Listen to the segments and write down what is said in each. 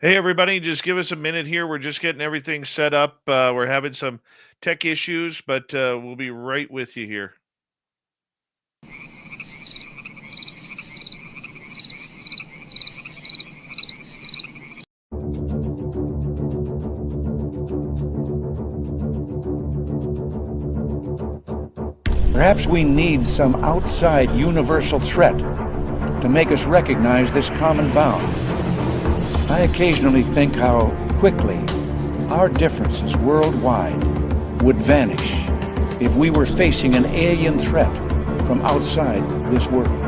Hey, everybody, just give us a minute here. We're just getting everything set up. We're having some tech issues, but we'll be right with you here. Perhaps we need some outside universal threat to make us recognize this common bound. I occasionally think how quickly our differences worldwide would vanish if we were facing an alien threat from outside this world.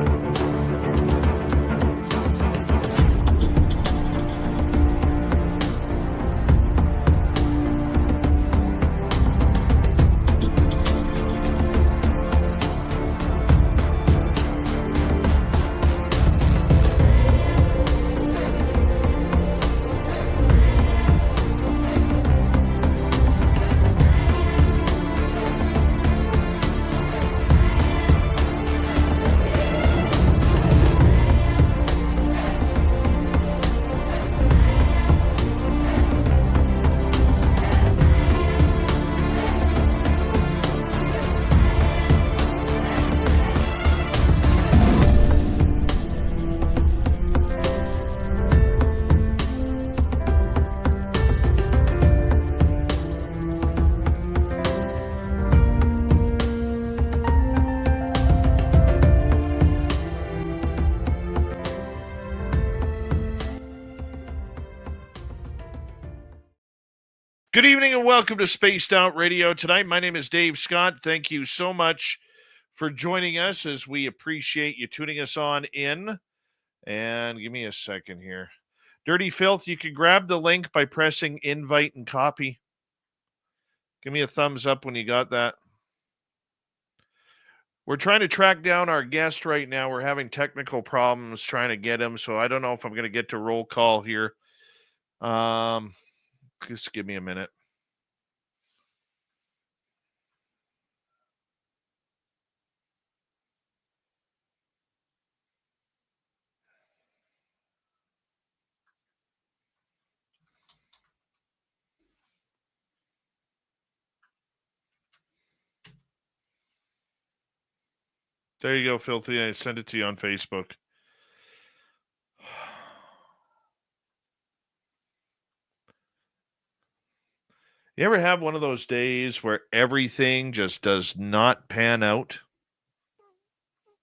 Good evening and welcome to Spaced Out Radio tonight. My name is Dave Scott. Thank you so much for joining us as we appreciate you tuning us on in. And give me a second here. Dirty Filth, you can grab the link by pressing invite and copy. Give me a thumbs up when you got that. We're trying to track down our guest right now. We're having technical problems trying to get him, so I don't know if I'm going to get to roll call here. Just give me a minute. There you go, Filthy. I sent it to you on Facebook. You ever have one of those days where everything just does not pan out?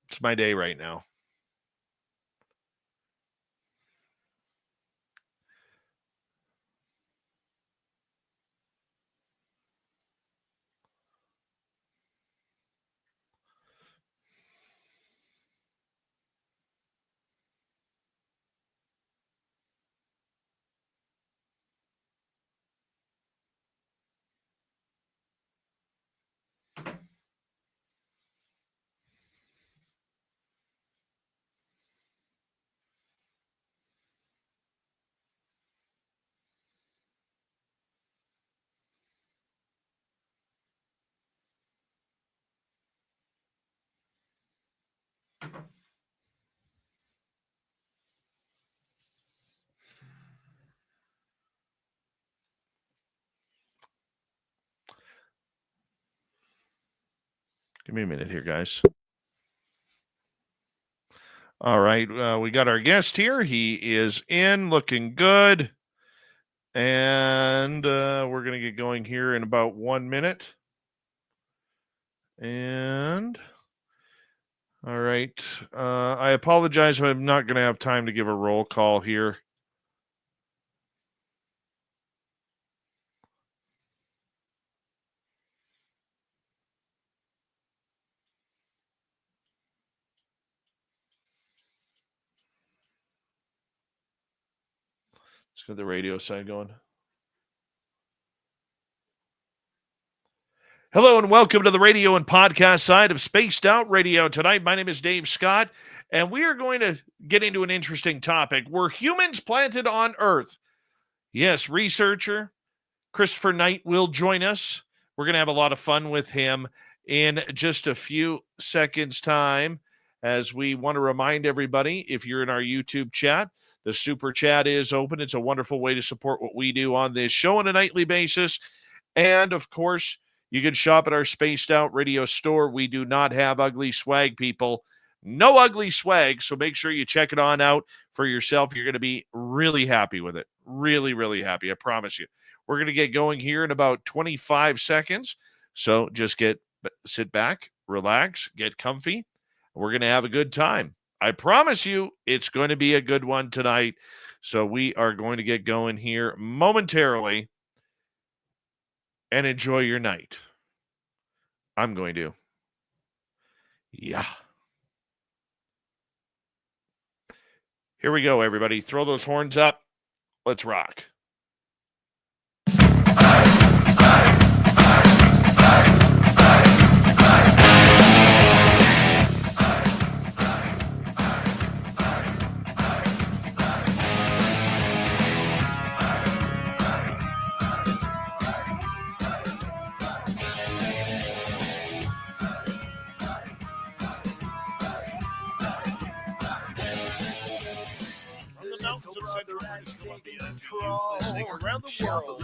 It's my day right now. Give me a minute here, guys. All right. We got our guest here. He is in, looking good. And we're going to get going here in about 1 minute. And all right. I apologize. I'm not going to have time to give a roll call here. Let's get the radio side going. Hello and welcome to the radio and podcast side of Spaced Out Radio tonight. My name is Dave Scott, and we are going to get into an interesting topic. Were humans planted on Earth? Yes, researcher Christopher Knight will join us. We're going to have a lot of fun with him in just a few seconds' time, as we want to remind everybody, if you're in our YouTube chat, The super chat is open. It's a wonderful way to support what we do on this show on a nightly basis. And, of course, you can shop at our Spaced Out Radio store. We do not have ugly swag, people. No ugly swag, so make sure you check it on out for yourself. You're going to be really happy with it. Really, really happy, I promise you. We're going to get going here in about 25 seconds. So just sit back, relax, get comfy. We're going to have a good time. I promise you it's going to be a good one tonight. So we are going to get going here momentarily and enjoy your night. I'm going to. Yeah. Here we go, everybody. Throw those horns up. Let's rock. Listening around the world.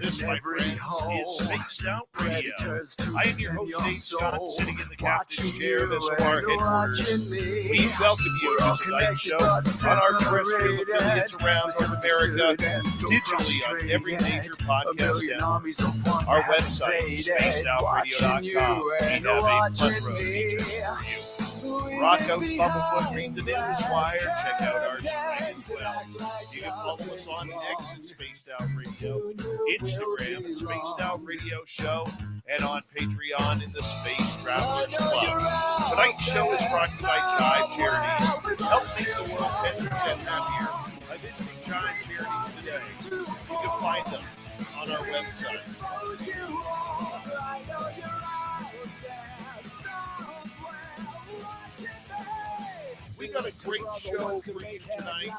This, my friends, is Spaced Out Radio. I am your host, Dave Scott, sitting in the captain's chair of SOR headquarters. We welcome you to tonight's show on our terrestrial affiliates around North America, digitally on every major podcast network. Our website, spacedoutradio.com. We have a plethora of features for you. Rock out Bumblefoot, read the news wire, check out our stream as well. You can follow us on X and Spaced Out Radio, Instagram and Spaced Out Radio Show, and on Patreon in the Space Travelers Club. Tonight's show is brought to you by Jive Charities. Help make the world 10% happier by visiting Jive Charities today. You can find them on our website. We got a great show for you tonight.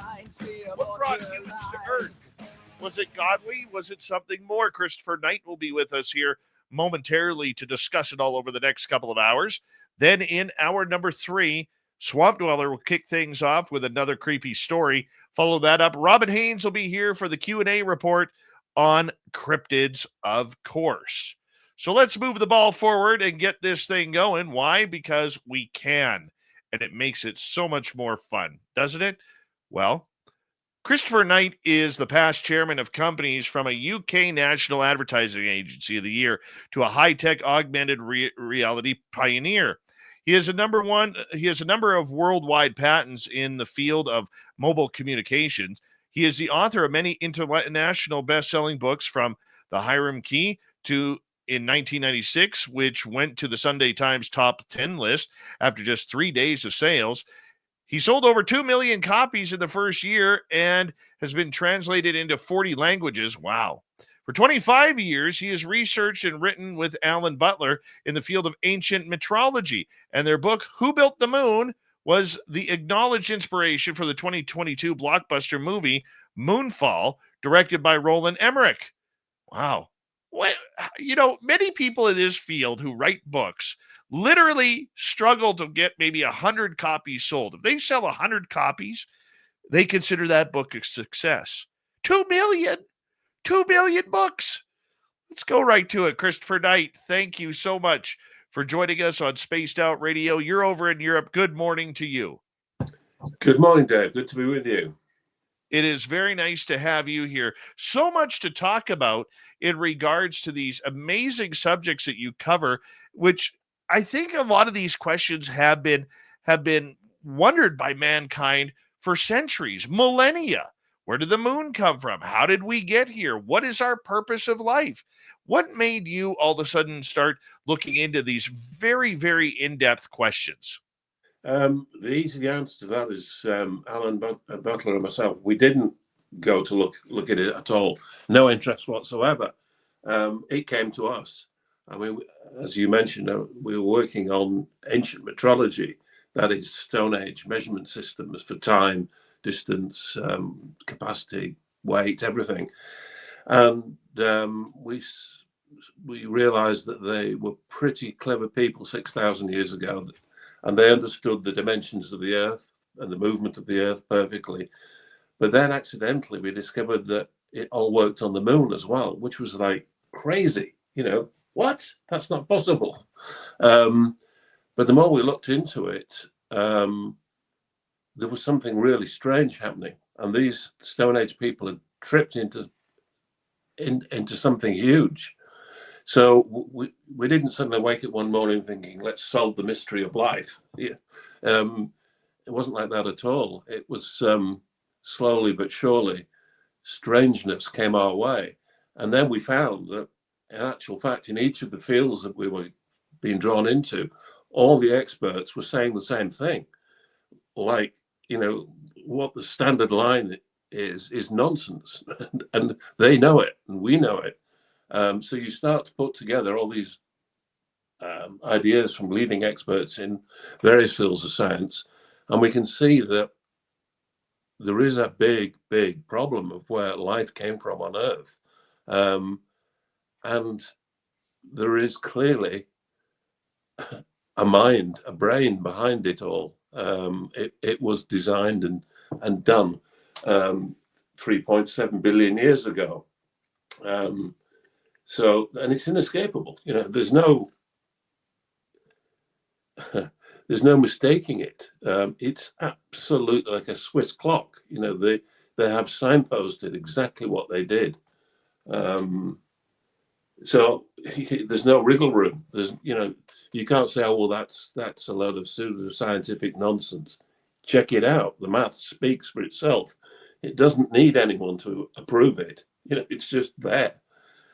What brought humans to Earth? Was it godly? Was it something more? Christopher Knight will be with us here momentarily to discuss it all over the next couple of hours. Then in hour number 3, Swamp Dweller will kick things off with another creepy story. Follow that up. Robin Haynes will be here for the Q&A report on cryptids, of course. So let's move the ball forward and get this thing going. Why? Because we can. And it makes it so much more fun, doesn't it? Well, Christopher Knight is the past chairman of companies from a UK National Advertising Agency of the Year to a high-tech augmented reality pioneer. He has a number of worldwide patents in the field of mobile communications. He is the author of many international best-selling books, from The Hiram Key to in 1996, which went to the Sunday Times top 10 list after just 3 days of sales. He sold over 2 million copies in the first year and has been translated into 40 languages. Wow. For 25 years, he has researched and written with Alan Butler in the field of ancient metrology, and their book, Who Built the Moon, was the acknowledged inspiration for the 2022 blockbuster movie Moonfall, directed by Roland Emmerich. Wow. Well, many people in this field who write books literally struggle to get maybe 100 copies sold. If they sell 100 copies, they consider that book a success. 2 million books. Let's go right to it. Christopher Knight, thank you so much for joining us on Spaced Out Radio. You're over in Europe. Good morning to you. Good morning, Dave. Good to be with you. It is very nice to have you here. So much to talk about in regards to these amazing subjects that you cover, which I think a lot of these questions have been wondered by mankind for centuries, millennia. Where did the moon come from? How did we get here? What is our purpose of life? What made you all of a sudden start looking into these very, very in-depth questions? The easy answer to that is Alan Butler and myself. We didn't go to look at it at all. No interest whatsoever. It came to us. I mean, as you mentioned, we were working on ancient metrology, that is Stone Age measurement systems for time, distance, capacity, weight, everything. And we realized that they were pretty clever people 6,000 years ago, and they understood the dimensions of the Earth and the movement of the Earth perfectly. But then accidentally we discovered that it all worked on the moon as well, which was like crazy. What? That's not possible. But the more we looked into it, there was something really strange happening. And these Stone Age people had tripped into something huge. So we didn't suddenly wake up one morning thinking, let's solve the mystery of life. It wasn't like that at all. It was slowly but surely, strangeness came our way. And then we found that, in actual fact, in each of the fields that we were being drawn into, all the experts were saying the same thing. Like, what the standard line is nonsense. And they know it, and we know it. So you start to put together all these ideas from leading experts in various fields of science, and we can see that there is a big, big problem of where life came from on Earth. And there is clearly a mind, a brain behind it all. It was designed and done 3.7 billion years ago. So, and it's inescapable. There's no mistaking it. It's absolutely like a Swiss clock. They have signposted exactly what they did. So there's no wriggle room. You can't say, oh, well, that's a load of pseudo-scientific nonsense. Check it out. The math speaks for itself. It doesn't need anyone to approve it. It's just there.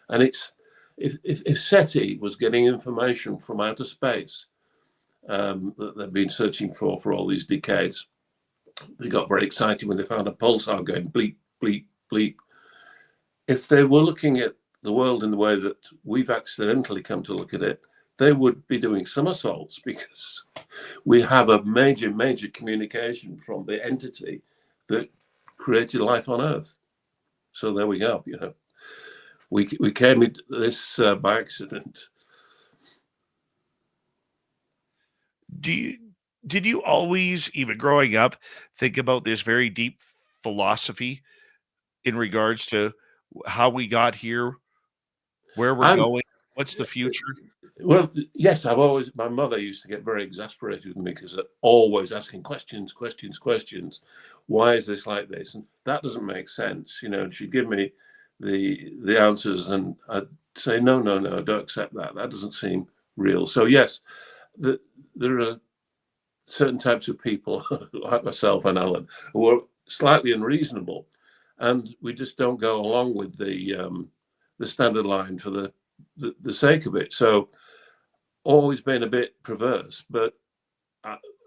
And it's if SETI was getting information from outer space that they've been searching for all these decades, they got very excited when they found a pulsar going bleep, bleep, bleep. If they were looking at the world in the way that we've accidentally come to look at it, they would be doing somersaults, because we have a major, major communication from the entity that created life on Earth. So there we go. We came into this by accident. Did you always, even growing up, think about this very deep philosophy in regards to how we got here, where we're going, what's the future? Well, yes, my mother used to get very exasperated with me because they're always asking questions. Why is this like this? And that doesn't make sense, and she'd give me the answers, and I'd say, no, don't accept that. That doesn't seem real. So yes, there are certain types of people like myself and Alan who are slightly unreasonable, and we just don't go along with the standard line for the sake of it. So always been a bit perverse, but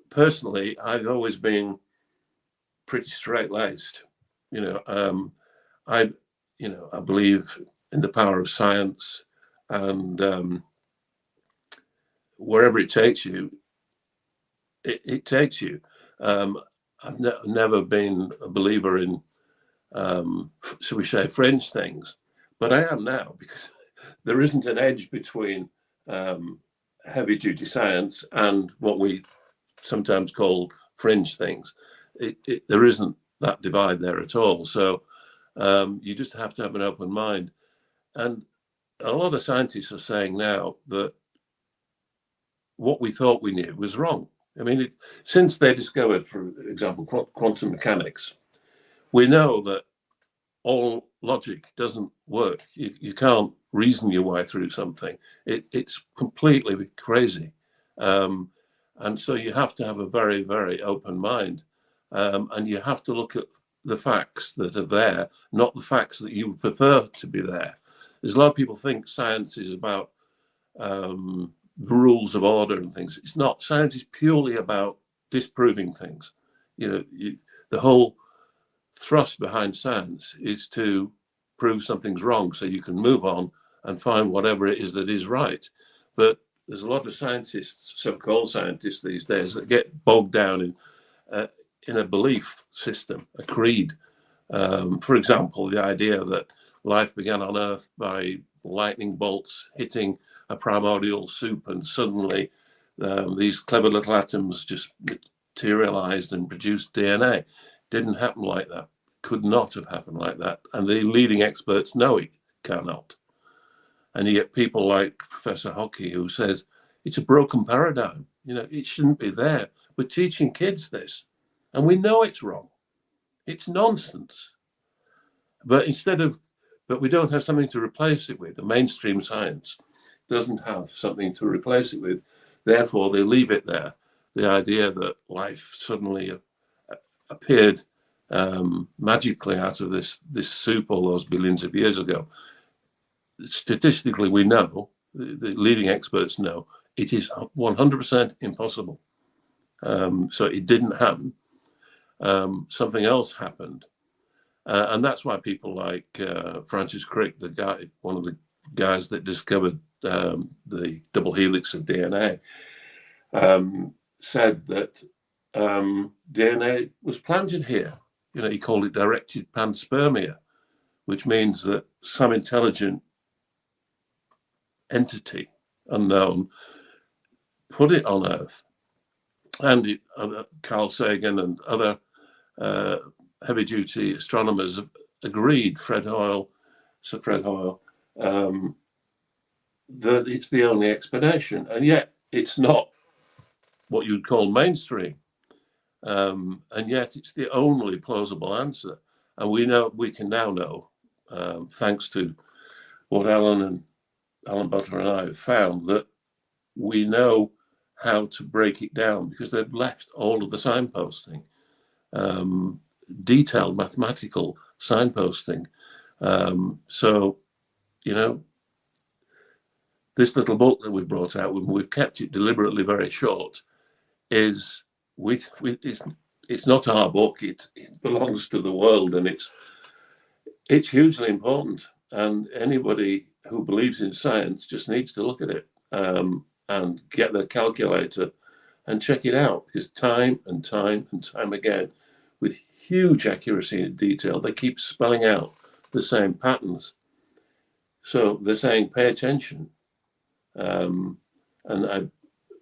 personally, I've always been pretty straight-laced. I believe in the power of science, and wherever it takes you, it takes you. I've never been a believer in, shall we say, fringe things, but I am now, because there isn't an edge between heavy-duty science and what we sometimes call fringe things. There isn't that divide there at all. So you just have to have an open mind. And a lot of scientists are saying now that what we thought we knew was wrong. I mean, since they discovered, for example, quantum mechanics, we know that all logic doesn't work. You can't reason your way through something. It's completely crazy. And so you have to have a very, very open mind. And you have to look at the facts that are there, not the facts that you would prefer to be there. There's a lot of people think science is about rules of order and things. It's not. Science is purely about disproving things. The whole thrust behind science is to prove something's wrong so you can move on and find whatever it is that is right. But there's a lot of scientists, so-called scientists these days, that get bogged down in a belief system, a creed. For example, the idea that life began on Earth by lightning bolts hitting a primordial soup, and suddenly these clever little atoms just materialized and produced DNA. Didn't happen like that. could not have happened like that. And the leading experts know it cannot. And you get people like Professor Hockey, who says it's a broken paradigm. You know, it shouldn't be there. We're teaching kids this, and we know it's wrong. It's nonsense. But we don't have something to replace it with. The mainstream science doesn't have something to replace it with. Therefore, they leave it there. The idea that life suddenly appeared magically out of this soup all those billions of years ago. Statistically, we know, the leading experts know, it is 100% impossible. So it didn't happen. Something else happened. And that's why people like Francis Crick, one of the guys that discovered the double helix of DNA, said that DNA was planted here. You know, he called it directed panspermia, which means that some intelligent entity, unknown, put it on Earth. And Carl Sagan and other heavy-duty astronomers have agreed, Sir Fred Hoyle, that it's the only explanation. And yet it's not what you'd call mainstream. And yet it's the only plausible answer. And we can now know, thanks to what Alan Butler and I have found, that we know how to break it down because they've left all of the signposting, detailed mathematical signposting. So, you know, this little book that we brought out, we've kept it deliberately very short, is it's not our book. It belongs to the world, and it's hugely important. And anybody who believes in science just needs to look at it and get their calculator and check it out, because time and time and time again, with huge accuracy and detail, they keep spelling out the same patterns. So they're saying, pay attention.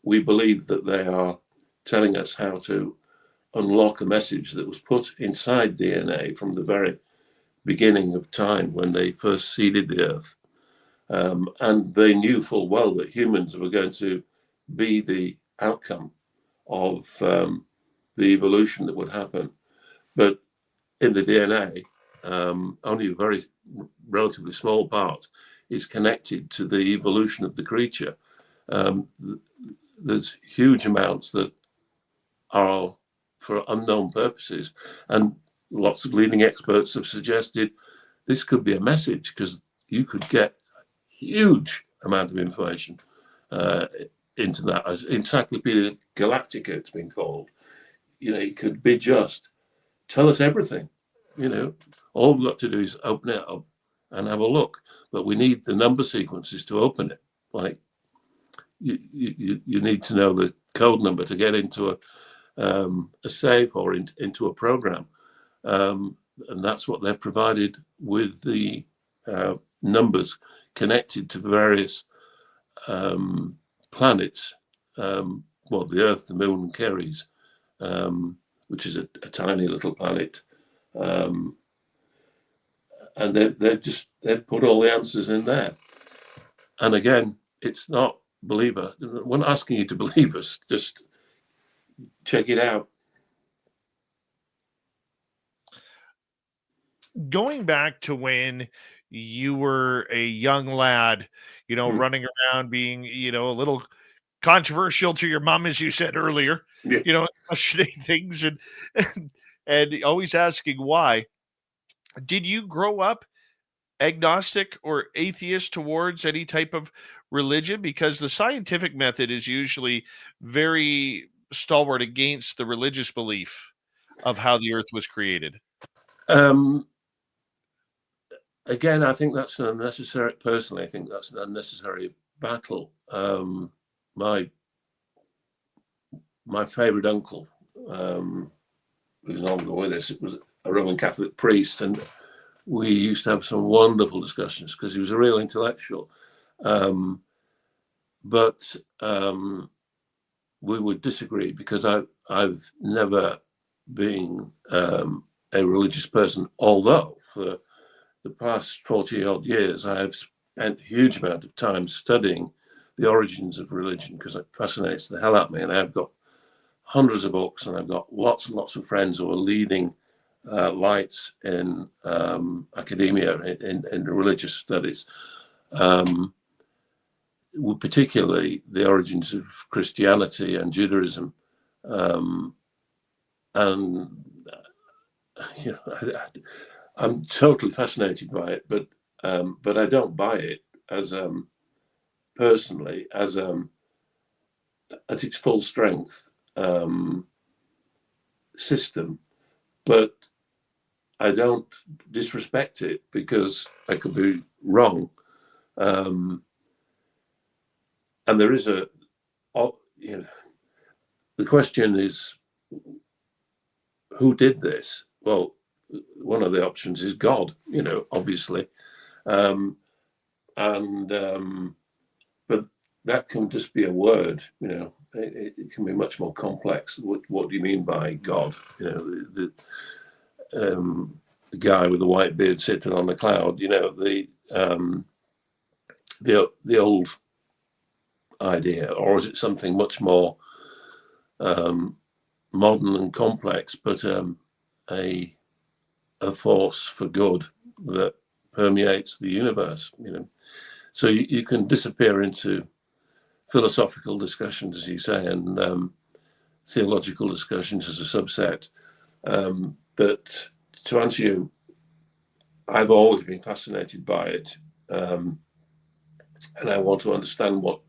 We believe that they are telling us how to unlock a message that was put inside DNA from the very beginning of time when they first seeded the earth. And they knew full well that humans were going to be the outcome of the evolution that would happen. But in the DNA, only a very relatively small part is connected to the evolution of the creature. There's huge amounts that are for unknown purposes. And lots of leading experts have suggested this could be a message, because you could get huge amount of information into that. As Encyclopedia Galactica, it's been called. You know, it could be just tell us everything. You know, all we've got to do is open it up and have a look. But we need the number sequences to open it. Like you need to know the code number to get into a safe or into a program. And that's what they're provided with, the numbers connected to various planets, the Earth, the Moon, and Ceres, which is a tiny little planet. And they've put all the answers in there. And again, it's not believer. We're not asking you to believe us, just check it out. Going back to when you were a young lad, you know, running around being, you know, a little controversial to your mom, as you said earlier, Yeah. you know, questioning things and always asking why. Did you grow up agnostic or atheist towards any type of religion? Because the scientific method is usually very stalwart against the religious belief of how the earth was created. Again, I think that's an unnecessary, personally, I think that's an unnecessary battle. My favorite uncle, who's no longer with us, it was a Roman Catholic priest, and we used to have some wonderful discussions because he was a real intellectual. But we would disagree because I've never been a religious person, although for the past 40 odd years, I have spent a huge amount of time studying the origins of religion because it fascinates the hell out of me. And I've got hundreds of books, and I've got lots and lots of friends who are leading lights in academia, in religious studies, particularly the origins of Christianity and Judaism. And you know, I'm totally fascinated by it, but I don't buy it as personally as at its full strength system. But I don't disrespect it because I could be wrong. And there is the question is, who did this? Well, one of the options is God, obviously. But that can just be a word, it can be much more complex. What do you mean by God? The guy with the white beard sitting on the cloud, the old idea, or is it something much more modern and complex, but a force for good that permeates the universe? So you can disappear into philosophical discussions, as you say, and theological discussions as a subset. But to answer you, I've always been fascinated by it, and I want to understand what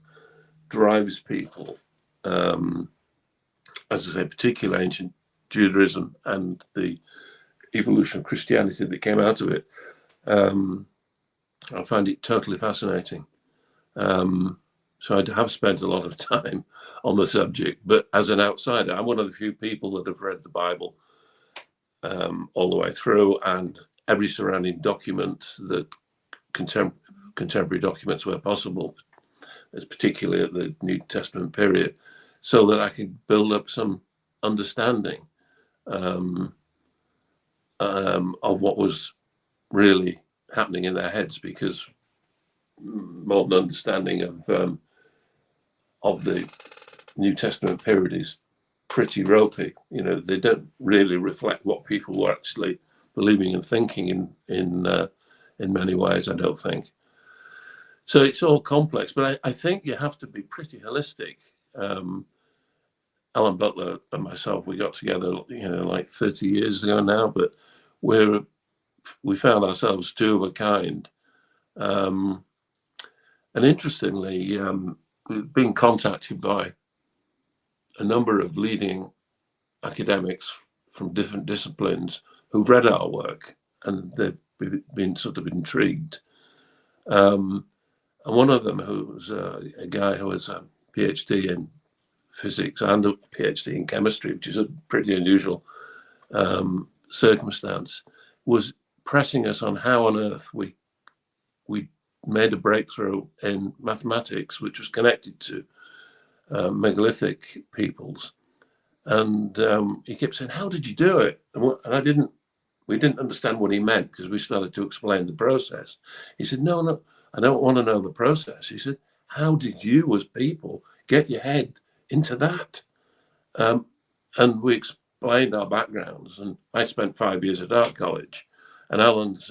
drives people, as I say, particularly ancient Judaism and the evolution of Christianity that came out of it. I find it totally fascinating. So I have spent a lot of time on the subject, but as an outsider, I'm one of the few people that have read the Bible all the way through, and every surrounding document, that contemporary documents where possible, particularly at the New Testament period, so that I can build up some understanding of what was really happening in their heads, because modern understanding of the New Testament period is pretty ropey. They don't really reflect what people were actually believing and thinking in many ways, I don't think. So it's all complex, but I think you have to be pretty holistic. Alan Butler and myself, we got together, like 30 years ago now, but we found ourselves two of a kind. And interestingly, we've been contacted by a number of leading academics from different disciplines who've read our work, and they've been sort of intrigued. And one of them, who was a guy who has a PhD in physics and a PhD in chemistry, which is a pretty unusual circumstance, was pressing us on how on earth we made a breakthrough in mathematics, which was connected to megalithic peoples. And he kept saying, "How did you do it?" And we didn't understand what he meant, because we started to explain the process. He said, no, I don't want to know the process. He said, how did you as people get your head into that? And we explained our backgrounds. And I spent 5 years at art college, and Alan's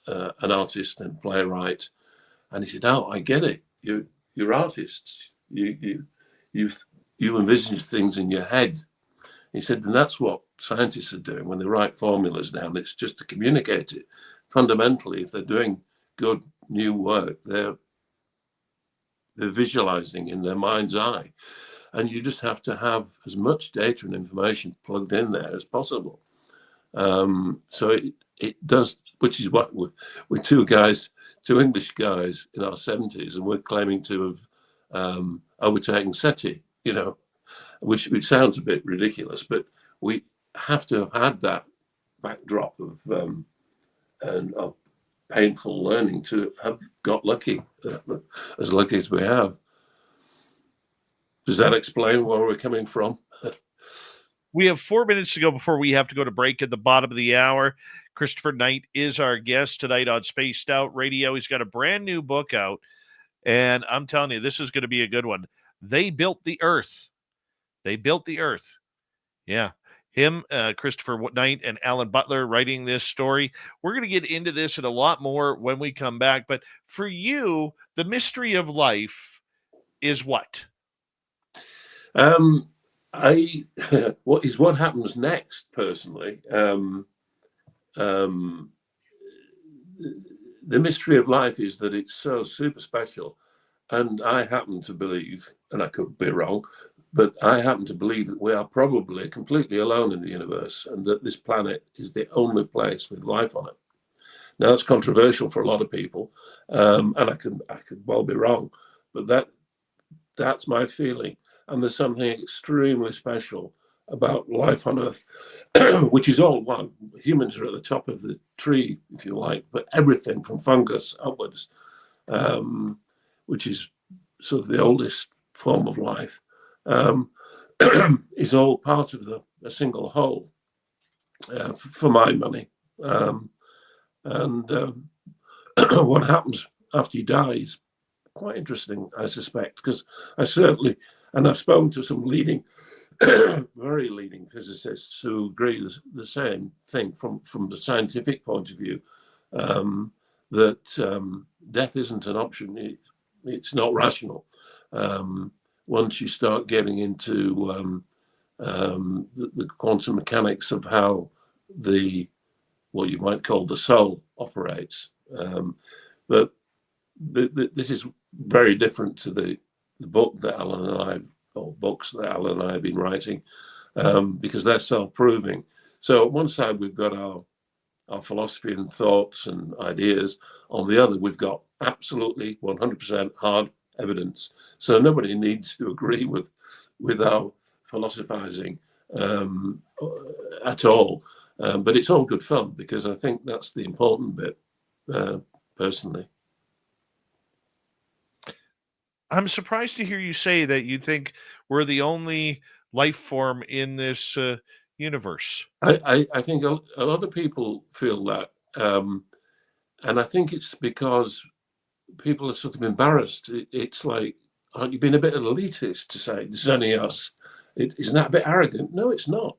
an artist and playwright. And he said, "Oh, I get it. You're artists. You envisage things in your head." He said, and that's what scientists are doing when they write formulas down. It's just to communicate it. Fundamentally, if they're doing good new work, they're visualizing in their mind's eye. And you just have to have as much data and information plugged in there as possible. So it does, which is what we're two English guys in our 70s, and we're claiming to have overtaken SETI, which sounds a bit ridiculous, but we have to have had that backdrop of painful learning to have got lucky as we have. Does that explain where we're coming from? We have 4 minutes to go before we have to go to break at the bottom of the hour. Christopher Knight is our guest tonight on Spaced Out Radio. He's got a brand new book out, and I'm telling you, this is going to be a good one. They Built the Earth. They Built the Earth. Yeah. Him, Christopher Knight, and Alan Butler writing this story. We're going to get into this and a lot more when we come back. But for you, the mystery of life is what? What happens next, personally. The mystery of life is that it's so super special. And I happen to believe, and I could be wrong, but I happen to believe that we are probably completely alone in the universe, and that this planet is the only place with life on it. Now, that's controversial for a lot of people, and I could well be wrong, but that's my feeling. And there's something extremely special about life on Earth, which is all one. Humans are at the top of the tree, if you like, but everything from fungus upwards, which is sort of the oldest form of life, is all part of a single whole, for my money. What happens after you die is quite interesting, I suspect, because I've spoken to some leading, very leading physicists who agree the same thing from the scientific point of view, that death isn't an option. It's not rational. Once you start getting into the quantum mechanics of how what you might call the soul operates. But this is very different to the book that Alan and I, or books that Alan and I have been writing, because they're self-proving. So on one side, we've got our philosophy and thoughts and ideas. On the other, we've got absolutely 100% hard evidence. So nobody needs to agree with our philosophizing at all. But it's all good fun, because I think that's the important bit, personally. I'm surprised to hear you say that you think we're the only life form in this universe. I think a lot of people feel that. And I think it's because people are sort of embarrassed. It's like, aren't you being a bit elitist to say this is only us? Isn't that a bit arrogant? No, it's not.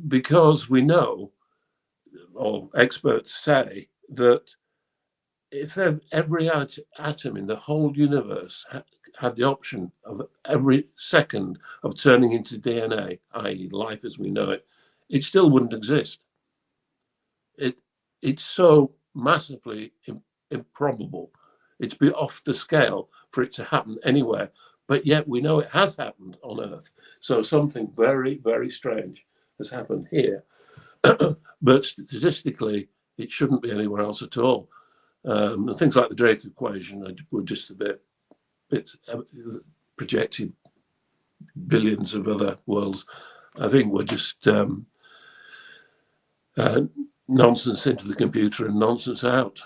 Because we know, or experts say, that if every atom in the whole universe had the option of every second of turning into DNA, i.e. life as we know it, it still wouldn't exist. It's so massively improbable. It's be off the scale for it to happen anywhere, but yet we know it has happened on Earth. So something very, very strange has happened here. But statistically, it shouldn't be anywhere else at all. Things like the Drake equation were just a bit projected billions of other worlds. I think we're just nonsense into the computer and nonsense out.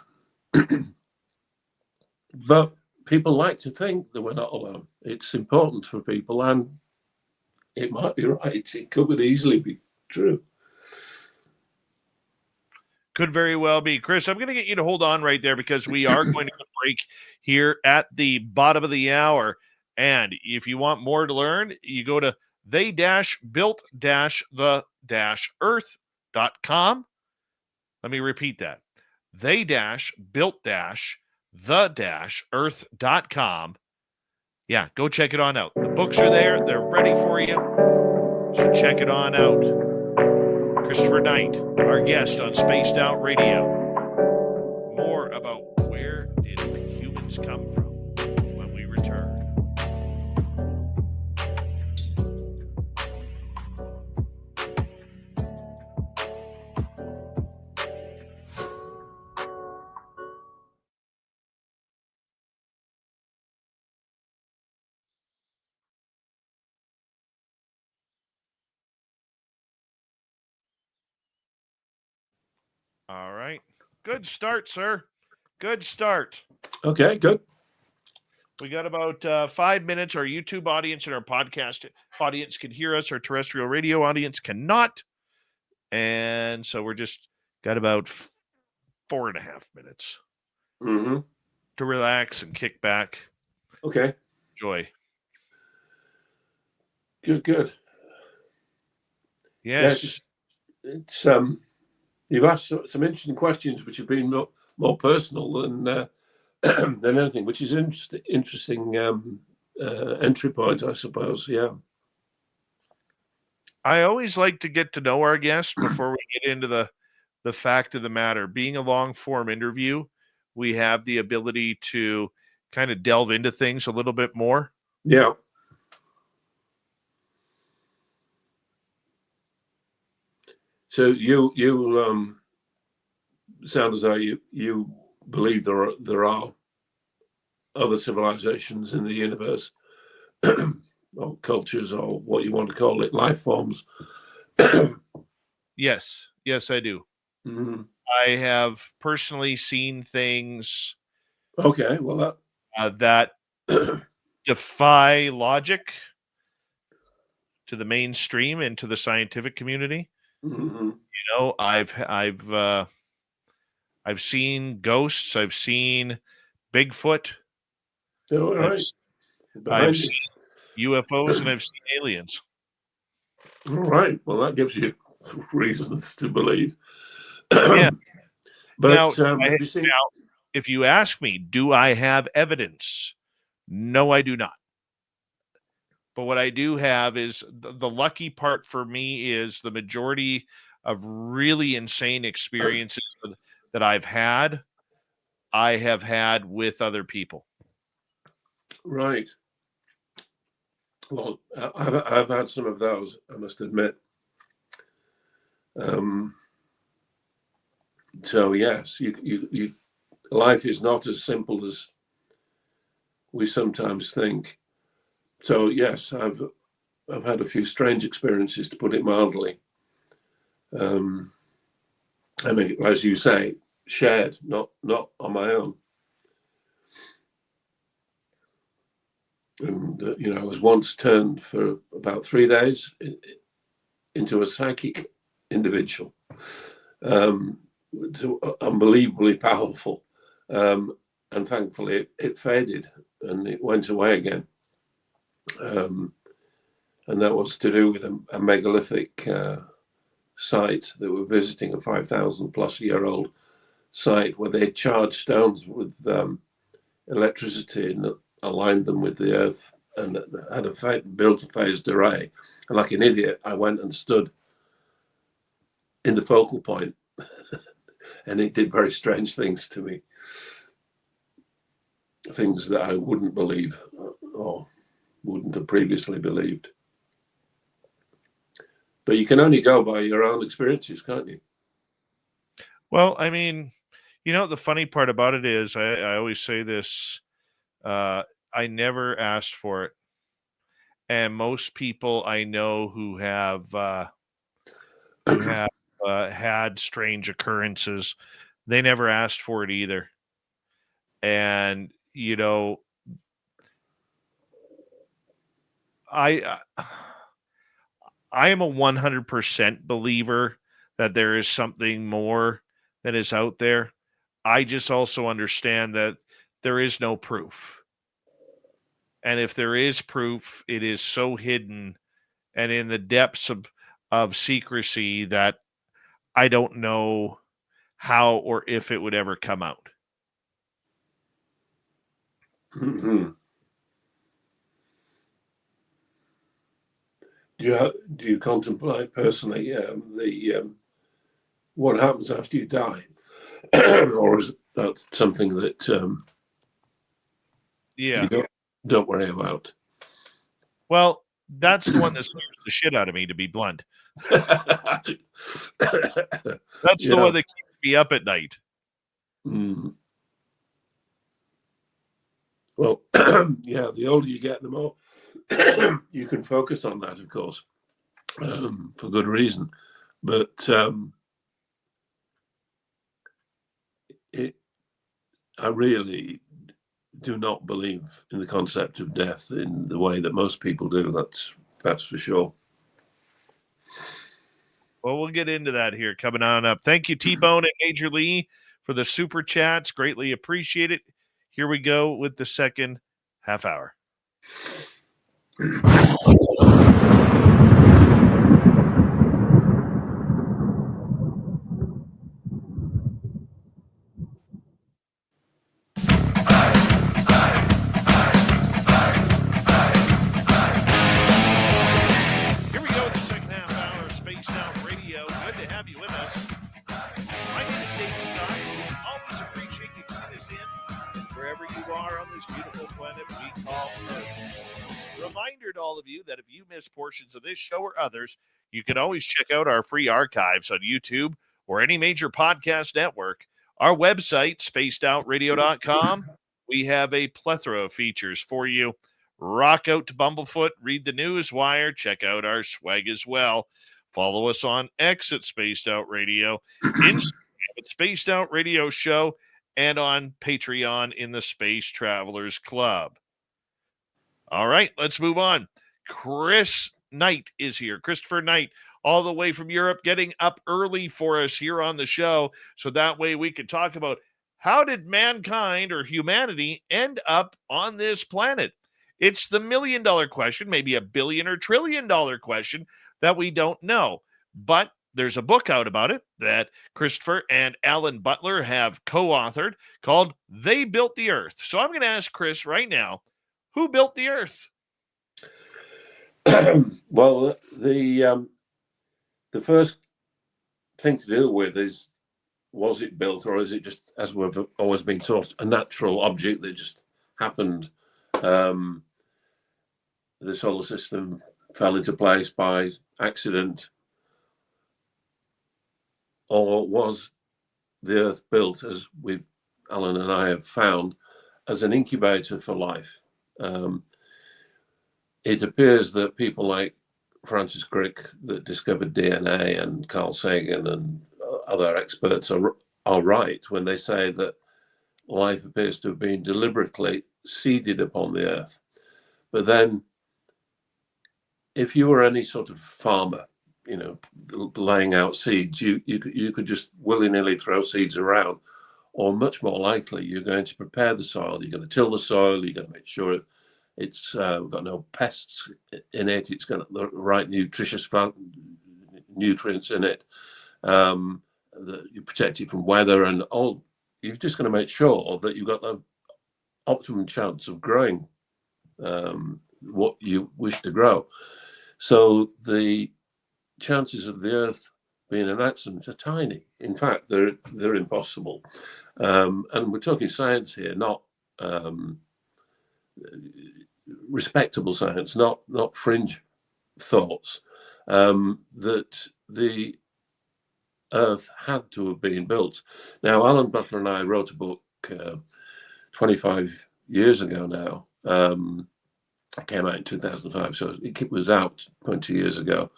But people like to think that we're not alone. It's important for people, and it might be right. It could easily be true. Could very well be. Chris, I'm going to get you to hold on right there, because we are going to break here at the bottom of the hour. And if you want more to learn, you go to they-built-the-earth.com. Let me repeat that. They-built-the-earth.com. Yeah, go check it on out. The books are there. They're ready for you. So check it on out. Christopher Knight, our guest on Spaced Out Radio. More about where did humans come from when we return. All right. Good start, sir. Good start. Okay, good. We got about 5 minutes. Our YouTube audience and our podcast audience can hear us. Our terrestrial radio audience cannot. And so we're just got about 4.5 minutes to relax and kick back. Okay. Enjoy. Good. Yes. Yeah, it's you've asked some interesting questions, which have been more personal than than anything, which is interesting entry point, I suppose. Yeah. I always like to get to know our guest before we get into the fact of the matter. Being a long form interview, we have the ability to kind of delve into things a little bit more. Yeah. So you sound as though you believe there are other civilizations in the universe, or cultures, or what you want to call it, life forms. Yes, I do. I have personally seen things. Okay, well that defy logic to the mainstream and to the scientific community. You know, I've seen ghosts. I've seen Bigfoot. All right. I've seen UFOs and I've seen aliens. All right. Well, that gives you reasons to believe. Yeah. But now, if you ask me, do I have evidence? No, I do not. But what I do have is the lucky part for me is the majority of really insane experiences that I have had with other people. Right. Well, I've had some of those, I must admit. So yes, you life is not as simple as we sometimes think. So yes, I've had a few strange experiences, to put it mildly. I mean, as you say, shared, not on my own. And I was once turned for about 3 days into a psychic individual, unbelievably powerful, and thankfully it faded and it went away again. And that was to do with a megalithic site that we're visiting, a 5,000 plus year old site where they charged stones with electricity and aligned them with the earth and had built a phased array. And like an idiot, I went and stood in the focal point and it did very strange things to me. Things that I wouldn't believe or wouldn't have previously believed. But you can only go by your own experiences, can't you? Well, I mean, the funny part about it is I always say this, I never asked for it. And most people I know who have had strange occurrences, they never asked for it either. And, I am a 100% believer that there is something more that is out there. I just also understand that there is no proof. And if there is proof, it is so hidden and in the depths of secrecy that I don't know how or if it would ever come out. Mm-hmm. Do you contemplate personally what happens after you die, or is that something that you don't worry about? Well, that's the one that scares the shit out of me, to be blunt. That's the one that keeps me up at night. Well, yeah, the older you get, the more you can focus on that, of course, for good reason. But I really do not believe in the concept of death in the way that most people do. That's for sure. Well, we'll get into that here coming on up. Thank you, T-Bone and Major Lee, for the super chats. Greatly appreciate it. Here we go with the second half hour. Here we go with the second half hour of Spaced Out Radio. Good to have you with us. My name is Dave Scott. We always appreciate you tuning us in wherever you are on this beautiful planet we call Earth. Reminder to all of you that if you miss portions of this show or others, you can always check out our free archives on YouTube or any major podcast network. Our website, spacedoutradio.com, we have a plethora of features for you. Rock out to Bumblefoot, read the news wire, check out our swag as well. Follow us on X at Spaced Out Radio, Instagram at Spaced Out Radio Show, and on Patreon in the Space Travelers Club. All right, let's move on. Chris Knight is here. Christopher Knight, all the way from Europe, getting up early for us here on the show. So that way we can talk about how did mankind or humanity end up on this planet? It's the $1 million question, maybe $1 billion or $1 trillion question that we don't know. But there's a book out about it that Christopher and Alan Butler have co-authored called They Built the Earth. So I'm going to ask Chris right now, who built the Earth? Well, the first thing to deal with is, was it built, or is it just, as we've always been taught, a natural object that just happened? The solar system fell into place by accident, or was the Earth built, as Alan and I have found, as an incubator for life? It appears that people like Francis Crick, that discovered DNA, and Carl Sagan and other experts are right when they say that life appears to have been deliberately seeded upon the Earth. But then, if you were any sort of farmer, laying out seeds, you could just willy-nilly throw seeds around, or much more likely, you're going to prepare the soil. You're going to till the soil. You're going to make sure it's got no pests in it. It's got the right nutritious nutrients in it. That you protect it from weather and all. You're just going to make sure that you've got the optimum chance of growing what you wish to grow. So the chances of the Earth being an accident are tiny. In fact, they're impossible. And we're talking science here, not respectable science, not fringe thoughts. That the Earth had to have been built. Now, Alan Butler and I wrote a book 25 years ago now. It came out in 2005, so it was out 20 years ago,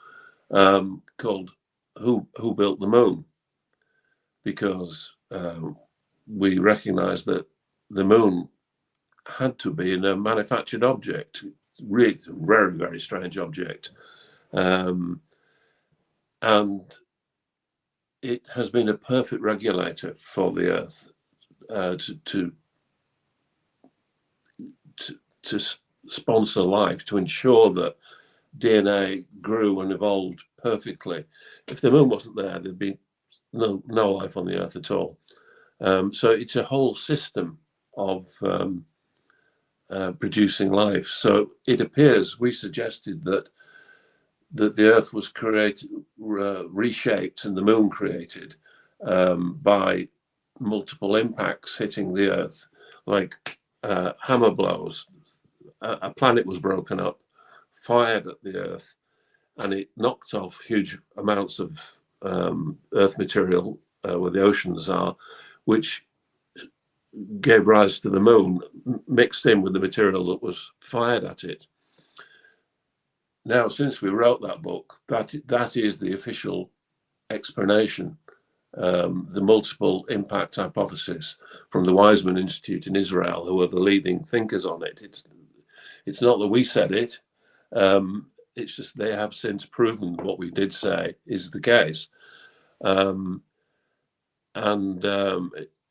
called Who Built the Moon? Because we recognized that the moon had to be a manufactured object, really very, very strange object. And it has been a perfect regulator for the Earth to sponsor life, to ensure that DNA grew and evolved perfectly. If the moon wasn't there, there'd be no life on the Earth at all. So it's a whole system of producing life. So it appears, we suggested that the Earth was created, reshaped, and the moon created by multiple impacts hitting the Earth, like hammer blows. A planet was broken up, fired at the Earth, and it knocked off huge amounts of Earth material where the oceans are, which gave rise to the moon, mixed in with the material that was fired at it. Now, since we wrote that book, that is the official explanation the multiple impact hypothesis from the Weizmann Institute in Israel, who are the leading thinkers on it. It's not that we said it. It's just they have since proven what we did say is the case.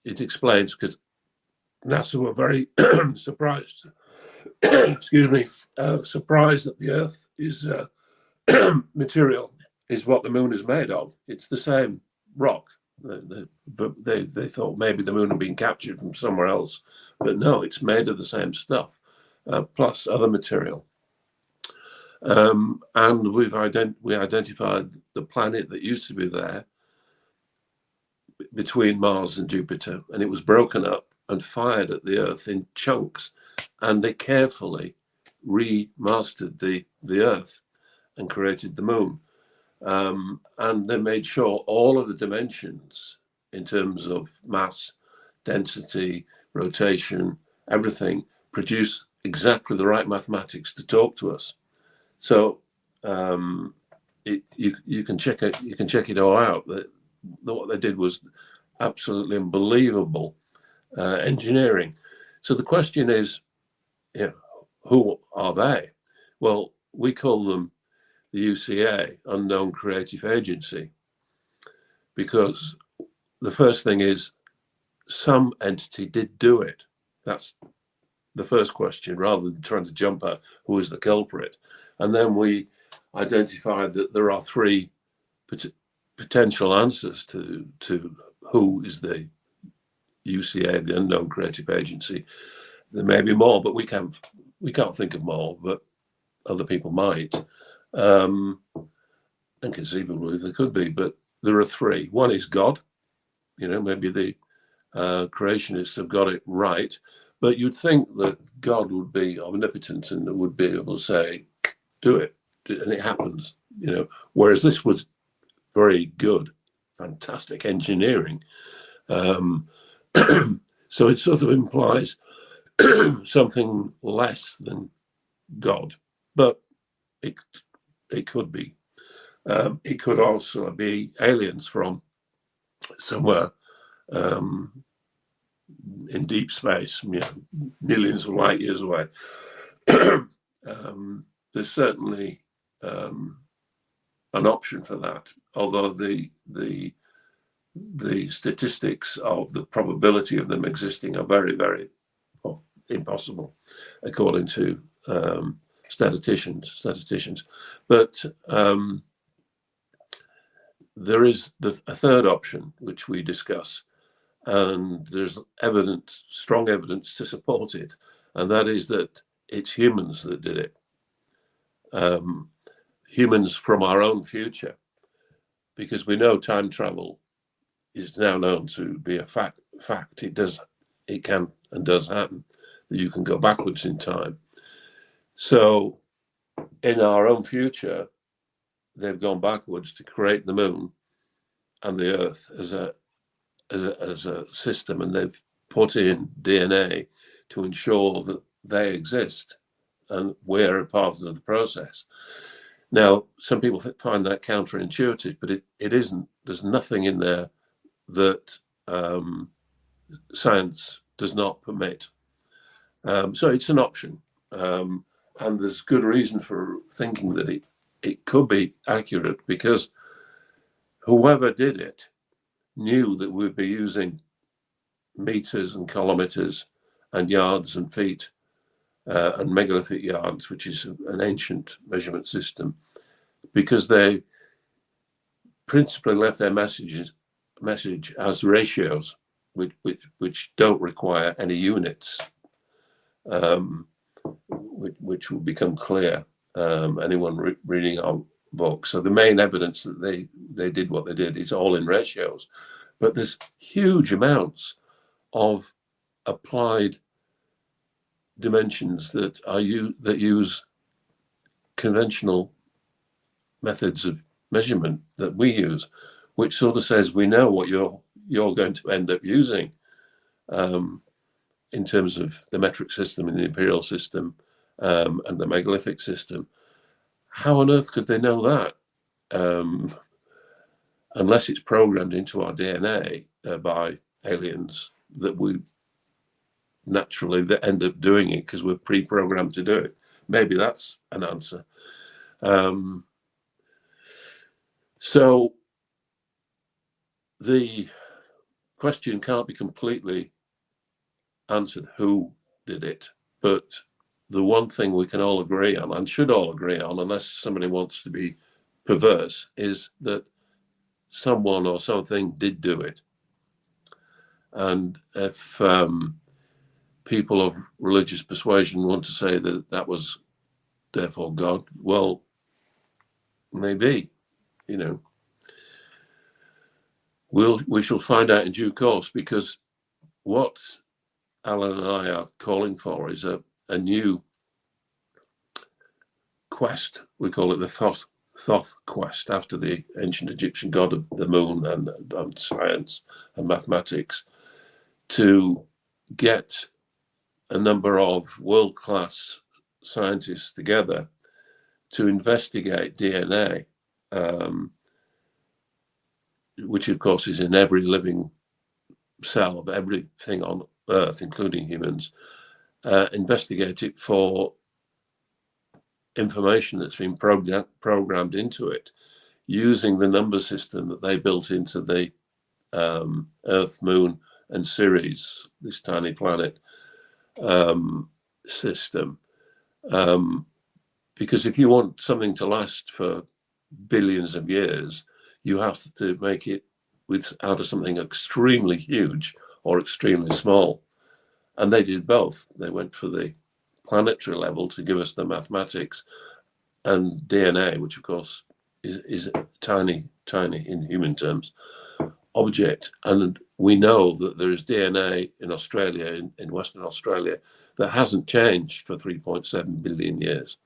It explains, because NASA were very surprised, excuse me, surprised that the Earth is material is what the moon is made of. It's the same rock. They thought maybe the moon had been captured from somewhere else, but no, it's made of the same stuff, plus other material. And we identified the planet that used to be there between Mars and Jupiter, and it was broken up and fired at the Earth in chunks, and they carefully remastered the Earth and created the moon. And they made sure all of the dimensions in terms of mass, density, rotation, everything produced exactly the right mathematics to talk to us. So you can check it. You can check it all out. What they did was absolutely unbelievable engineering. So the question is, who are they? Well, we call them the UCA, Unknown Creative Agency, because the first thing is some entity did do it. That's the first question, rather than trying to jump at who is the culprit. And then we identified that there are three potential answers to who is the UCA, the Unknown Creative Agency. There may be more, but we can't think of more, but other people might. And conceivably there could be, but there are three. One is God. Maybe the creationists have got it right, but you'd think that God would be omnipotent and would be able to say, do it, and it happens. Whereas this was very good, fantastic engineering. So it sort of implies something less than God, but it could be. It could also be aliens from somewhere in deep space, millions of light years away. There's certainly an option for that, although the statistics of the probability of them existing are very, very impossible, according to statisticians. But there is a third option which we discuss, and there's strong evidence to support it, and that is that it's humans that did it. Humans from our own future, because we know time travel is now known to be a fact. It can and does happen, that you can go backwards in time. So in our own future, they've gone backwards to create the moon and the Earth as a system, and they've put in DNA to ensure that they exist and we're a part of the process. Now, some people find that counterintuitive, but it isn't. There's nothing in there that science does not permit. So it's an option. And there's good reason for thinking that it could be accurate, because whoever did it knew that we'd be using meters and kilometers and yards and feet and megalithic yards, which is an ancient measurement system, because they principally left their message as ratios, which don't require any units, which will become clear, anyone reading our book. So the main evidence that they did what they did is all in ratios, but there's huge amounts of applied dimensions that use conventional methods of measurement that we use, which sort of says we know what you're going to end up using in terms of the metric system and the imperial system and the megalithic system. How on earth could they know that? unless it's programmed into our DNA by aliens, that we naturally that end up doing it because we're pre-programmed to do it. Maybe that's an answer. So the question can't be completely answered who did it, but the one thing we can all agree on, and should all agree on, unless somebody wants to be perverse, is that someone or something did do it. And if people of religious persuasion want to say that that was therefore God, well, maybe, you know, we shall find out in due course, because what Alan and I are calling for is a new quest. We call it the Thoth quest, after the ancient Egyptian god of the moon and science and mathematics, to get a number of world-class scientists together to investigate DNA, which of course is in every living cell of everything on Earth, including humans, investigate it for information that's been programmed into it, using the number system that they built into the Earth, Moon, and Ceres, this tiny planet system. Because if you want something to last for billions of years, you have to make it out of something extremely huge or extremely small. And they did both. They went for the planetary level to give us the mathematics, and DNA, which of course is a tiny in human terms object. And we know that there is DNA in Australia, in Western Australia, that hasn't changed for 3.7 billion years.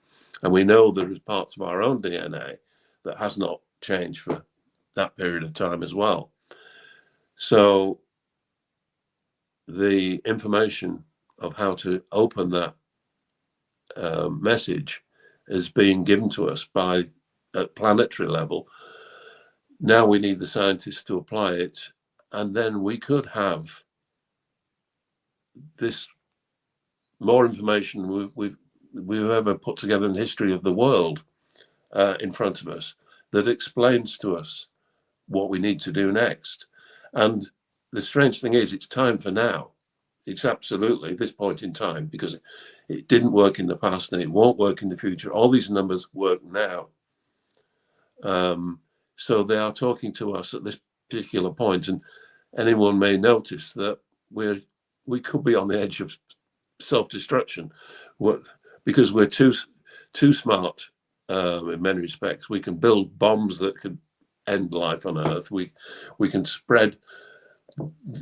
And we know there is parts of our own DNA that has not changed for that period of time as well. So the information of how to open that message is being given to us at planetary level. Now we need the scientists to apply it, and then we could have this more information we've ever put together in the history of the world in front of us, that explains to us what we need to do next. And the strange thing is, it's time for now. It's absolutely this point in time, because it didn't work in the past and it won't work in the future. All these numbers work now. So they are talking to us at this particular point, and anyone may notice that we could be on the edge of self-destruction, because we're too smart in many respects. We can build bombs that could end life on Earth. We can spread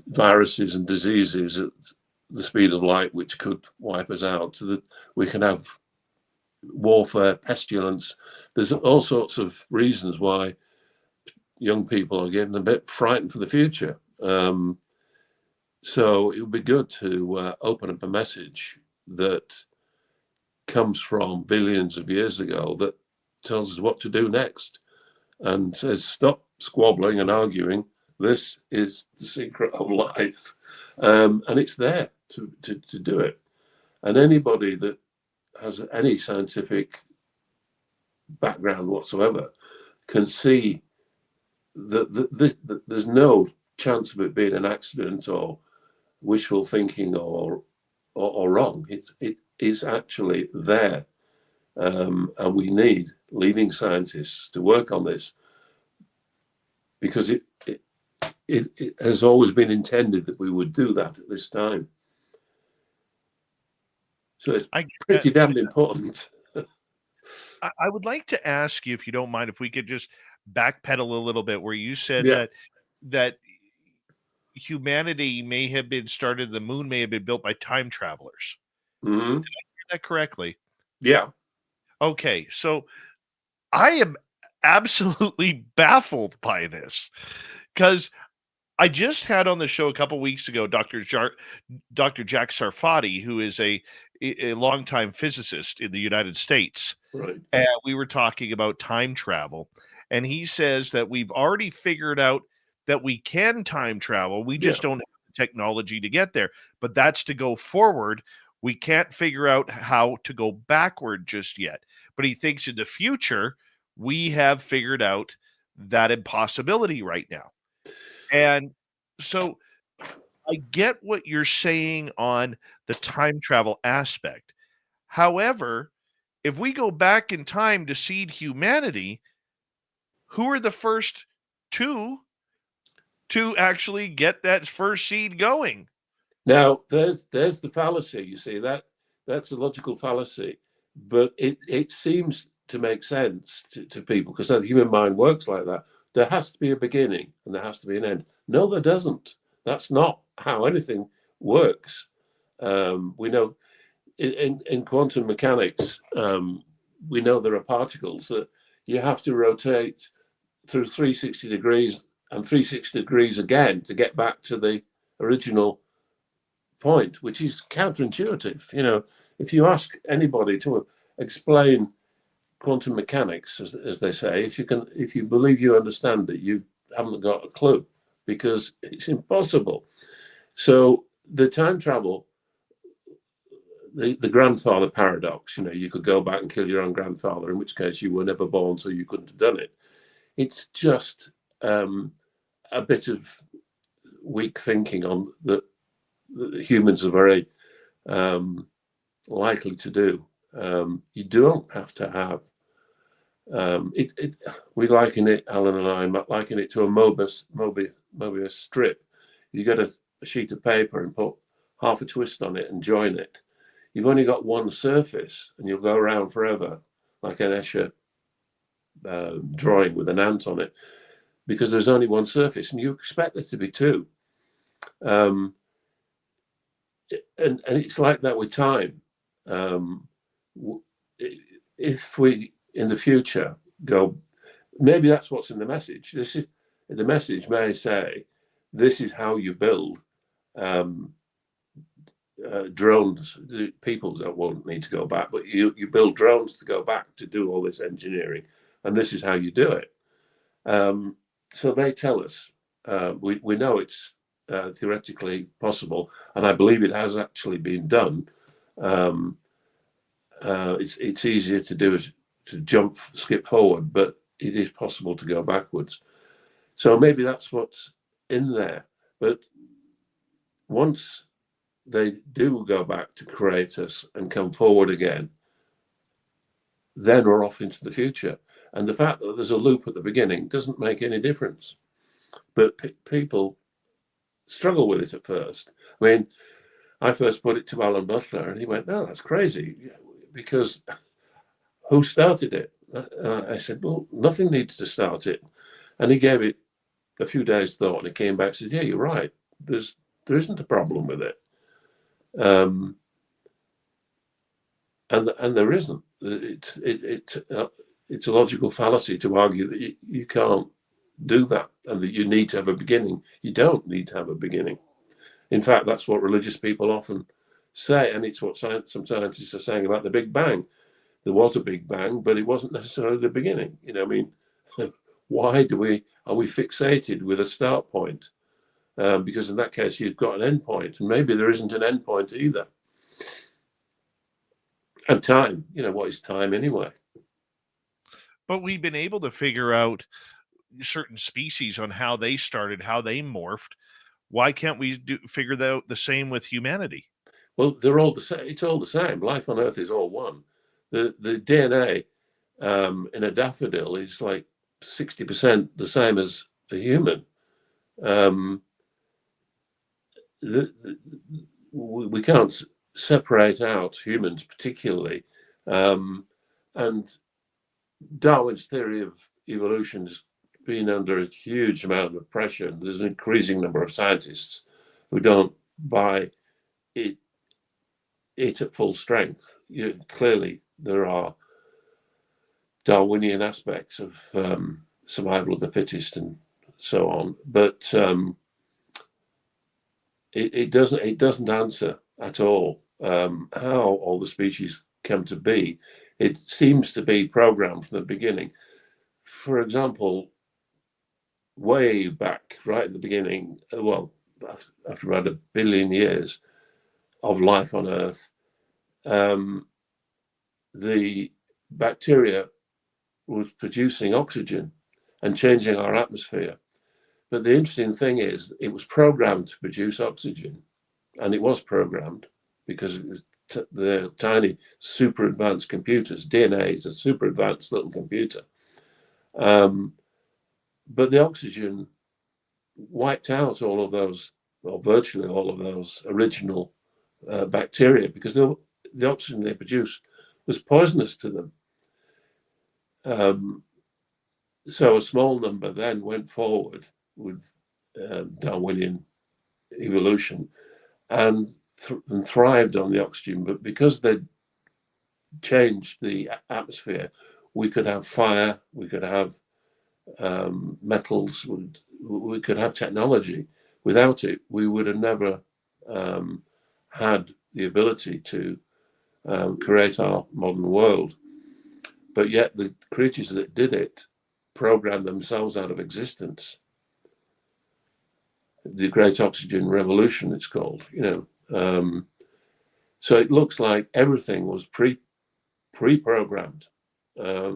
viruses and diseases at the speed of light, which could wipe us out. So that we can have warfare, pestilence. There's all sorts of reasons why young people are getting a bit frightened for the future. So it would be good to open up a message that comes from billions of years ago that tells us what to do next, and says, stop squabbling and arguing. This is the secret of life. And it's there to do it. And anybody that has any scientific background whatsoever can see that there's no chance of it being an accident or wishful thinking or wrong. It is actually there. And we need leading scientists to work on this, because it has always been intended that we would do that at this time. So it's pretty damn important. I would like to ask you, if you don't mind, if we could just backpedal a little bit, where you said that humanity may have been started, the moon may have been built by time travelers. Mm-hmm. Did I hear that correctly? Yeah. Okay, so I am absolutely baffled by this, because I just had on the show a couple weeks ago Dr. Jack Sarfati, who is a longtime physicist in the United States. Right. And we were talking about time travel. And he says that we've already figured out that we can time travel. We just don't have the technology to get there. But that's to go forward. We can't figure out how to go backward just yet. But he thinks in the future, we have figured out that impossibility right now. And so I get what you're saying on the time travel aspect. However, if we go back in time to seed humanity, who are the first two to actually get that first seed going? Now, there's the fallacy. You see, that's a logical fallacy, but it seems to make sense to people because the human mind works like that. There has to be a beginning and there has to be an end. No, there doesn't. That's not how anything works. We know in quantum mechanics, we know there are particles that you have to rotate through 360 degrees and 360 degrees again to get back to the original point, which is counterintuitive. You know, if you ask anybody to explain quantum mechanics, as they say, if you believe you understand it, you haven't got a clue because it's impossible. So the time travel, the grandfather paradox, you know, you could go back and kill your own grandfather, in which case you were never born, so you couldn't have done it. It's just a bit of weak thinking on that humans are very likely to do. You don't have to have we liken it, Alan and I liken it to a Mobius strip. You get a sheet of paper and put half a twist on it and join it. You've only got one surface and you'll go around forever, like an Escher drawing with an ant on it, because there's only one surface and you expect there to be two. And it's like that with time. If we in the future go, maybe that's what's in the message. This is the message may say, this is how you build drones. People won't need to go back, but you build drones to go back to do all this engineering, and this is how you do it. So they tell us. We know it's theoretically possible, and I believe it has actually been done. It's easier to do is to skip forward, but it is possible to go backwards. So maybe that's what's in there. But once they do go back to create us and come forward again, then we're off into the future. And the fact that there's a loop at the beginning doesn't make any difference. But people struggle with it at first. I mean, I first put it to Alan Butler and he went, no, that's crazy, because who started it? I said, well, nothing needs to start it. And he gave it a few days thought and he came back and said, yeah, you're right. There isn't a problem with it. And there isn't. It's a logical fallacy to argue that you can't do that and that you need to have a beginning. You don't need to have a beginning. In fact, that's what religious people often say, and it's what some scientists are saying about the Big Bang. There was a Big Bang, but it wasn't necessarily the beginning. You know, I mean, why are we fixated with a start point? Because in that case, you've got an end point, and maybe there isn't an end point either. And time, you know, what is time anyway? But we've been able to figure out certain species on how they started, how they morphed. Why can't we figure out the same with humanity? Well, they're all the same. It's all the same. Life on Earth is all one. The DNA in a daffodil is like 60% the same as a human. We can't separate out humans particularly. And Darwin's theory of evolution has been under a huge amount of pressure. There's an increasing number of scientists who don't buy it at full strength. Clearly, there are Darwinian aspects of survival of the fittest and so on, but it doesn't answer at all how all the species come to be. It seems to be programmed from the beginning. for example, way back, right at the beginning, well, after about 1 billion years of life on Earth, the bacteria was producing oxygen and changing our atmosphere. But the interesting thing is, it was programmed to produce oxygen, and it was programmed because it was the tiny, super advanced computers. DNA is a super advanced little computer. But the oxygen wiped out all of those, or virtually all of those original bacteria, because the oxygen they produced was poisonous to them. So a small number then went forward with Darwinian evolution and thrived on the oxygen. But because they changed the atmosphere, we could have fire, we could have metals, we could have technology. Without it, we would have never had the ability to create our modern world. But yet the creatures that did it programmed themselves out of existence. The Great Oxygen Revolution, it's called, so it looks like everything was pre-programmed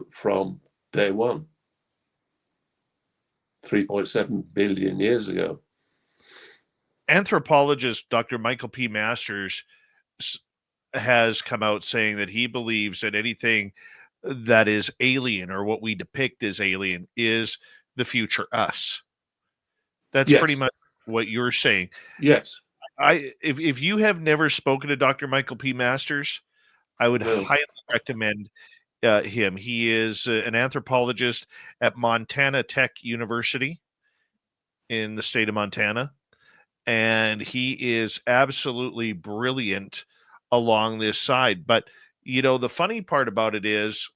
from day one, 3.7 billion years ago. Anthropologist Dr. Michael P. Masters has come out saying that he believes that anything that is alien, or what we depict as alien, is the future us. That's pretty much what you're saying. Yes. If you have never spoken to Dr. Michael P. Masters, I would highly recommend him. He is an anthropologist at Montana Tech University in the state of Montana, and he is absolutely brilliant along this side. But the funny part about it is,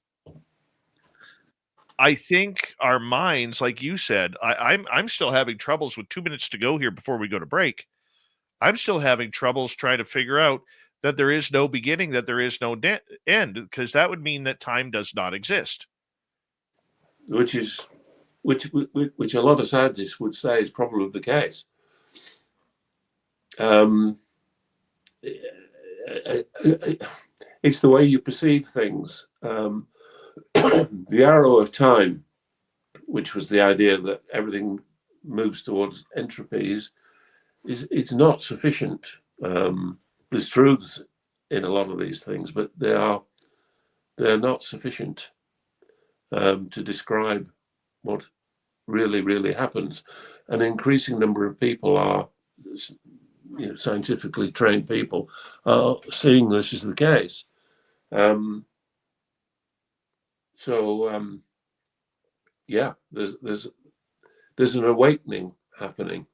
I think our minds, like you said, I'm still having troubles with 2 minutes to go here before we go to break. I'm still having troubles trying to figure out that there is no beginning, that there is no end, because that would mean that time does not exist. Which a lot of scientists would say is probably the case. It's the way you perceive things. The arrow of time, which was the idea that everything moves towards entropies, it's not sufficient. There's truths in a lot of these things, but they're not sufficient to describe what really happens. An increasing number of people are, scientifically trained people, are seeing this as the case. There's an awakening happening,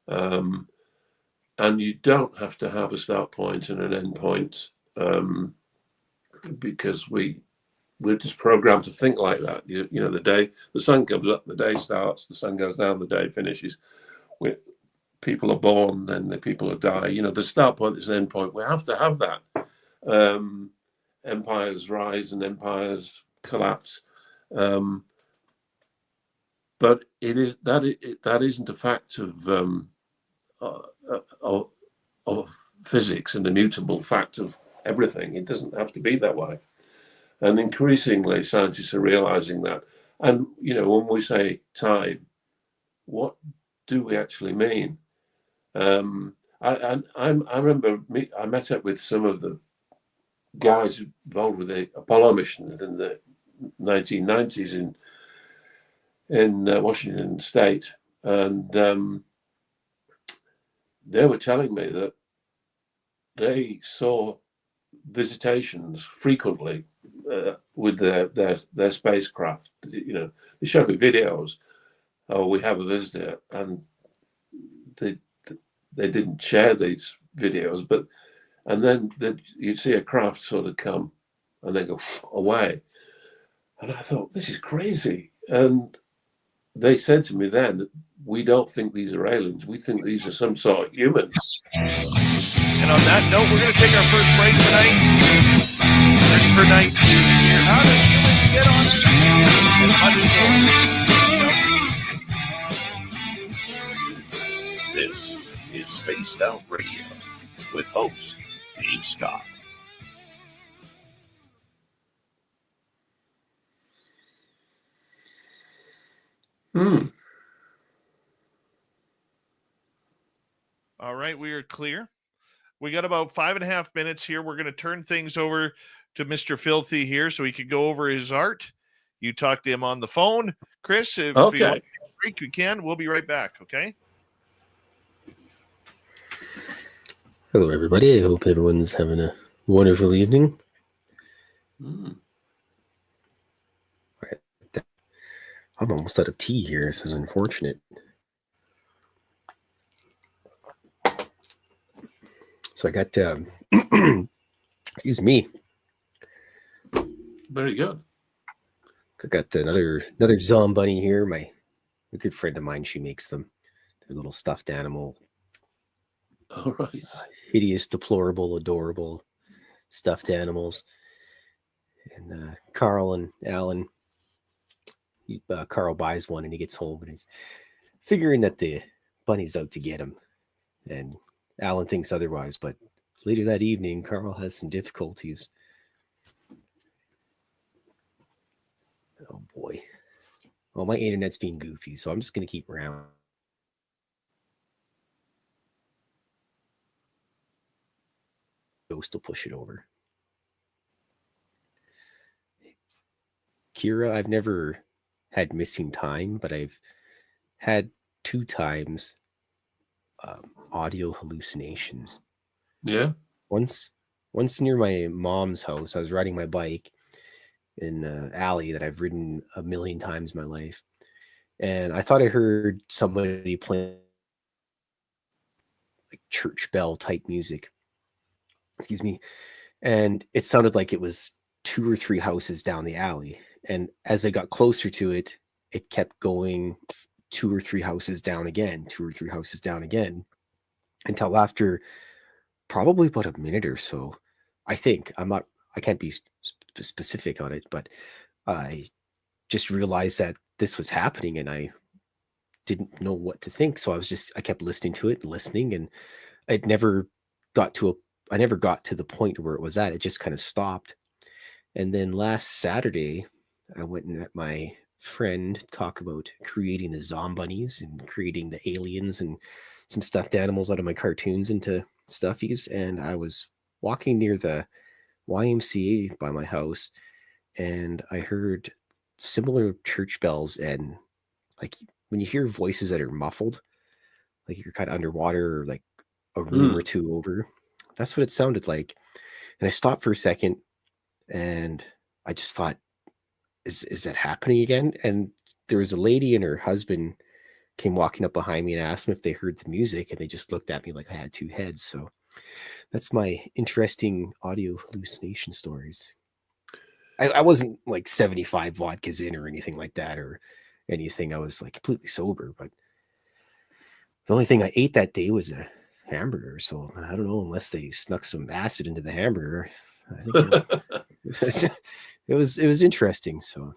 and you don't have to have a start point and an end point, because we're just programmed to think like that. The day the sun comes up, the day starts. The sun goes down, the day finishes. People are born, then the people die. The start point is an end point. We have to have that. Empires rise and empires collapse, but that isn't a fact of physics, and immutable fact of everything. It doesn't have to be that way, and increasingly scientists are realizing that. And when we say time, what do we actually mean? I remember I met up with some of the guys involved with the Apollo mission in the 1990s in Washington State, and they were telling me that they saw visitations frequently with their spacecraft. They showed me videos. Oh, we have a visitor, and they didn't share these videos, and then you'd see a craft sort of come and then go away. And I thought, this is crazy. And they said to me then that we don't think these are aliens. We think these are some sort of humans. And on that note, we're going to take our first break tonight. Christopher Knight here. How do humans get on? and much more. This is Spaced Out Radio with host Dave Scott. All right, we are clear. We got about 5.5 minutes here. We're going to turn things over to Mr. Filthy here so he could go over his art. You talk to him on the phone. Chris, if you want to break, you can. We'll be right back, okay? Hello, everybody. I hope everyone's having a wonderful evening. I'm almost out of tea here. This is unfortunate. So I got, excuse me. Very good. I got another zombunny here. A good friend of mine, she makes them. They're little stuffed animal. All right. Hideous, deplorable, adorable stuffed animals. And Carl and Alan, Carl buys one and he gets home and he's figuring that the bunny's out to get him. And Alan thinks otherwise, but later that evening, Carl has some difficulties. Oh boy. Well, my internet's being goofy, so I'm just going to keep around. Ghost will push it over. Kira, I've never had missing time, but I've had 2 times audio hallucinations. Yeah. Once near my mom's house, I was riding my bike in an alley that I've ridden a million times in my life, and I thought I heard somebody playing like church bell type music. Excuse me. And it sounded like it was 2 or 3 houses down the alley. And as I got closer to it, it kept going 2 or 3 houses down again, 2 or 3 houses down again, until after probably about a minute or so. I can't be specific on it, but I just realized that this was happening and I didn't know what to think. So I kept listening to it and listening, and I never got to the point where it was at. It just kind of stopped. And then last Saturday, I went and met my friend talk about creating the zombunnies and creating the aliens and some stuffed animals out of my cartoons into stuffies. And I was walking near the YMCA by my house, and I heard similar church bells, and like when you hear voices that are muffled, like you're kind of underwater or like a room or 2 over, that's what it sounded like. And I stopped for a second and I just thought, is that happening again? And there was a lady and her husband came walking up behind me and asked me if they heard the music, and they just looked at me like I had 2 heads. So that's my interesting audio hallucination stories. I wasn't like 75 vodkas in or anything like that or anything. I was like completely sober, but the only thing I ate that day was a hamburger. So I don't know, unless they snuck some acid into the hamburger. I think it was interesting. So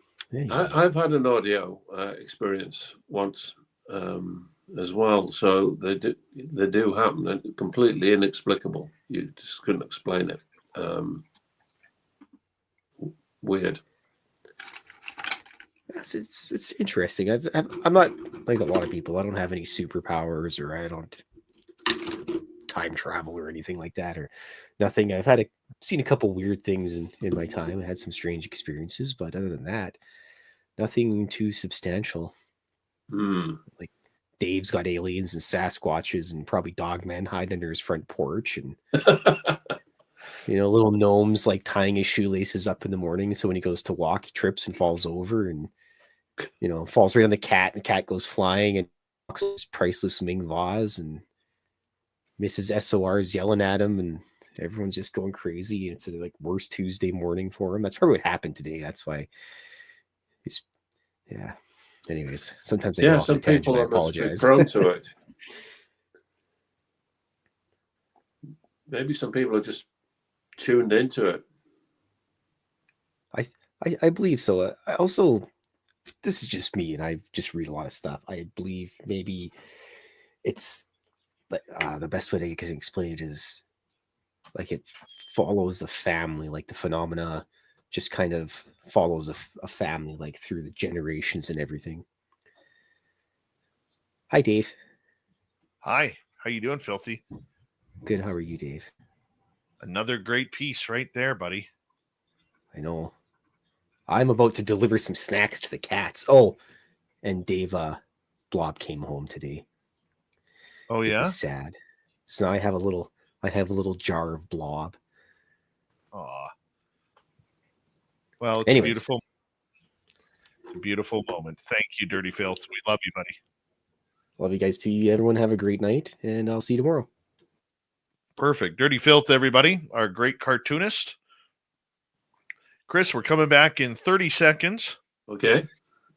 I've had an audio experience once as well. So they do happen, and completely inexplicable. You just couldn't explain it. Weird. Yes, it's interesting. I'm not like a lot of people. I don't have any superpowers, or I don't time travel or anything like that, or nothing. I've seen a couple weird things in my time. I had some strange experiences, but other than that, nothing too substantial. Like Dave's got aliens and Sasquatches and probably dogmen hiding under his front porch, and little gnomes like tying his shoelaces up in the morning, so when he goes to walk, he trips and falls over, and falls right on the cat, and the cat goes flying and knocks his priceless Ming vase, and Mrs. SOR is yelling at him, and everyone's just going crazy, and it's a like worst Tuesday morning for him. That's probably what happened today. That's why he's anyways, sometimes I go off some a tangent. people I are apologize. prone to it. Maybe some people are just tuned into it. I believe so. I also this is just me, and I just read a lot of stuff. I believe maybe it's the best way to explain it is like it follows the family, like the phenomena just kind of follows a family, like through the generations and everything. Hi, Dave. Hi, how you doing, Filthy? Good. How are you, Dave? Another great piece right there, buddy. I know. I'm about to deliver some snacks to the cats. Oh, and Dave Blob came home today. Oh It yeah? was sad. So now I have a little jar of Blob. Aw. Well, it's Anyways. beautiful. It's a beautiful moment. Thank you, Dirty Filth. We love you, buddy. Love you guys too. Everyone have a great night, and I'll see you tomorrow. Perfect. Dirty Filth, everybody, our great cartoonist. Chris, we're coming back in 30 seconds. Okay.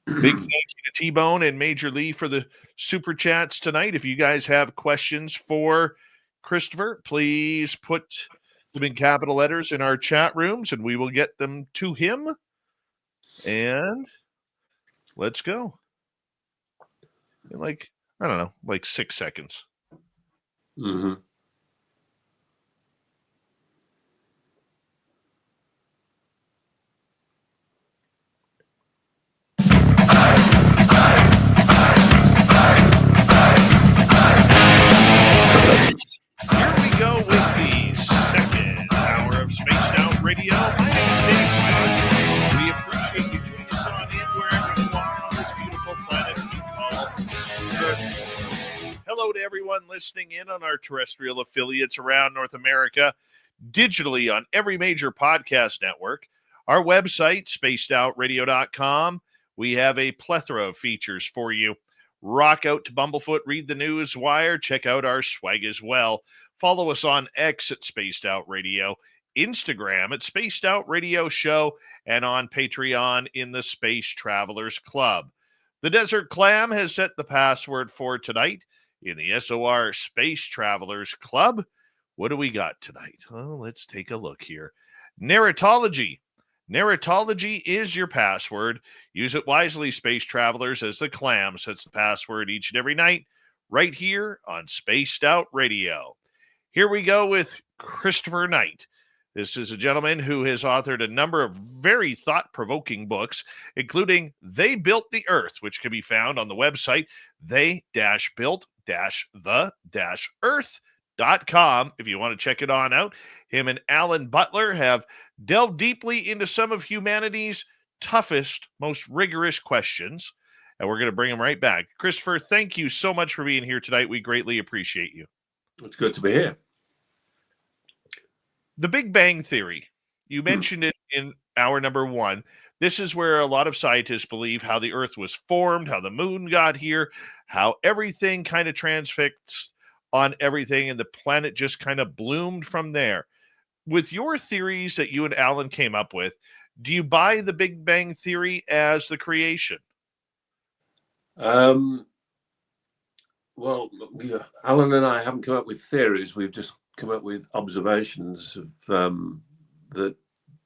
Big thank you to T-Bone and Major Lee for the super chats tonight. If you guys have questions for Christopher, please put them in capital letters in our chat rooms, and we will get them to him. And let's go. In I don't know, 6 seconds. Mm-hmm. Here we go with the second hour of Spaced Out Radio. My name is Dave Scott. We appreciate you tuning us on in wherever you are on this beautiful planet we call Earth. Hello to everyone listening in on our terrestrial affiliates around North America, digitally on every major podcast network. Our website, spacedoutradio.com. We have a plethora of features for you. Rock out to Bumblefoot, read the news wire, check out our swag as well. Follow us on X at Spaced Out Radio, Instagram at Spaced Out Radio Show, and on Patreon in the Space Travelers Club. The Desert Clam has set the password for tonight in the SOR Space Travelers Club. What do we got tonight? Well, let's take a look here. Narratology. Narratology is your password. Use it wisely, space travelers, as the Clam sets the password each and every night right here on Spaced Out Radio. Here we go with Christopher Knight. This is a gentleman who has authored a number of very thought-provoking books, including They Built the Earth, which can be found on the website they-built-the-earth.com if you want to check it on out. Him and Alan Butler have delved deeply into some of humanity's toughest, most rigorous questions, and we're going to bring him right back. Christopher, thank you so much for being here tonight. We greatly appreciate you. It's good to be here. The Big Bang Theory. You mentioned it in hour number 1. This is where a lot of scientists believe how the Earth was formed, how the moon got here, how everything kind of transfixed on everything, and the planet just kind of bloomed from there. With your theories that you and Alan came up with, do you buy the Big Bang Theory as the creation? Well, Alan and I haven't come up with theories. We've just come up with observations of that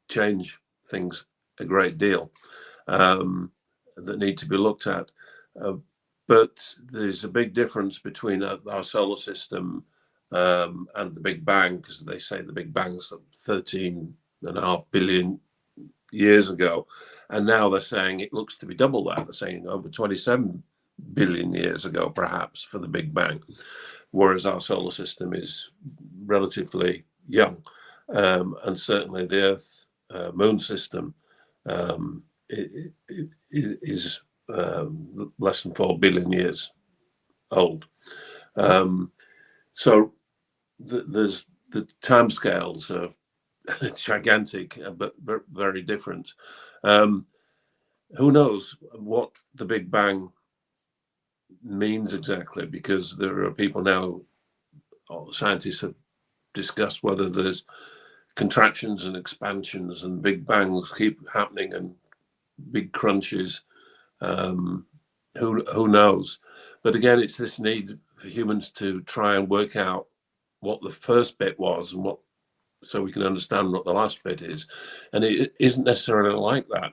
change things a great deal, that need to be looked at. But there's a big difference between our solar system and the Big Bang, because they say the Big Bang's 13.5 billion years ago, and now they're saying it looks to be double that. They're saying over 27 billion years ago, perhaps, for the Big Bang, whereas our solar system is relatively young, and certainly the Earth Moon system is less than 4 billion years old. So there's the timescales are gigantic, but very different. Who knows what the Big Bang means exactly, because there are people now, scientists have discussed whether there's contractions and expansions and big bangs keep happening and big crunches. Who knows? But again, it's this need for humans to try and work out what the first bit was and so we can understand what the last bit is. And it isn't necessarily like that.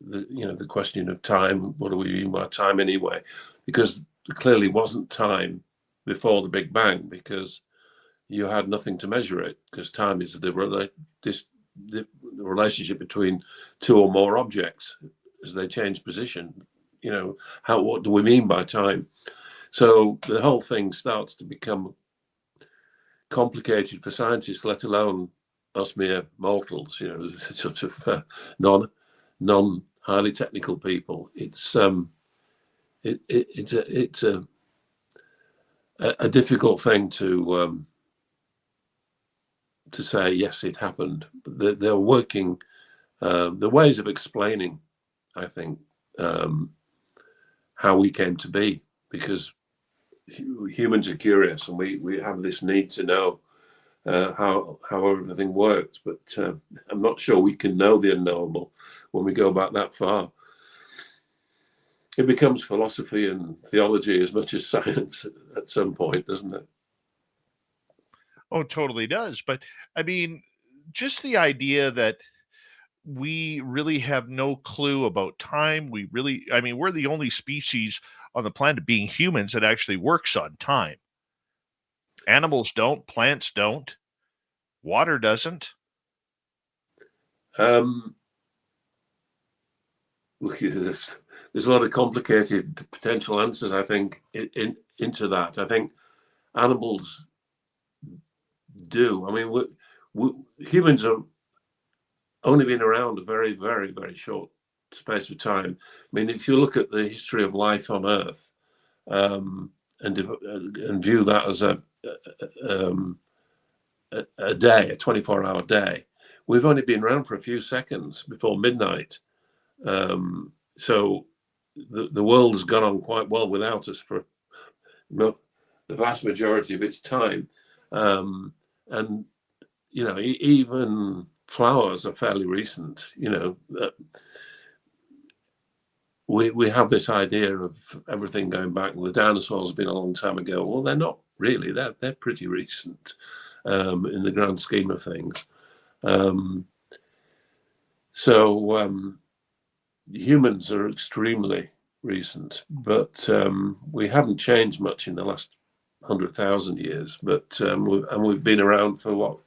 the question of time. What do we mean by time anyway? Because there clearly wasn't time before the Big Bang, because you had nothing to measure it, because time is the relationship between two or more objects as they change position. What do we mean by time? So the whole thing starts to become complicated for scientists, let alone us mere mortals, sort of non highly technical people. It's a difficult thing to say yes, it happened. They're working the ways of explaining, I think, how we came to be, because humans are curious, and we have this need to know how everything works. But I'm not sure we can know the unknowable when we go back that far. It becomes philosophy and theology as much as science at some point, doesn't it? Oh, it totally does. But I mean, just the idea that we really have no clue about time. We're the only species on the planet, being humans, that actually works on time. Animals don't, plants don't, water doesn't. There's a lot of complicated potential answers, I think, into that. I think animals do. I mean, humans are only been around a very, very, very short space of time. I mean, if you look at the history of life on Earth, and view that as a day, a 24-hour day, we've only been around for a few seconds before midnight. So the world has gone on quite well without us for the vast majority of its time. And, even flowers are fairly recent. We have this idea of everything going back. The dinosaurs have been a long time ago. Well, they're not really. They're pretty recent in the grand scheme of things. So humans are extremely recent, but we haven't changed much in the last 100,000 years. But we've been around for what,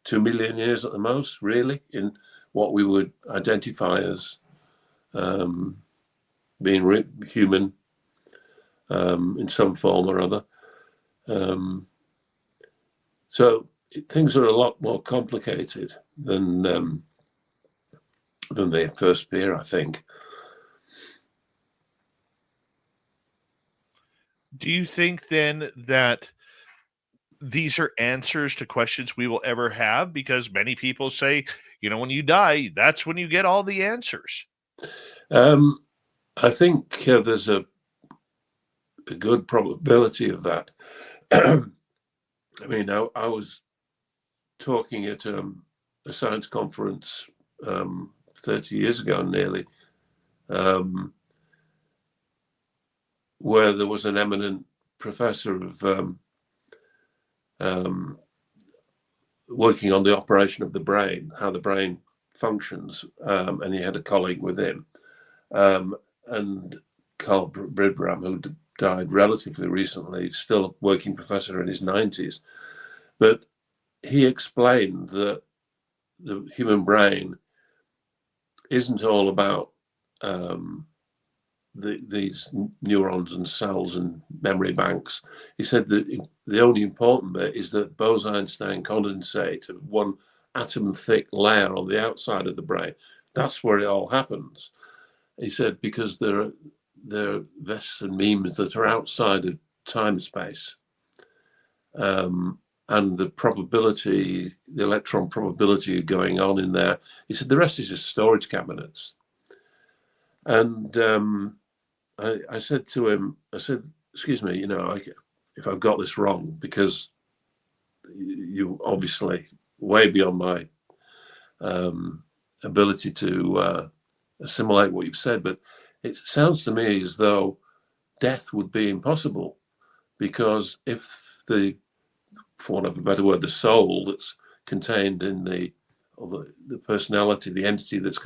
2 million years at the most, really, in what we would identify as being human in some form or other. So things are a lot more complicated than they first appear, I think. Do you think then that these are answers to questions we will ever have? Because many people say, when you die, that's when you get all the answers. I think there's a good probability of that. I mean, I was talking at a science conference 30 years ago nearly, where there was an eminent professor of working on the operation of the brain, how the brain functions, and he had a colleague with him, and Carl Bridbram, who died relatively recently, still a working professor in his 90s. But he explained that the human brain isn't all about these neurons and cells and memory banks. He said that the only important bit is that Bose-Einstein condensate of one atom thick layer on the outside of the brain. That's where it all happens. He said, because there are vests and memes that are outside of time space. And the probability, the electron probability going on in there, he said the rest is just storage cabinets. And I said to him, excuse me, if I've got this wrong, because you obviously way beyond my ability to assimilate what you've said, but it sounds to me as though death would be impossible, because if for want of a better word, the soul that's contained in the personality, the entity that's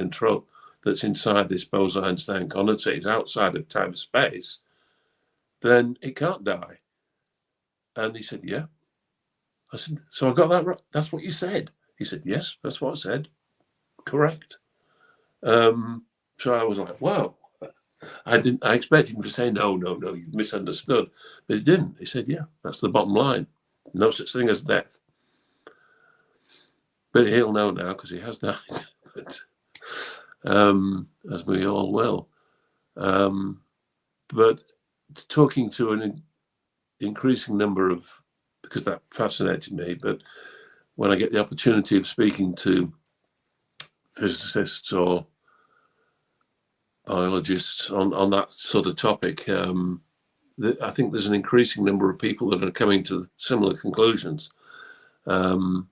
that's inside this Bose-Einstein condensate is outside of time and space, then it can't die. And he said, yeah. I said, so I got that right? That's what you said? He said, yes, that's what I said. Correct. So I was like, wow. I expected him to say, no, you misunderstood. But he didn't. He said, yeah, that's the bottom line. No such thing as death. But he'll know now because he has died. But, as we all will. But talking to an increasing number of, because that fascinated me, but when I get the opportunity of speaking to physicists or biologists on that sort of topic, I think there's an increasing number of people that are coming to similar conclusions. That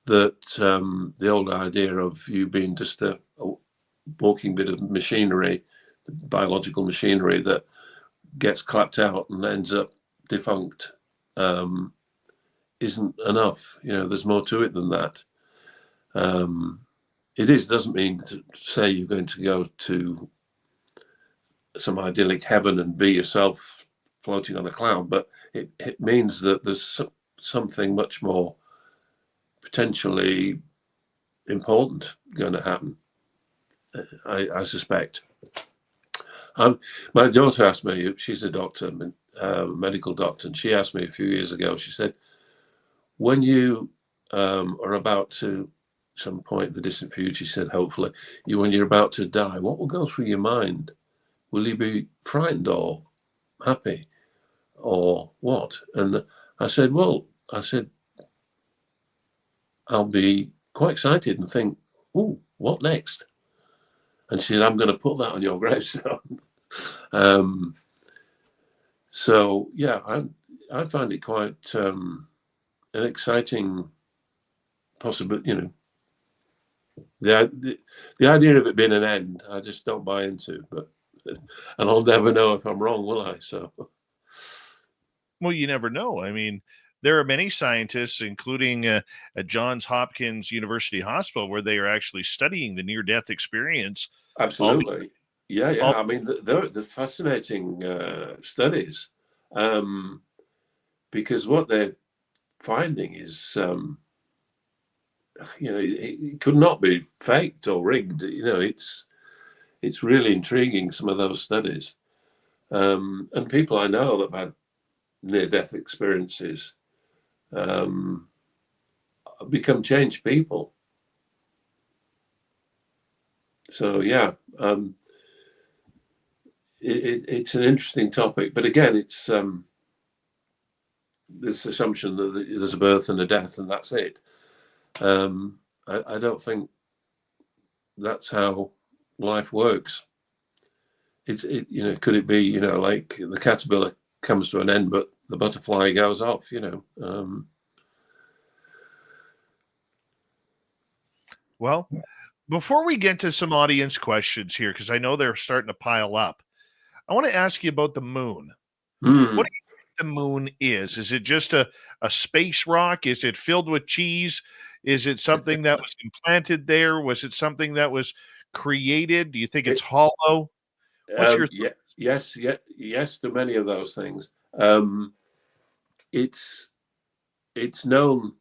the old idea of you being just a walking bit of machinery, biological machinery that gets clapped out and ends up defunct, isn't enough. There's more to it than that. It doesn't mean to say you're going to go to some idyllic heaven and be yourself floating on a cloud, but it means that there's something much more potentially important going to happen, I suspect. My daughter asked me, she's a doctor, medical doctor, and she asked me a few years ago, she said, when you are about to, some point in the distant future, she said, hopefully, when you're about to die, what will go through your mind? Will you be frightened or happy or what? And I said, I'll be quite excited and think, oh, what next? And she said, I'm going to put that on your gravestone. So, yeah, I find it quite an exciting possibility. The idea of it being an end, I just don't buy into. And I'll never know if I'm wrong, will I? So, well, you never know. I mean, there are many scientists, including at Johns Hopkins University Hospital, where they are actually studying the near-death experience. Absolutely. Yeah. I mean, they're fascinating studies, because what they're finding is, it could not be faked or rigged. It's really intriguing, some of those studies. And people I know that have had near-death experiences become changed people. So, yeah, it's an interesting topic. But again, it's this assumption that there's a birth and a death and that's it. I don't think that's how life works. Could it be, like the caterpillar comes to an end, but the butterfly goes off, Well, before we get to some audience questions here, because I know they're starting to pile up, I want to ask you about the moon. What do you think the moon is? Is it just a space rock? Is it filled with cheese? Is it something that was implanted there? Was it something that was created? Do you think it's hollow? What's your yes to many of those things. It's known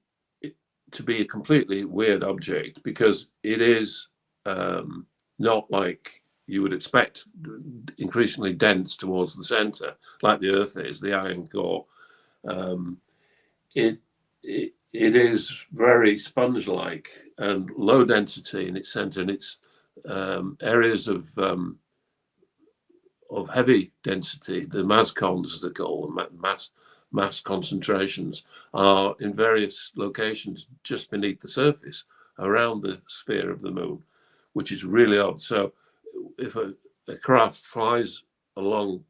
to be a completely weird object because it is not like you would expect, increasingly dense towards the center, like the Earth is, the iron core. It is very sponge-like and low density in its center, and its areas of heavy density, the mascons, as they call them, mass concentrations, are in various locations just beneath the surface around the sphere of the moon, which is really odd. So if a craft flies along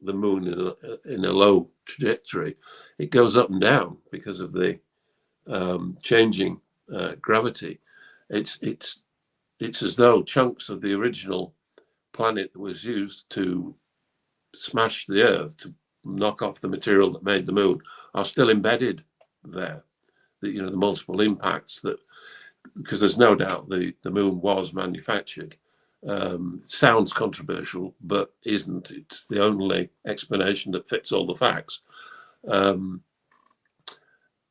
the moon in a low trajectory, it goes up and down because of the changing gravity. It's as though chunks of the original planet that was used to smash the Earth, to knock off the material that made the moon, are still embedded there. The multiple impacts, that because there's no doubt the moon was manufactured, Sounds controversial, but isn't. It's the only explanation that fits all the facts. And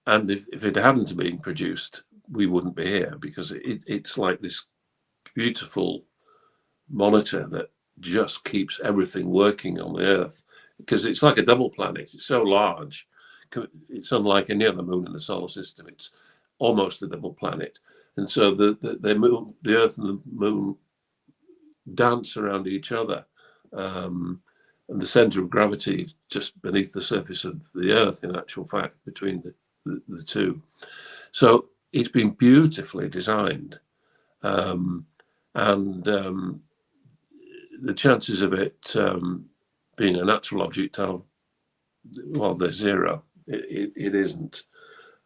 if it hadn't been produced, we wouldn't be here, because it's like this beautiful monitor that just keeps everything working on the Earth, because it's like a double planet. It's so large. It's unlike any other moon in the solar system. It's almost a double planet. And so the Earth and the moon dance around each other. And the center of gravity is just beneath the surface of the Earth, in actual fact, between the two. So it's been beautifully designed. And the chances of it being a natural object are, well, they're zero. It isn't.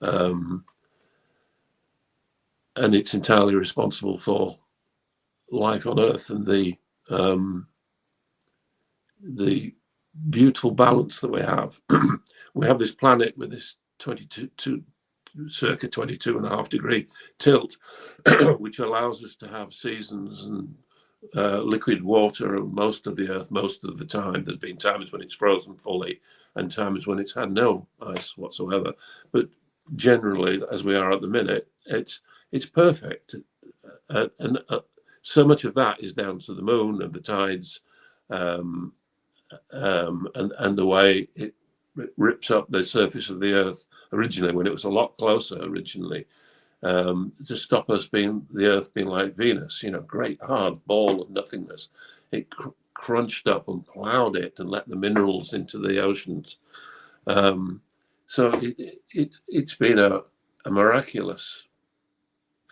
And it's entirely responsible for life on Earth and the beautiful balance that we have. We have this planet with this circa 22.5 degree tilt, which allows us to have seasons and liquid water most of the Earth most of the time. There's been times when it's frozen fully and times when it's had no ice whatsoever. But generally, as we are at the minute, it's perfect. And so much of that is down to the moon and the tides, and the way it rips up the surface of the Earth originally, when it was a lot closer originally, to stop us being, the Earth being like Venus, great hard ball of nothingness. It crunched up and plowed it and let the minerals into the oceans. So it's been a miraculous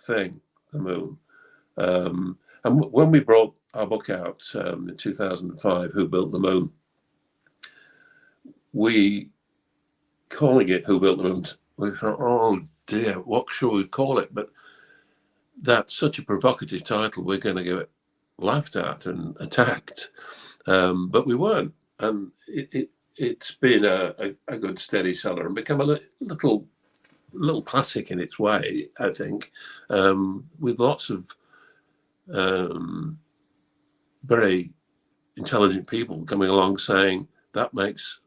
thing, the moon. And when we brought our book out in 2005, Who Built the Moon, we, calling it Who Built the Moon, we thought, oh dear, what shall we call it? But that's such a provocative title, we're going to get laughed at and attacked. But we weren't. And it's been a good steady seller and become a little classic in its way, I think, with lots of very intelligent people coming along saying that makes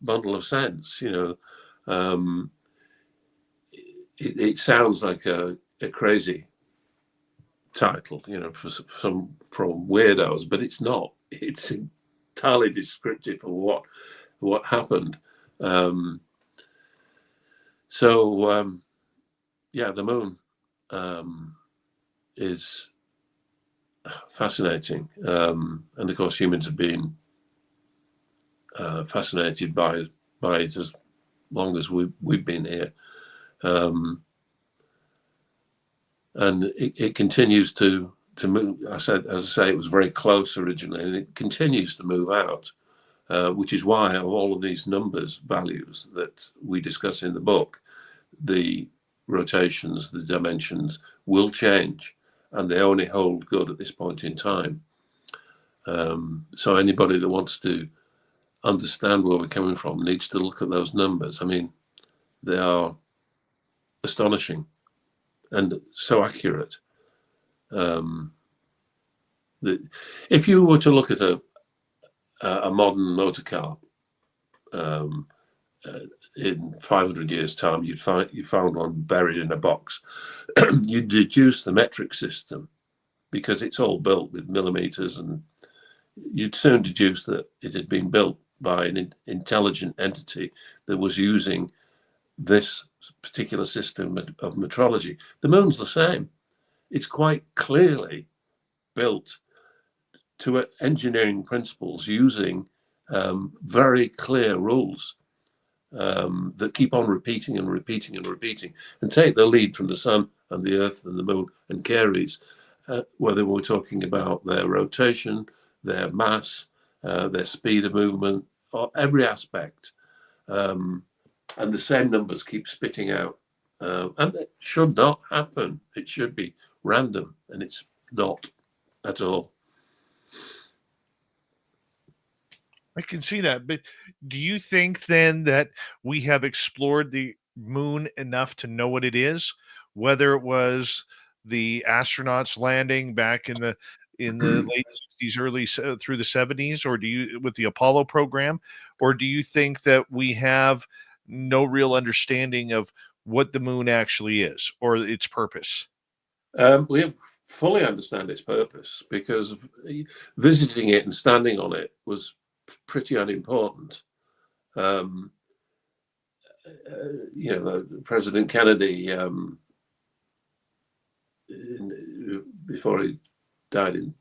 a bundle of sense. It sounds like a crazy title, from weirdos, but it's not. It's entirely descriptive of what happened. Yeah, the moon is fascinating, and of course humans have been fascinated by it as long as we've been here, and it continues to move. As I say, it was very close originally, and it continues to move out, which is why all of these numbers, values that we discuss in the book, the rotations, the dimensions will change, and they only hold good at this point in time. So anybody that wants to understand where we're coming from needs to look at those numbers. I mean, they are astonishing and so accurate. If you were to look at a modern motor car in 500 years' time, you found one buried in a box. You'd deduce the metric system, because it's all built with millimeters, and you'd soon deduce that it had been built by an intelligent entity that was using this particular system of metrology. The moon's the same. It's quite clearly built to engineering principles using very clear rules that keep on repeating and repeating and repeating, and take the lead from the sun and the earth and the moon and carries, whether we're talking about their rotation, their mass, their speed of movement, or every aspect. And the same numbers keep spitting out. And it should not happen. It should be random, and it's not at all. I can see that. But do you think then that we have explored the moon enough to know what it is? Whether it was the astronauts landing back in the in the late 60s, early through the 70s, or do you, with the Apollo program, or do you think that we have no real understanding of what the moon actually is or its purpose? We fully understand its purpose, because visiting it and standing on it was pretty unimportant. President Kennedy, before he died in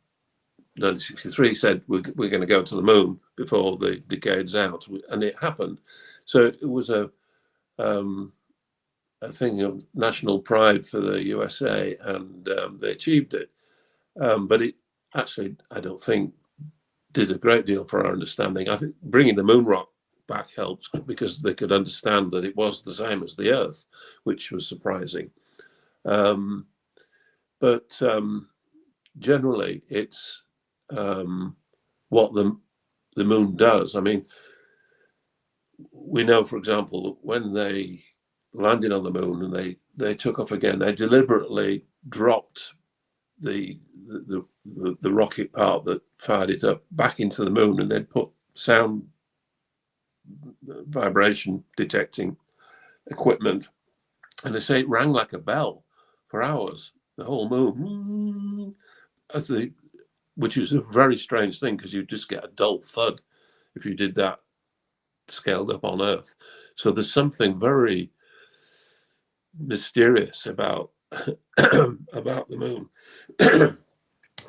1963, said we're going to go to the moon before the decade's out, and it happened. So it was a thing of national pride for the USA, and they achieved it. But it actually, I don't think, did a great deal for our understanding. I think bringing the moon rock back helped, because they could understand that it was the same as the Earth, which was surprising. But generally, it's what the moon does. I mean, we know, for example, that when they landed on the moon and they took off again, they deliberately dropped the rocket part that fired it up back into the moon, and they'd put sound vibration detecting equipment, and they say it rang like a bell for hours, the whole moon, which is a very strange thing, because you just get a dull thud if you did that scaled up on Earth. So there's something very mysterious about about the moon.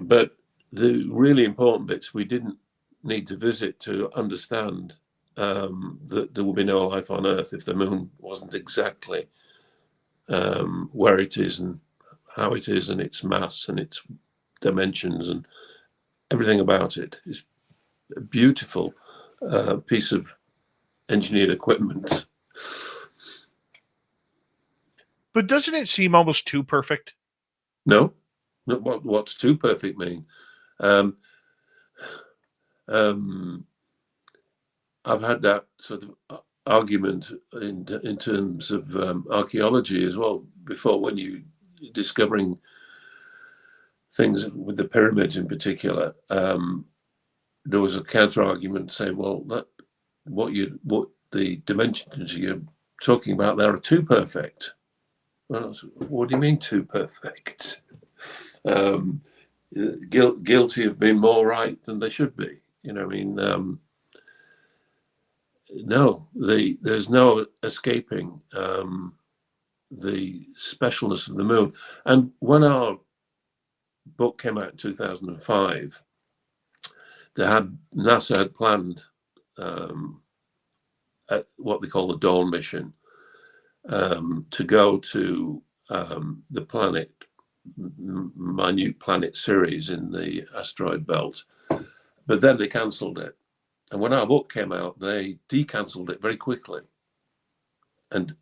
But the really important bits we didn't need to visit to understand that there will be no life on Earth if the moon wasn't exactly where it is and how it is, and its mass and its dimensions and everything about it is a beautiful piece of engineered equipment. But doesn't it seem almost too perfect? No, what's too perfect mean? I've had that sort of argument in terms of archaeology as well before, when you discovering things with the pyramids in particular. There was a counter argument saying, well, what the dimensions you're talking about there are too perfect. Well, what do you mean too perfect? Guilty of being more right than they should be. I mean, no, there's no escaping the specialness of the moon. And when our book came out in 2005, NASA had planned at what they call the Dawn mission to go to the planet, minute planet Ceres in the asteroid belt, but then they cancelled it. And when our book came out, they de-cancelled it very quickly. And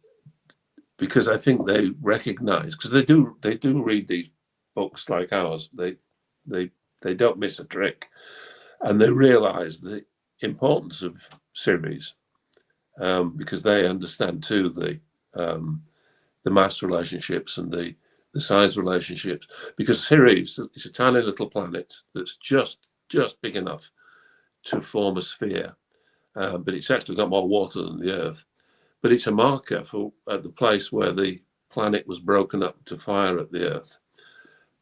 because I think they recognize, because they do read these books like ours, they don't miss a trick, and they realize the importance of Ceres, because they understand too the mass relationships and the size relationships, because Ceres is a tiny little planet that's just big enough to form a sphere, but it's actually got more water than the Earth. But it's a marker for the place where the planet was broken up to fire at the Earth.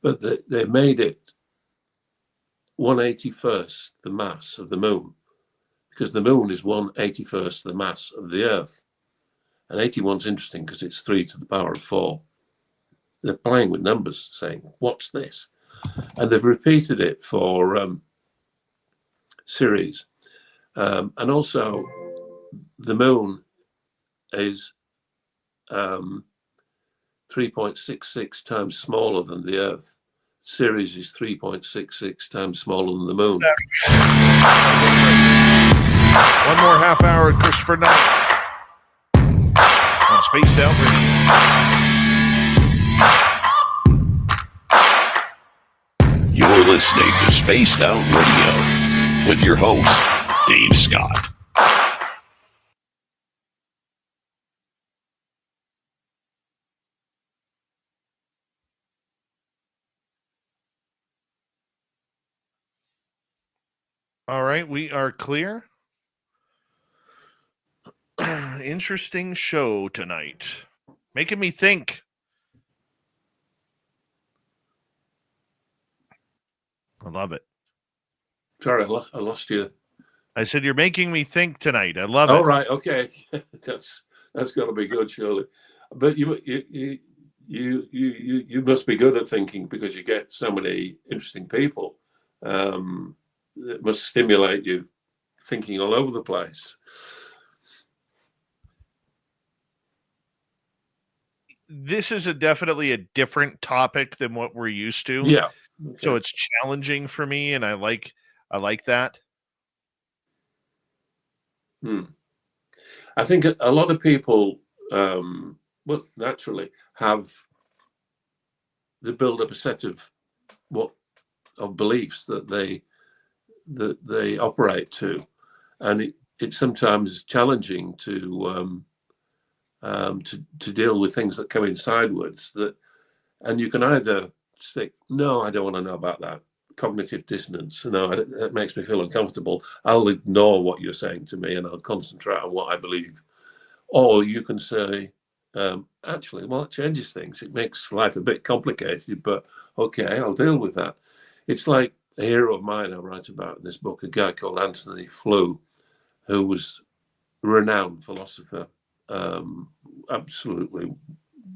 But they made it 1/81st the mass of the moon, because the moon is 1/81st the mass of the Earth. And 81's interesting because it's 3 to the power of 4. They're playing with numbers, saying, what's this? And they've repeated it for Ceres. And also, the moon is 3.66 times smaller than the Earth. Ceres is 3.66 times smaller than the moon. One more half hour at Christopher Knight on Spaced Out Radio. You're listening to Spaced Out Radio with your host, Dave Scott. All right, we are clear. Interesting show tonight. Making me think. I love it. Sorry, I lost you. I said you're making me think tonight. I love Oh, it. right, okay. that's got to be good, surely. But you must be good at thinking because you get so many interesting people. It must stimulate you thinking all over the place. This is definitely a different topic than what we're used to. Yeah. Okay. So it's challenging for me, and I like that. I think a lot of people, well, naturally they build up a set of beliefs that they operate to, and it's sometimes challenging to deal with things that come in sideways. And you can either say, no, I don't want to know about that. Cognitive dissonance. No, that makes me feel uncomfortable. I'll ignore what you're saying to me and I'll concentrate on what I believe. Or you can say, actually, well, it changes things. It makes life a bit complicated, but okay, I'll deal with that. It's like a hero of mine I write about in this book, a guy called Anthony Flew, who was a renowned philosopher, absolutely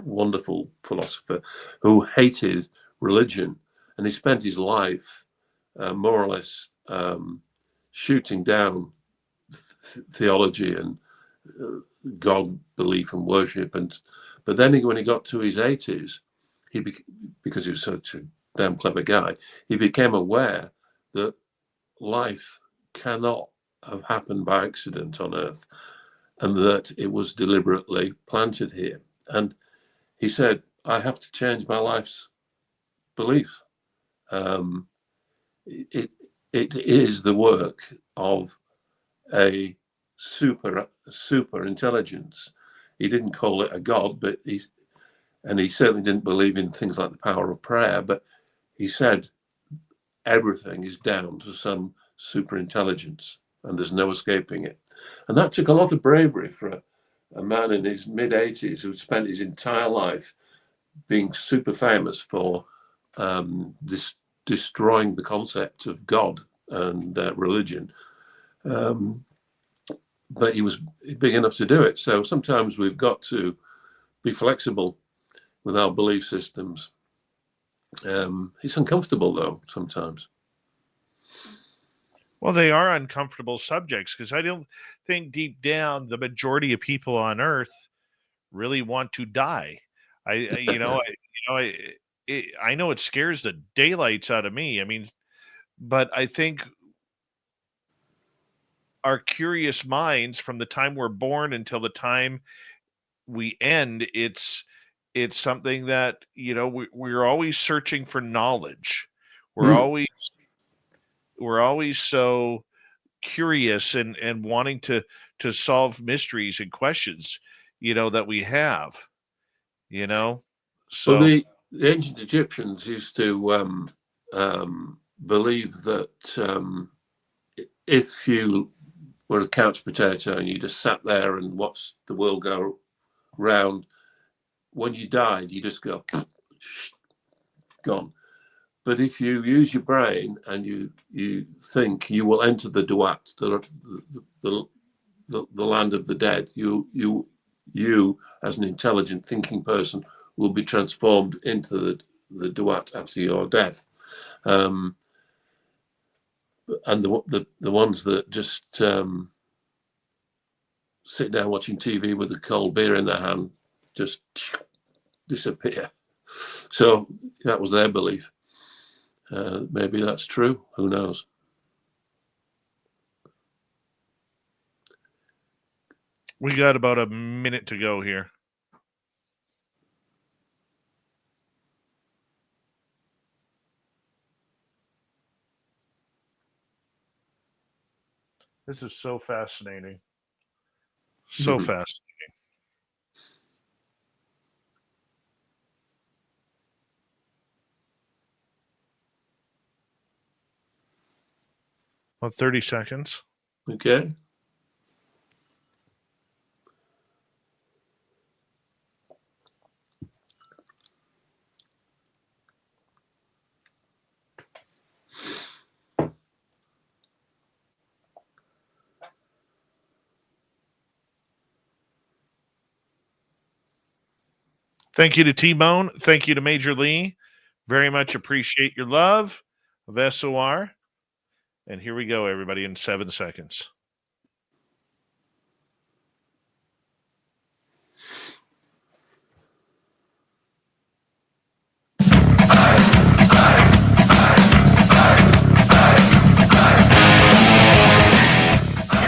wonderful philosopher, who hated religion. And he spent his life more or less shooting down theology and God belief and worship. But then when he got to his 80s, because he was such a damn clever guy, he became aware that life cannot have happened by accident on Earth, and that it was deliberately planted here. And he said, I have to change my life's belief. It is the work of a super intelligence. He didn't call it a god, but he certainly didn't believe in things like the power of prayer. But he said everything is down to some super intelligence, and there's no escaping it. And that took a lot of bravery for a man in his mid-80s who spent his entire life being super famous for destroying the concept of God and religion. But he was big enough to do it. So sometimes we've got to be flexible with our belief systems. It's uncomfortable, though, sometimes. Well, they are uncomfortable subjects because I don't think deep down the majority of people on Earth really want to die. I know it scares the daylights out of me. I mean, but I think our curious minds, from the time we're born until the time we end, it's something that we're always searching for knowledge. We're always so curious and wanting to solve mysteries and questions that we have. Well, So the ancient Egyptians used to believe that if you were a couch potato and you just sat there and watched the world go round, when you died, you just go gone. But if you use your brain and you think, you will enter the Duat, the land of the dead. You as an intelligent thinking person will be transformed into the Duat after your death. And the ones that just sit down watching TV with a cold beer in their hand just disappear. So that was their belief. Maybe that's true. Who knows? we got about a minute to go here. This is so fascinating. So fascinating. About 30 seconds. Okay. Thank you to T-Bone. Thank you to Major Lee. Very much appreciate your love of SOR. And here we go, everybody, in 7 seconds. Here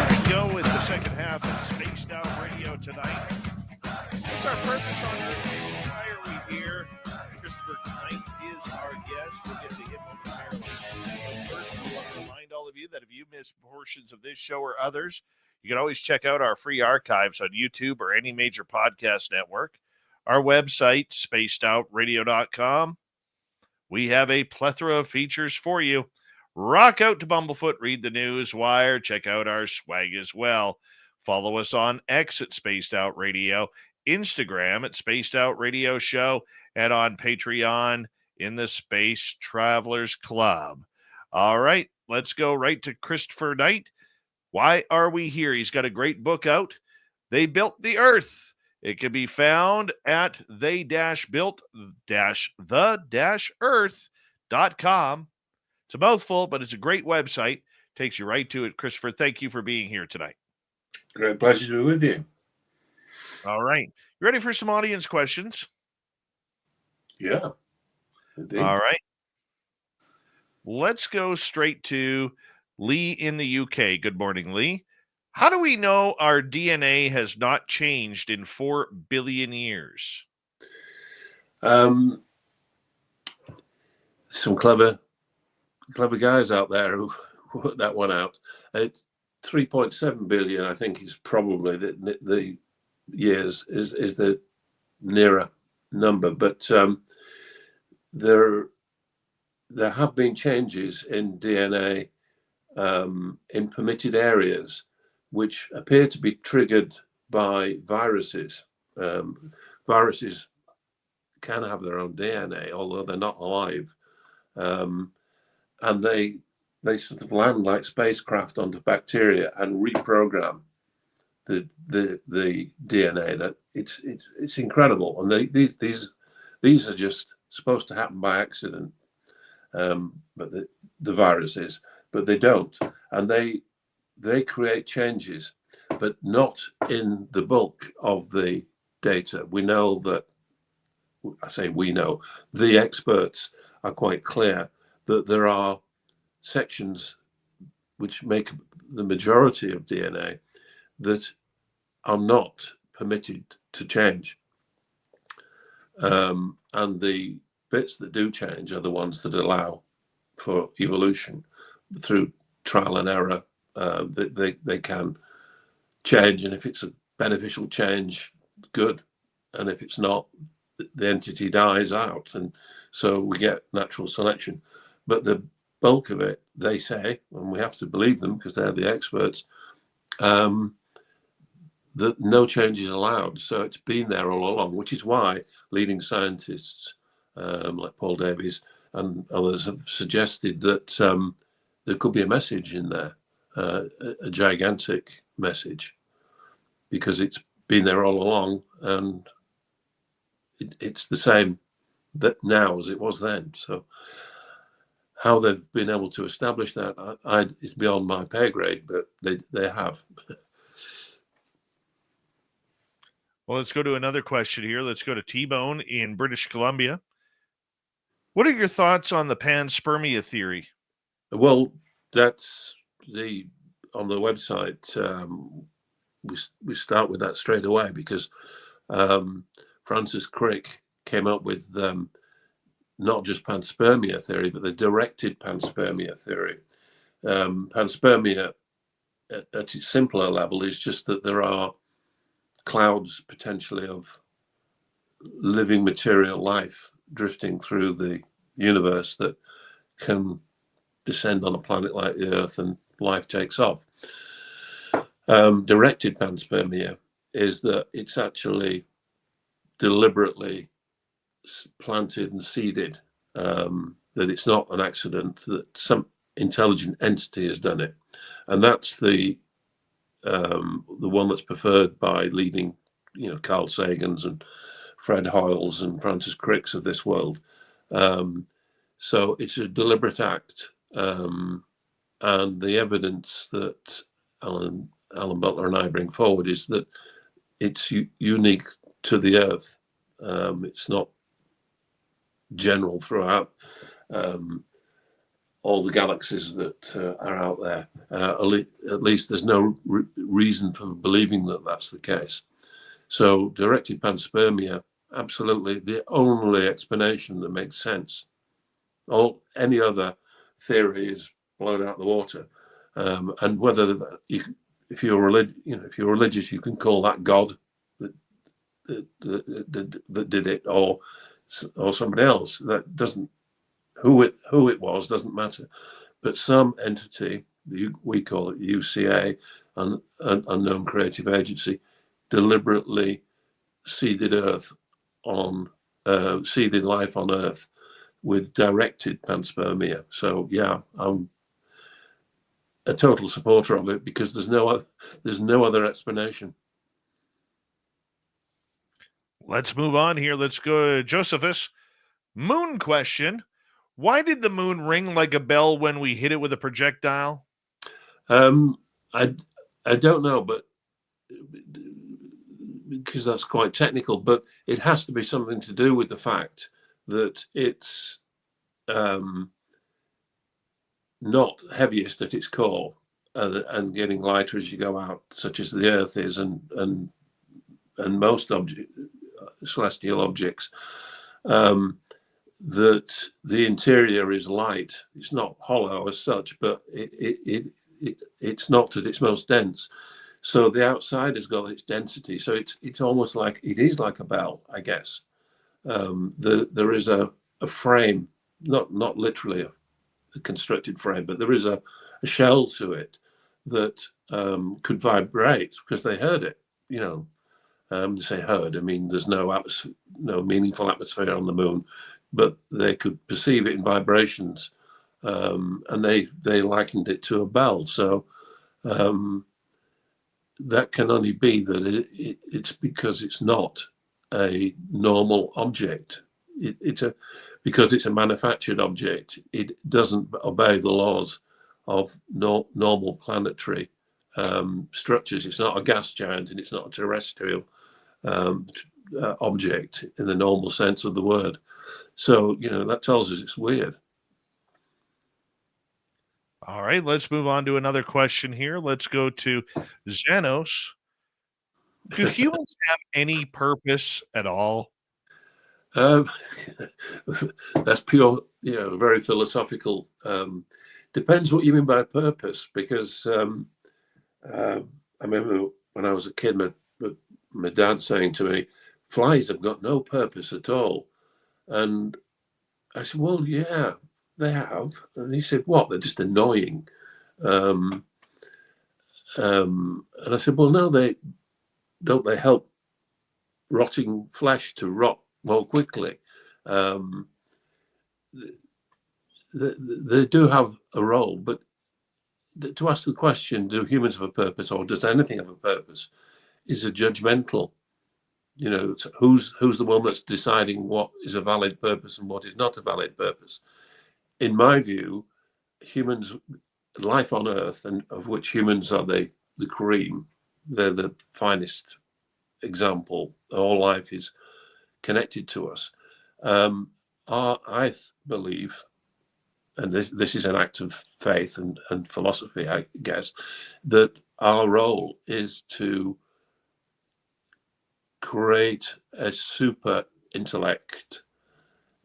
we go with the second half of Spaced Out Radio tonight. What's our purpose on Earth? Why are we here? Christopher Knight is our guest. We'll get to him momentarily. But first, we want to remind all of you that if you miss portions of this show or others, you can always check out our free archives on YouTube or any major podcast network. Our website, spacedoutradio.com. We have a plethora of features for you. Rock out to Bumblefoot, read the news wire, check out our swag as well. Follow us on X at Spaced Out Radio, Instagram at Spaced Out Radio Show, and on Patreon in the Space Travelers Club. All right, let's go right to Christopher Knight. Why are we here? He's got a great book out. They Built the Earth. It can be found at they-built-the-earth.com. It's a mouthful, but it's a great website. Takes you right to it. Christopher, thank you for being here tonight. Great pleasure to be with you. All right. You ready for some audience questions? Yeah. Indeed. All right. Let's go straight to Lee in the UK. Good morning, Lee. How do we know our DNA has not changed in 4 billion years? Some clever guys out there who worked that one out. It's 3.7 billion, I think, is probably the years is the nearer number. But there have been changes in DNA in permitted areas, which appear to be triggered by viruses. Viruses can have their own DNA, although they're not alive. And they sort of land like spacecraft onto bacteria and reprogram the DNA. That it's incredible, and these are just supposed to happen by accident. But the viruses, but they don't, and they create changes, but not in the bulk of the data. We know that. I say we know. The experts are quite clear that there are sections which make the majority of DNA that are not permitted to change. And the bits that do change are the ones that allow for evolution through trial and error. They can change, and if it's a beneficial change, good. And if it's not, the entity dies out. And so we get natural selection. But the bulk of it, they say, and we have to believe them because they're the experts, that no change is allowed. So it's been there all along, which is why leading scientists like Paul Davies and others have suggested that there could be a message in there, a gigantic message, because it's been there all along, and it's the same that now as it was then. So how they've been able to establish that is beyond my pay grade, but they have. Well, let's go to another question here. Let's go to T-Bone in British Columbia. What are your thoughts on the panspermia theory? Well, that's on the website. We start with that straight away because Francis Crick came up with not just panspermia theory, but the directed panspermia theory. Panspermia, at its simpler level, is just that there are clouds potentially of living material life drifting through the universe that can descend on a planet like the Earth and life takes off. Directed panspermia is that it's actually deliberately planted and seeded, that it's not an accident, that some intelligent entity has done it. And that's the one that's preferred by leading, Carl Sagans and Fred Hoyles and Francis Cricks of this world. So it's a deliberate act. And the evidence that Alan Butler and I bring forward is that it's unique to the Earth. It's not general throughout all the galaxies that are out there. At least there's no reason for believing that that's the case. So directed panspermia, absolutely the only explanation that makes sense. Any other theory is blown out the water. And whether if you're religious, you can call that God that did it, or somebody else. That doesn't, who it was doesn't matter. But some entity, we call it UCA, an unknown creative agency, deliberately seeded life on Earth with directed panspermia. So yeah, I'm a total supporter of it, because there's no other explanation. Let's move on here. Let's go to Josephus. Moon question. Why did the moon ring like a bell when we hit it with a projectile? I don't know, but because that's quite technical, but it has to be something to do with the fact that it's not heaviest at its core, and getting lighter as you go out, such as the Earth is, and most celestial objects. That the interior is light. It's not hollow as such, but it's not at its most dense. So the outside has got its density. So it's almost like it is like a bell, I guess. There is a frame, not literally a constructed frame, but there is a shell to it that could vibrate, because they heard it. They say heard. I mean, there's no meaningful atmosphere on the moon, but they could perceive it in vibrations, and they likened it to a bell. So that can only be that it's because it's not a normal object. Because it's a manufactured object. It doesn't obey the laws of normal planetary structures. It's not a gas giant, and it's not a terrestrial object in the normal sense of the word. So, that tells us it's weird. All right, let's move on to another question here. Let's go to Xanos. Do humans have any purpose at all? That's pure, very philosophical. Depends what you mean by purpose, because I remember when I was a kid, my dad saying to me, flies have got no purpose at all. And I said, well, yeah, they have. And he said, what? They're just annoying. And I said, well, no, don't they help rotting flesh to rot more quickly? They do have a role, but to ask the question, do humans have a purpose, or does anything have a purpose, is a judgmental. Who's the one that's deciding what is a valid purpose and what is not a valid purpose? In my view, humans, life on Earth, and of which humans are the cream, they're the finest example. All life is connected to us. I believe, and this is an act of faith and philosophy, I guess, that our role is to create a super intellect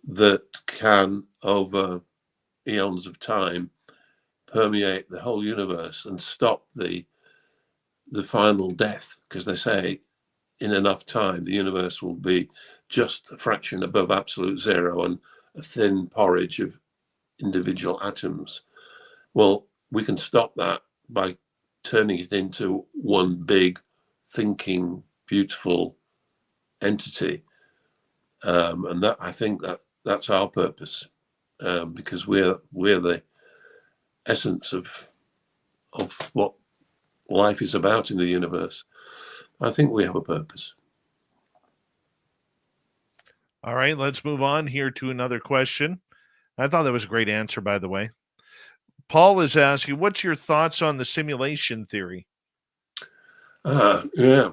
that can, over eons of time, permeate the whole universe and stop the final death, because they say in enough time the universe will be just a fraction above absolute zero and a thin porridge of individual atoms. Well, we can stop that by turning it into one big, thinking, beautiful entity. And that, I think that's our purpose, because we're the essence of what life is about in the universe. I think we have a purpose. All right, let's move on here to another question. I thought that was a great answer, by the way. Paul is asking, what's your thoughts on the simulation theory? Yeah.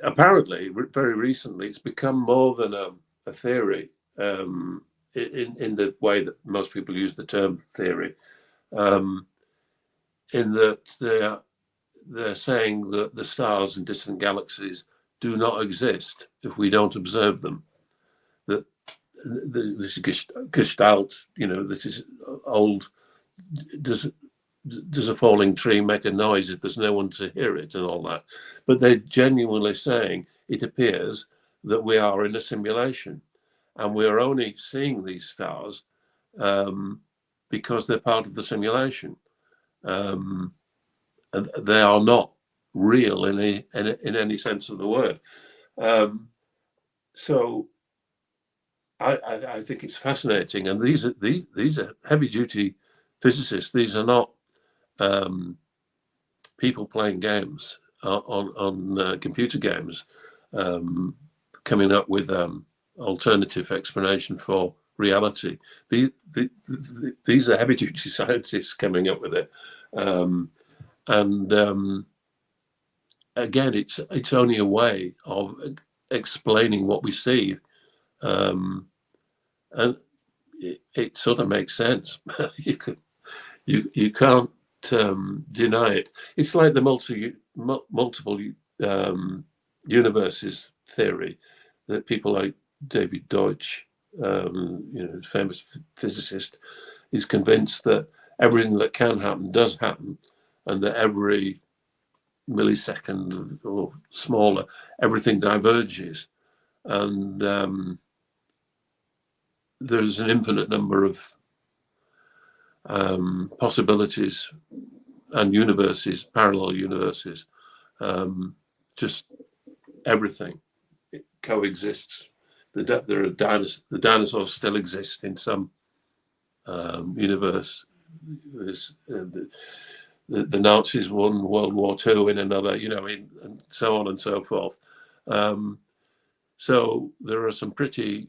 Apparently, very recently, it's become more than a theory, in the way that most people use the term theory, in that they're saying that the stars in distant galaxies do not exist if we don't observe them. That this Gestalt, this is old. Does a falling tree make a noise if there's no one to hear it and all that? But they're genuinely saying it appears that we are in a simulation, and we are only seeing these stars because they're part of the simulation, and they are not real in any sense of the word. So I think it's fascinating, and these are heavy duty physicists. These are not people playing games on computer games, coming up with alternative explanation for reality. These are heavy duty scientists coming up with it, and again, it's only a way of explaining what we see, and it sort of makes sense. You can't deny it. It's like the multiple universes theory that people like David Deutsch, famous physicist, is convinced that everything that can happen does happen, and that every millisecond or smaller, everything diverges, and there's an infinite number of possibilities and universes, parallel universes. Just everything, it coexists. The dinosaurs still exist in some universe. The Nazis won World War II in another, and so on and so forth. So there are some pretty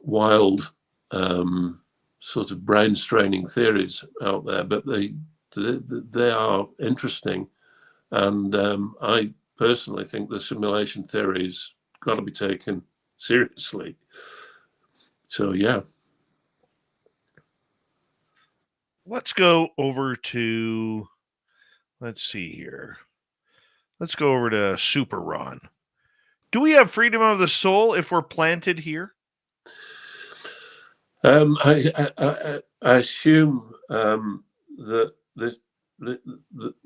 wild sort of brain straining theories out there, but they are interesting, and I personally think the simulation theory's got to be taken seriously. So yeah, Let's go over to, let's see here. Let's go over to Super Ron. Do we have freedom of the soul if we're planted here? I assume that this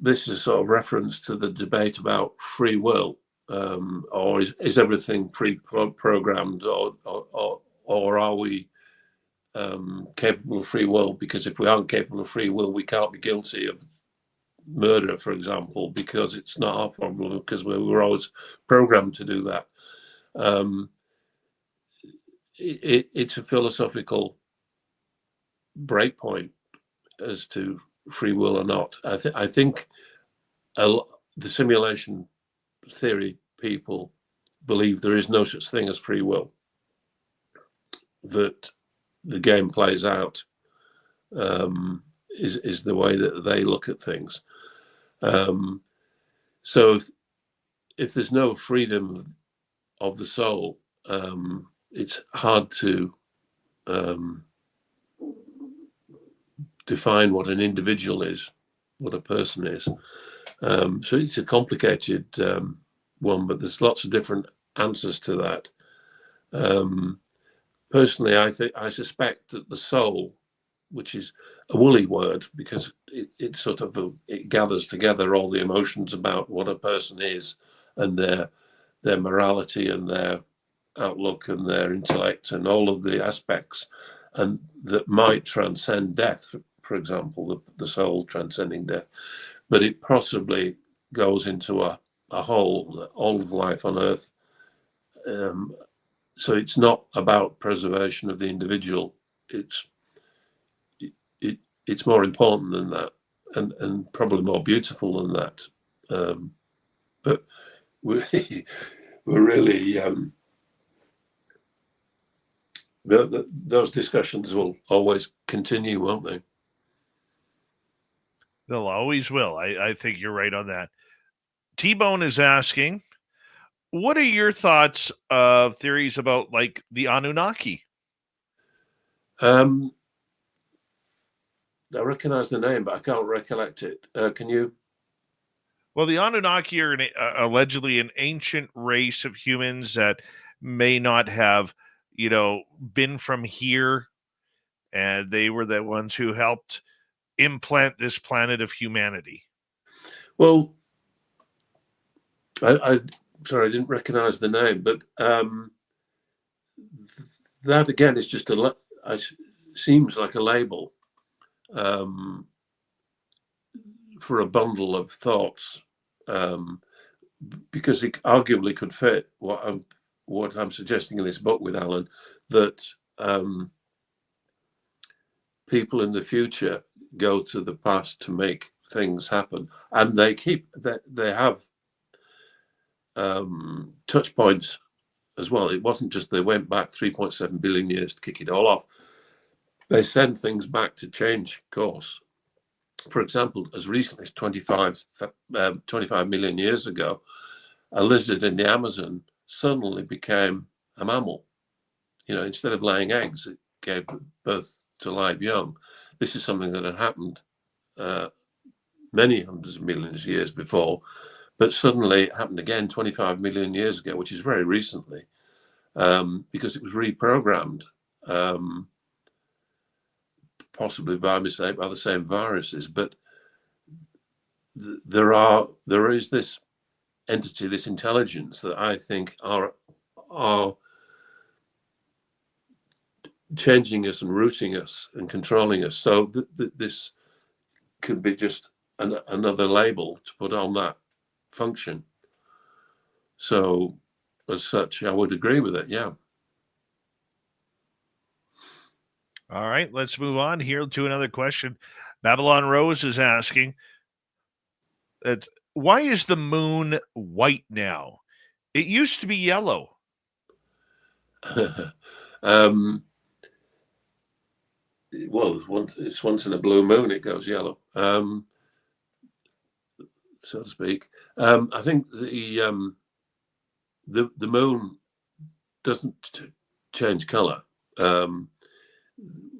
is a sort of reference to the debate about free will, or is everything pre-programmed, or are we capable of free will? Because if we aren't capable of free will, we can't be guilty of murder, for example, because it's not our problem, because we were always programmed to do that. It's a philosophical breakpoint as to free will or not. I think the simulation theory people believe there is no such thing as free will, that the game plays out is the way that they look at things. So if there's no freedom of the soul, it's hard to define what an individual is, what a person is. So it's a complicated one, but there's lots of different answers to that. Personally, I suspect that the soul, which is a woolly word because it sort of it gathers together all the emotions about what a person is, and their morality and their outlook and their intellect and all of the aspects, and that might transcend death, for example, the soul transcending death, but it possibly goes into a whole, all of life on Earth. So it's not about preservation of the individual. It's more important than that, and probably more beautiful than that. But we're really those discussions will always continue, won't they? They'll always will. I think you're right on that. T-Bone is asking, what are your thoughts of theories about like the Anunnaki? I recognize the name, but I can't recollect it. Can you? Well, the Anunnaki are allegedly an ancient race of humans that may not have, been from here, and they were the ones who helped implant this planet of humanity. Well, I sorry, I didn't recognize the name, but that again is just seems like a label for a bundle of thoughts, because it arguably could fit what I'm suggesting in this book with Alan, that people in the future go to the past to make things happen, and they have touch points as well. It wasn't just they went back 3.7 billion years to kick it all off. They send things back to change course. For example, as recently as 25 million years ago, a lizard in the Amazon suddenly became a mammal. Instead of laying eggs, it gave birth to live young. This is something that had happened many hundreds of millions of years before, but suddenly it happened again 25 million years ago, which is very recently, because it was reprogrammed, possibly by mistake, by the same viruses. But there is this entity, this intelligence that I think are changing us and routing us and controlling us. So this could be just another label to put on that function. So as such, I would agree with it. Yeah. All right, let's move on here to another question. Babylon Rose is asking, why is the moon white now? It used to be yellow. Well, it's once in a blue moon, it goes yellow, so to speak. I think the moon doesn't change color.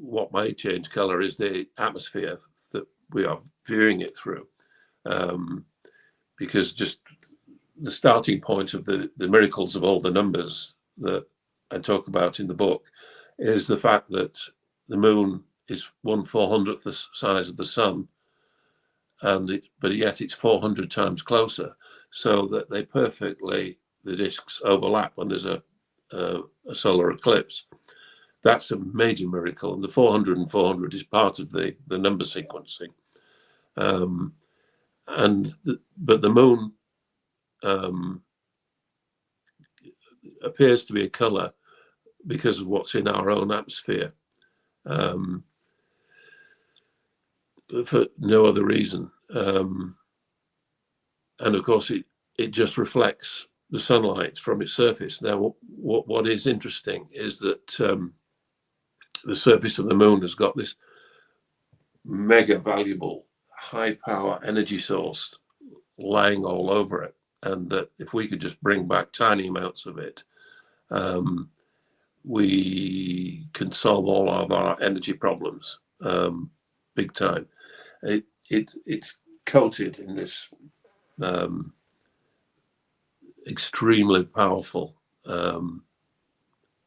What may change color is the atmosphere that we are viewing it through, because just the starting point of the miracles of all the numbers that I talk about in the book is the fact that the moon is 1/400th the size of the sun, but yet it's 400 times closer, so that the discs overlap when there's a solar eclipse. That's a major miracle, and the 400 and 400 is part of the number sequencing. But the moon appears to be a color because of what's in our own atmosphere, for no other reason. And of course, it just reflects the sunlight from its surface. Now, what is interesting is that the surface of the moon has got this mega valuable high power energy source lying all over it, and that if we could just bring back tiny amounts of it, we can solve all of our energy problems, big time. It's coated in this extremely powerful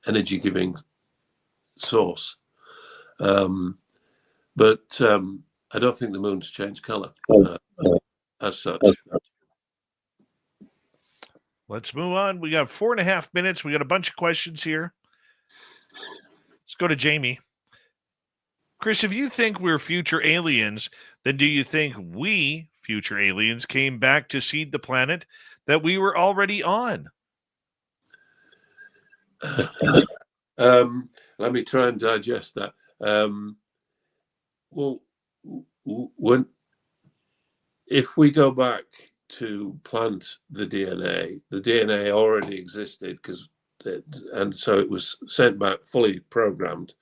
energy giving source, but I don't think the moon's changed color as such. Let's move on. We got 4.5 minutes. We got a bunch of questions here. Let's go to Jamie. Chris, if you think we're future aliens, then do you think we, future aliens, came back to seed the planet that we were already on? Let me try and digest that. Well, if we go back to plant the DNA already existed and so it was sent back fully programmed.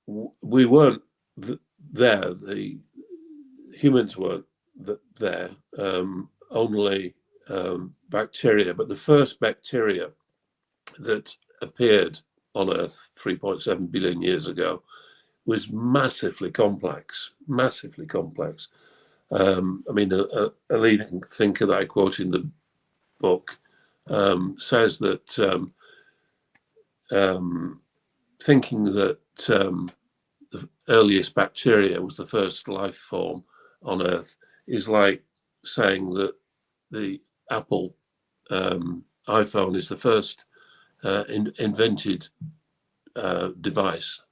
We weren't there. The humans weren't there. Only bacteria, but the first bacteria that appeared on Earth 3.7 billion years ago was massively complex. I mean, a leading thinker that I quote in the book says that thinking that the earliest bacteria was the first life form on Earth is like saying that the Apple iPhone is the first invented device.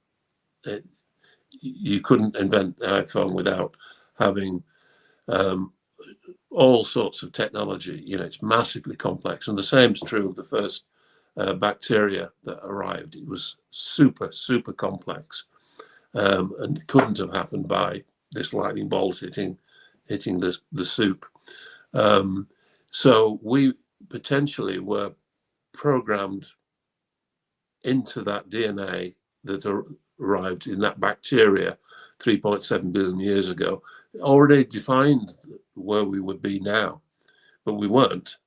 You couldn't invent the iPhone without having all sorts of technology. You know, it's massively complex, and the same is true of the first bacteria that arrived. It was super complex, and it couldn't have happened by this lightning bolt hitting the soup. So we potentially were programmed into that DNA that arrived in that bacteria 3.7 billion years ago, already defined where we would be now, but we weren't.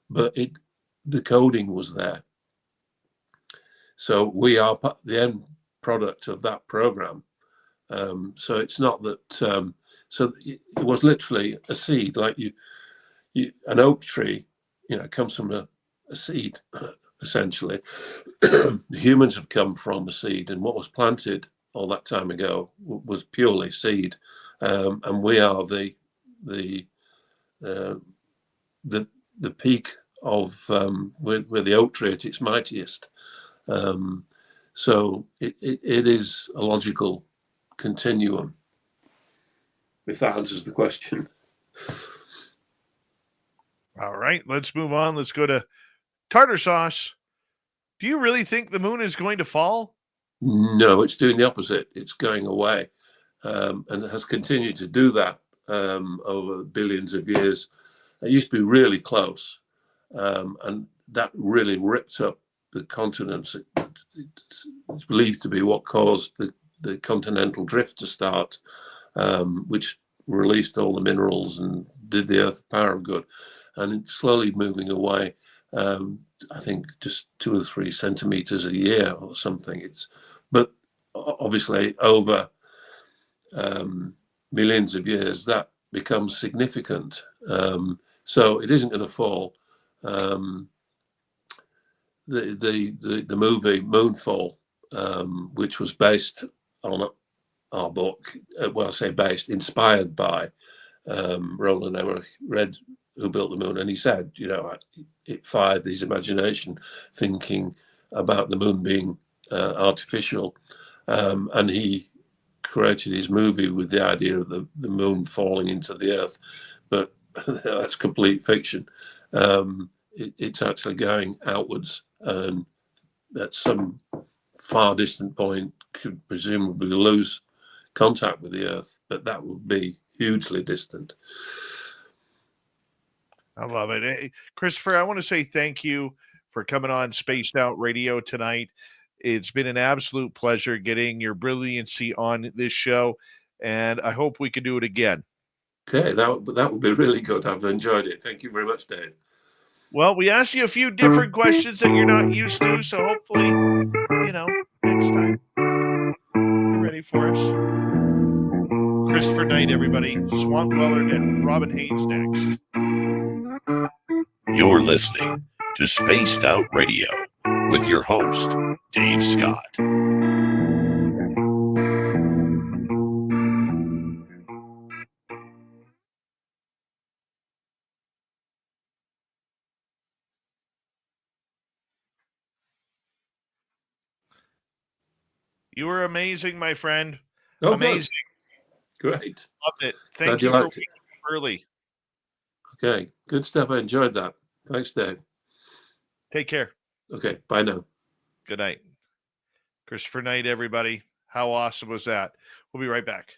But the coding was there. So we are the end product of that program. So it's not that. So it was literally a seed, like an oak tree, you know, comes from a seed, essentially. Humans have come from a seed, and what was planted all that time ago was purely seed, and we are the peak of we're the oak tree at its mightiest. So it is a logical continuum, if that answers the question. All right, let's move on. Let's go to Tartar Sauce. Do you really think the moon is going to fall? No, it's doing the opposite. It's going away, and it has continued to do that over billions of years. It used to be really close, and that really ripped up the continents. It's believed to be what caused the continental drift to start, which released all the minerals and did the Earth a power of good. And it's slowly moving away. I think just 2 or 3 centimeters a year or something. But obviously over millions of years that becomes significant. So it isn't going to fall. The movie Moonfall, which was based on our book, well, I say based, inspired by Roland Emmerich, who built the moon, and he said, you know, it fired his imagination, thinking about the moon being artificial, and he created his movie with the idea of the moon falling into the Earth, but that's complete fiction. It's actually going outwards, and at some far distant point could presumably lose contact with the Earth, but that would be hugely distant. I love it. Hey, Christopher, I want to say thank you for coming on Spaced Out Radio tonight. It's been an absolute pleasure getting your brilliancy on this show, and I hope we can do it again. Okay, that would be really good. I've enjoyed it. Thank you very much, Dave. Well, we asked you a few different questions that you're not used to, so hopefully, you know, next time you're ready for us. Christopher Knight, everybody. Swamp Dweller and Robin Haynes next. You're listening to Spaced Out Radio with your host, Dave Scott. You were amazing, my friend. Oh, Amazing. good. Great. Loved it. Glad Thank you you for liked it. waking up early. Okay, good stuff. I enjoyed that. Thanks, Dave. Take care. Okay, bye now. Good night. Christopher Knight, everybody. How awesome was that? We'll be right back.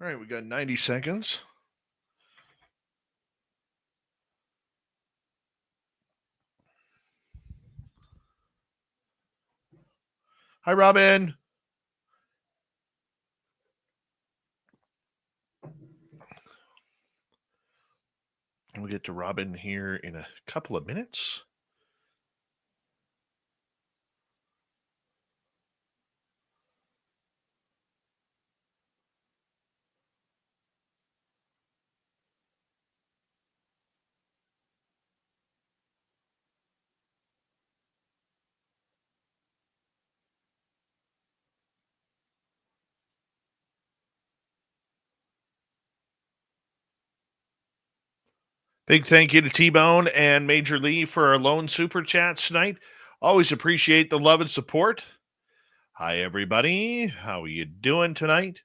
All right, we got 90 seconds. Hi, Robin. We'll get to Robin here in a couple of minutes. Big thank you to T-Bone and Major Lee for our lone super chats tonight. Always appreciate the love and support. Hi, everybody. How are you doing tonight?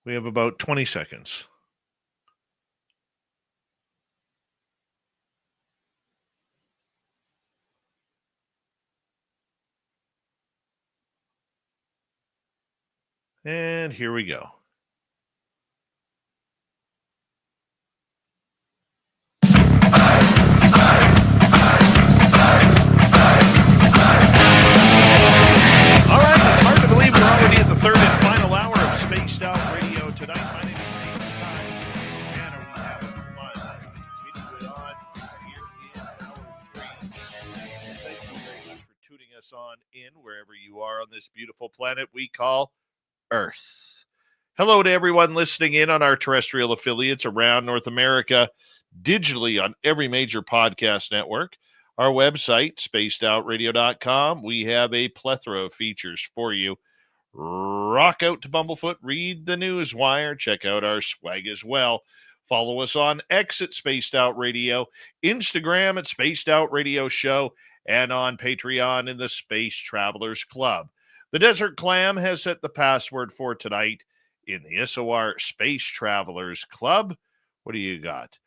We have about 20 seconds. And here we go. All right, it's hard to believe we're already at the third and final hour of Spaced Out Radio tonight. My name is Dave Scott. Man, are we having fun as we continue it on here in hour 3. Thank you very much for tuning us on in wherever you are on this beautiful planet we call Earth. Hello to everyone listening in on our terrestrial affiliates around North America, digitally on every major podcast network. Our website, spacedoutradio.com, we have a plethora of features for you. Rock out to Bumblefoot, read the news wire, check out our swag as well. Follow us on X at Spaced Out Radio, Instagram at Spaced Out Radio Show, and on Patreon in the Space Travelers Club. The Desert Clam has set the password for tonight in the SOR Space Travelers Club. What do you got?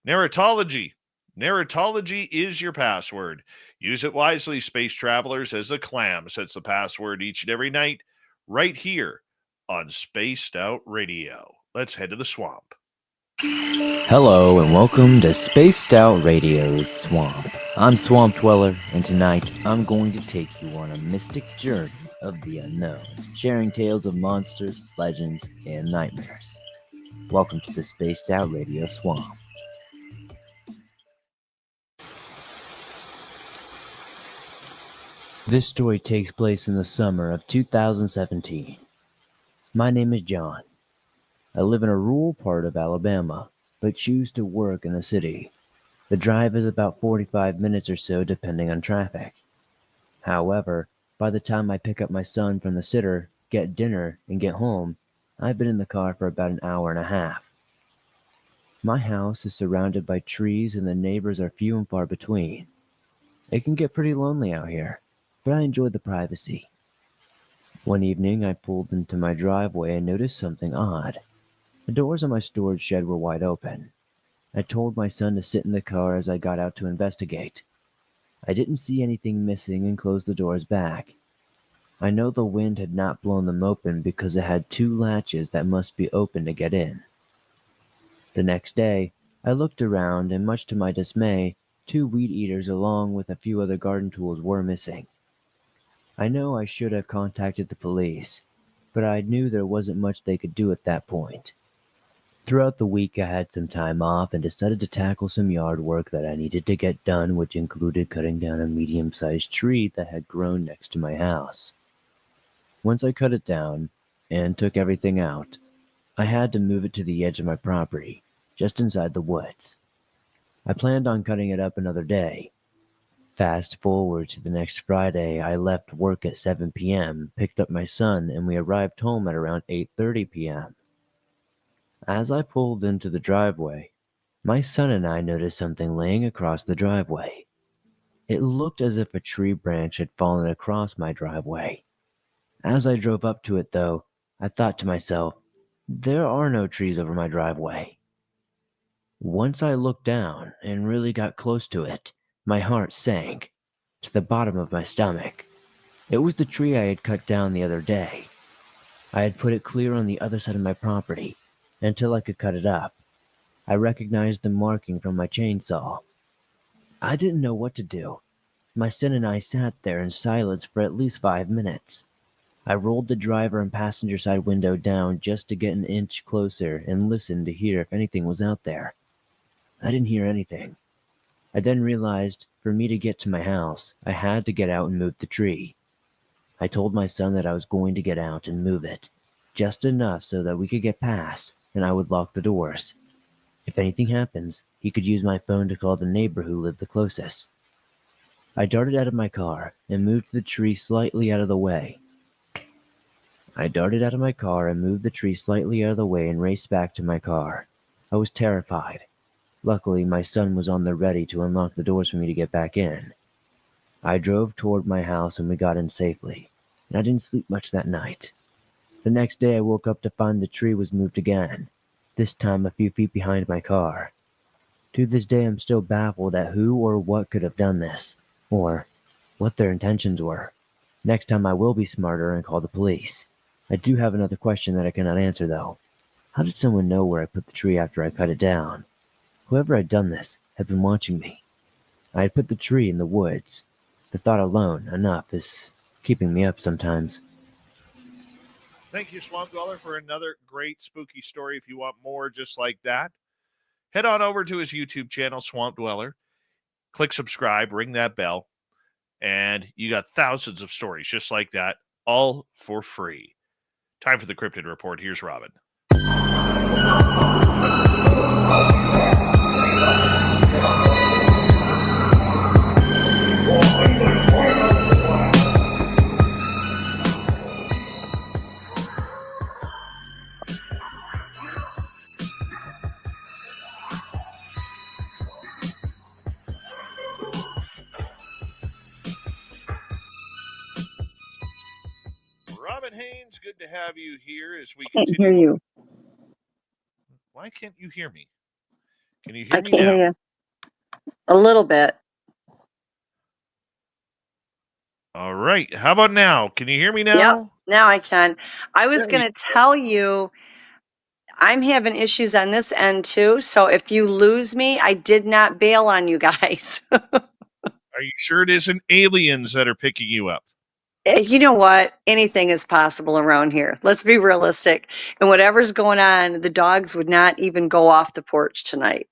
Narratology. Narratology is your password. Use it wisely, Space Travelers, as the Clam sets the password each and every night right here on Spaced Out Radio. Let's head to the swamp. Hello and welcome to Spaced Out Radio's Swamp. I'm Swamp Dweller, and tonight I'm going to take you on a mystic journey of the unknown, sharing tales of monsters, legends, and nightmares. Welcome to the Spaced Out Radio Swamp. This story takes place in the summer of 2017. My name is John. I live in a rural part of Alabama, but choose to work in the city. The drive is about 45 minutes or so depending on traffic. However, by the time I pick up my son from the sitter, get dinner, and get home, I've been in the car for about an hour and a half. My house is surrounded by trees and the neighbors are few and far between. It can get pretty lonely out here, but I enjoy the privacy. One evening, I pulled into my driveway and noticed something odd. The doors on my storage shed were wide open. I told my son to sit in the car as I got out to investigate. I didn't see anything missing and closed the doors back. I know the wind had not blown them open because it had 2 latches that must be open to get in. The next day, I looked around and much to my dismay, 2 weed eaters along with a few other garden tools were missing. I know I should have contacted the police, but I knew there wasn't much they could do at that point. Throughout the week, I had some time off and decided to tackle some yard work that I needed to get done, which included cutting down a medium-sized tree that had grown next to my house. Once I cut it down and took everything out, I had to move it to the edge of my property, just inside the woods. I planned on cutting it up another day. Fast forward to the next Friday, I left work at 7 p.m., picked up my son, and we arrived home at around 8:30 p.m. As I pulled into the driveway, my son and I noticed something laying across the driveway. It looked as if a tree branch had fallen across my driveway. As I drove up to it, though, I thought to myself, there are no trees over my driveway. Once I looked down and really got close to it, my heart sank to the bottom of my stomach. It was the tree I had cut down the other day. I had put it clear on the other side of my property until I could cut it up. I recognized the marking from my chainsaw. I didn't know what to do. My son and I sat there in silence for at least 5 minutes. I rolled the driver and passenger side window down just to get an inch closer and listen to hear if anything was out there. I didn't hear anything. I then realized for me to get to my house, I had to get out and move the tree. I told my son that I was going to get out and move it, just enough so that we could get past, and I would lock the doors. If anything happens, he could use my phone to call the neighbor who lived the closest. I darted out of my car and moved the tree slightly out of the way. and raced back to my car. I was terrified. Luckily, my son was on the ready to unlock the doors for me to get back in. I drove toward my house and we got in safely, and I didn't sleep much that night. The next day I woke up to find the tree was moved again, this time a few feet behind my car. To this day I'm still baffled at who or what could have done this, or what their intentions were. Next time I will be smarter and call the police. I do have another question that I cannot answer though. How did someone know where I put the tree after I cut it down? Whoever had done this had been watching me. I had put the tree in the woods. The thought alone, enough, is keeping me up sometimes. Thank you, Swamp Dweller, for another great spooky story. If you want more just like that, head on over to his YouTube channel, Swamp Dweller. Click subscribe, ring that bell, and you got thousands of stories just like that, all for free. Time for the Cryptid Report. Here's Robin. Robin Haynes, good to have you here as we Can't continue. hear you. Why can't you hear me? Can you I hear me can't now? hear you. A little bit. All right. How about now? Can you hear me now? Yep. Now I can. I was There going to tell you, I'm having issues on this end too. So if you lose me, I did not bail on you guys. Are you sure it isn't aliens that are picking you up? You know what? Anything is possible around here. Let's be realistic. And whatever's going on, the dogs would not even go off the porch tonight.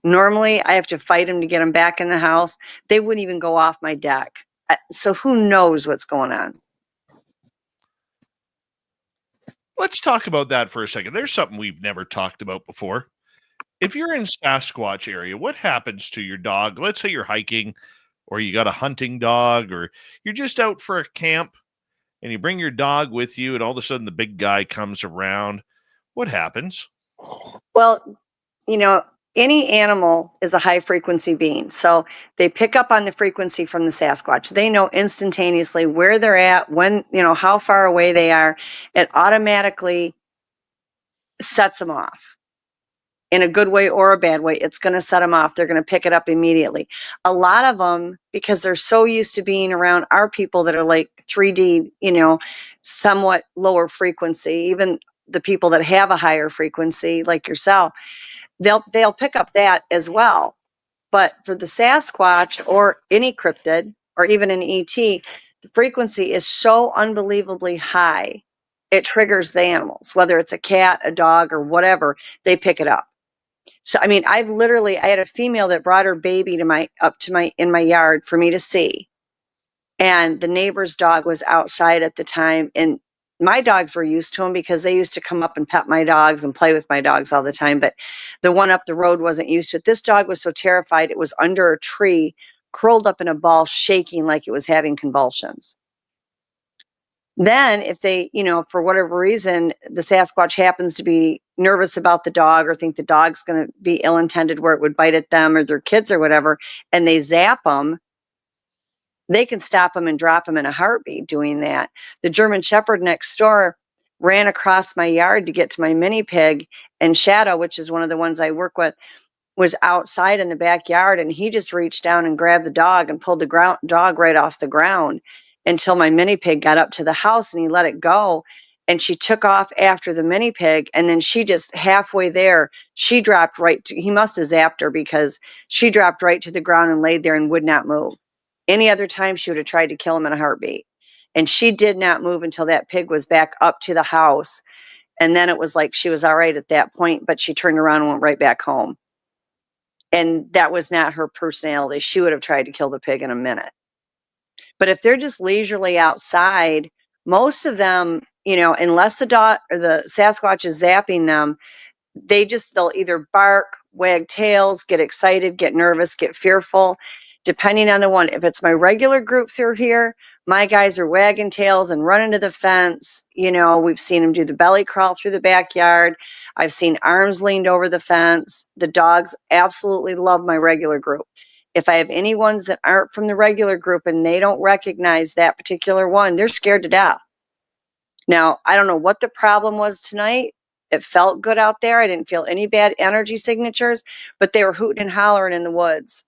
Normally, I have to fight them to get them back in the house. They wouldn't even go off my deck. So who knows what's going on? Let's talk about that for a second. There's something we've never talked about before. If you're in Sasquatch area, what happens to your dog? Let's say you're hiking, or you got a hunting dog, or you're just out for a camp and you bring your dog with you and all of a sudden the big guy comes around. What happens? Well, you know, any animal is a high frequency being. So they pick up on the frequency from the Sasquatch. They know instantaneously where they're at, when, how far away they are. It automatically sets them off. In a good way or a bad way, it's going to set them off. They're going to pick it up immediately. A lot of them, because they're so used to being around our people that are like 3D, somewhat lower frequency, even the people that have a higher frequency like yourself, they'll pick up that as well. But for the Sasquatch or any cryptid or even an ET, the frequency is so unbelievably high, it triggers the animals, whether it's a cat, a dog, or whatever, they pick it up. So, I mean, I had a female that brought her baby in my yard for me to see. And the neighbor's dog was outside at the time. And my dogs were used to him because they used to come up and pet my dogs and play with my dogs all the time. But the one up the road wasn't used to it. This dog was so terrified. It was under a tree, curled up in a ball, shaking like it was having convulsions. Then if they, for whatever reason, the Sasquatch happens to be nervous about the dog or think the dog's going to be ill-intended where it would bite at them or their kids or whatever, and they zap them, they can stop them and drop them in a heartbeat doing that. The German Shepherd next door ran across my yard to get to my mini pig, and Shadow, which is one of the ones I work with, was outside in the backyard, and he just reached down and grabbed the dog and pulled the dog right off the ground. until my mini pig got up to the house and he let it go. And she took off after the mini pig. And then she just halfway there, she dropped he must have zapped her, because she dropped right to the ground and laid there and would not move. Any other time she would have tried to kill him in a heartbeat. And she did not move until that pig was back up to the house. And then it was like she was all right at that point, but she turned around and went right back home. And that was not her personality. She would have tried to kill the pig in a minute. But if they're just leisurely outside, most of them, unless the dog or the Sasquatch is zapping them, they'll either bark, wag tails, get excited, get nervous, get fearful, depending on the one. If it's my regular group through here, my guys are wagging tails and running to the fence. We've seen them do the belly crawl through the backyard. I've seen arms leaned over the fence. The dogs absolutely love my regular group. If I have any ones that aren't from the regular group and they don't recognize that particular one, they're scared to death. Now, I don't know what the problem was tonight. It felt good out there. I didn't feel any bad energy signatures, but they were hooting and hollering in the woods.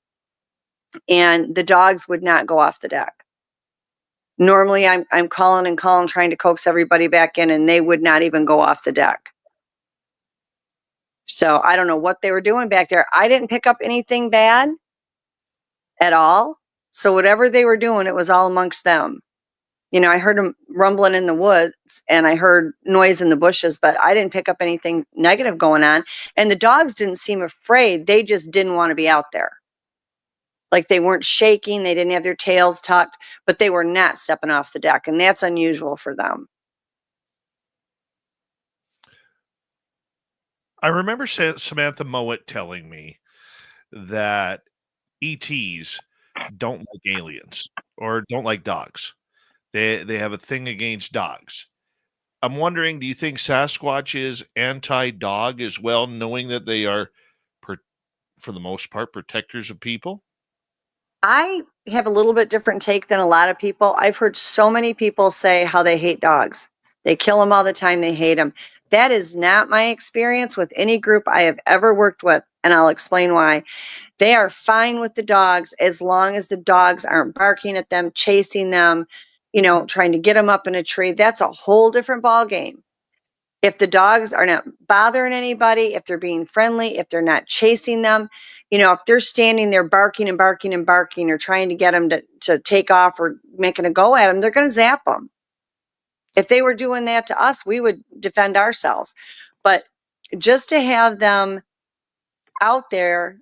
And the dogs would not go off the deck. Normally, I'm calling and calling, trying to coax everybody back in, and they would not even go off the deck. So I don't know what they were doing back there. I didn't pick up anything bad at all. So whatever they were doing, it was all amongst them. I heard them rumbling in the woods and I heard noise in the bushes, but I didn't pick up anything negative going on. And the dogs didn't seem afraid. They just didn't want to be out there. Like they weren't shaking. They didn't have their tails tucked, but they were not stepping off the deck. And that's unusual for them. I remember Samantha Mowat telling me that ETs don't like aliens or don't like dogs. They have a thing against dogs. I'm wondering, do you think Sasquatch is anti-dog as well, knowing that they are, for the most part, protectors of people? I have a little bit different take than a lot of people. I've heard so many people say how they hate dogs. They kill them all the time. They hate them. That is not my experience with any group I have ever worked with, and I'll explain why. They are fine with the dogs as long as the dogs aren't barking at them, chasing them, trying to get them up in a tree. That's a whole different ball game. If the dogs are not bothering anybody, if they're being friendly, if they're not chasing them, if they're standing there barking and barking and barking or trying to get them to take off or making a go at them, they're going to zap them. If they were doing that to us, we would defend ourselves. But just to have them out there,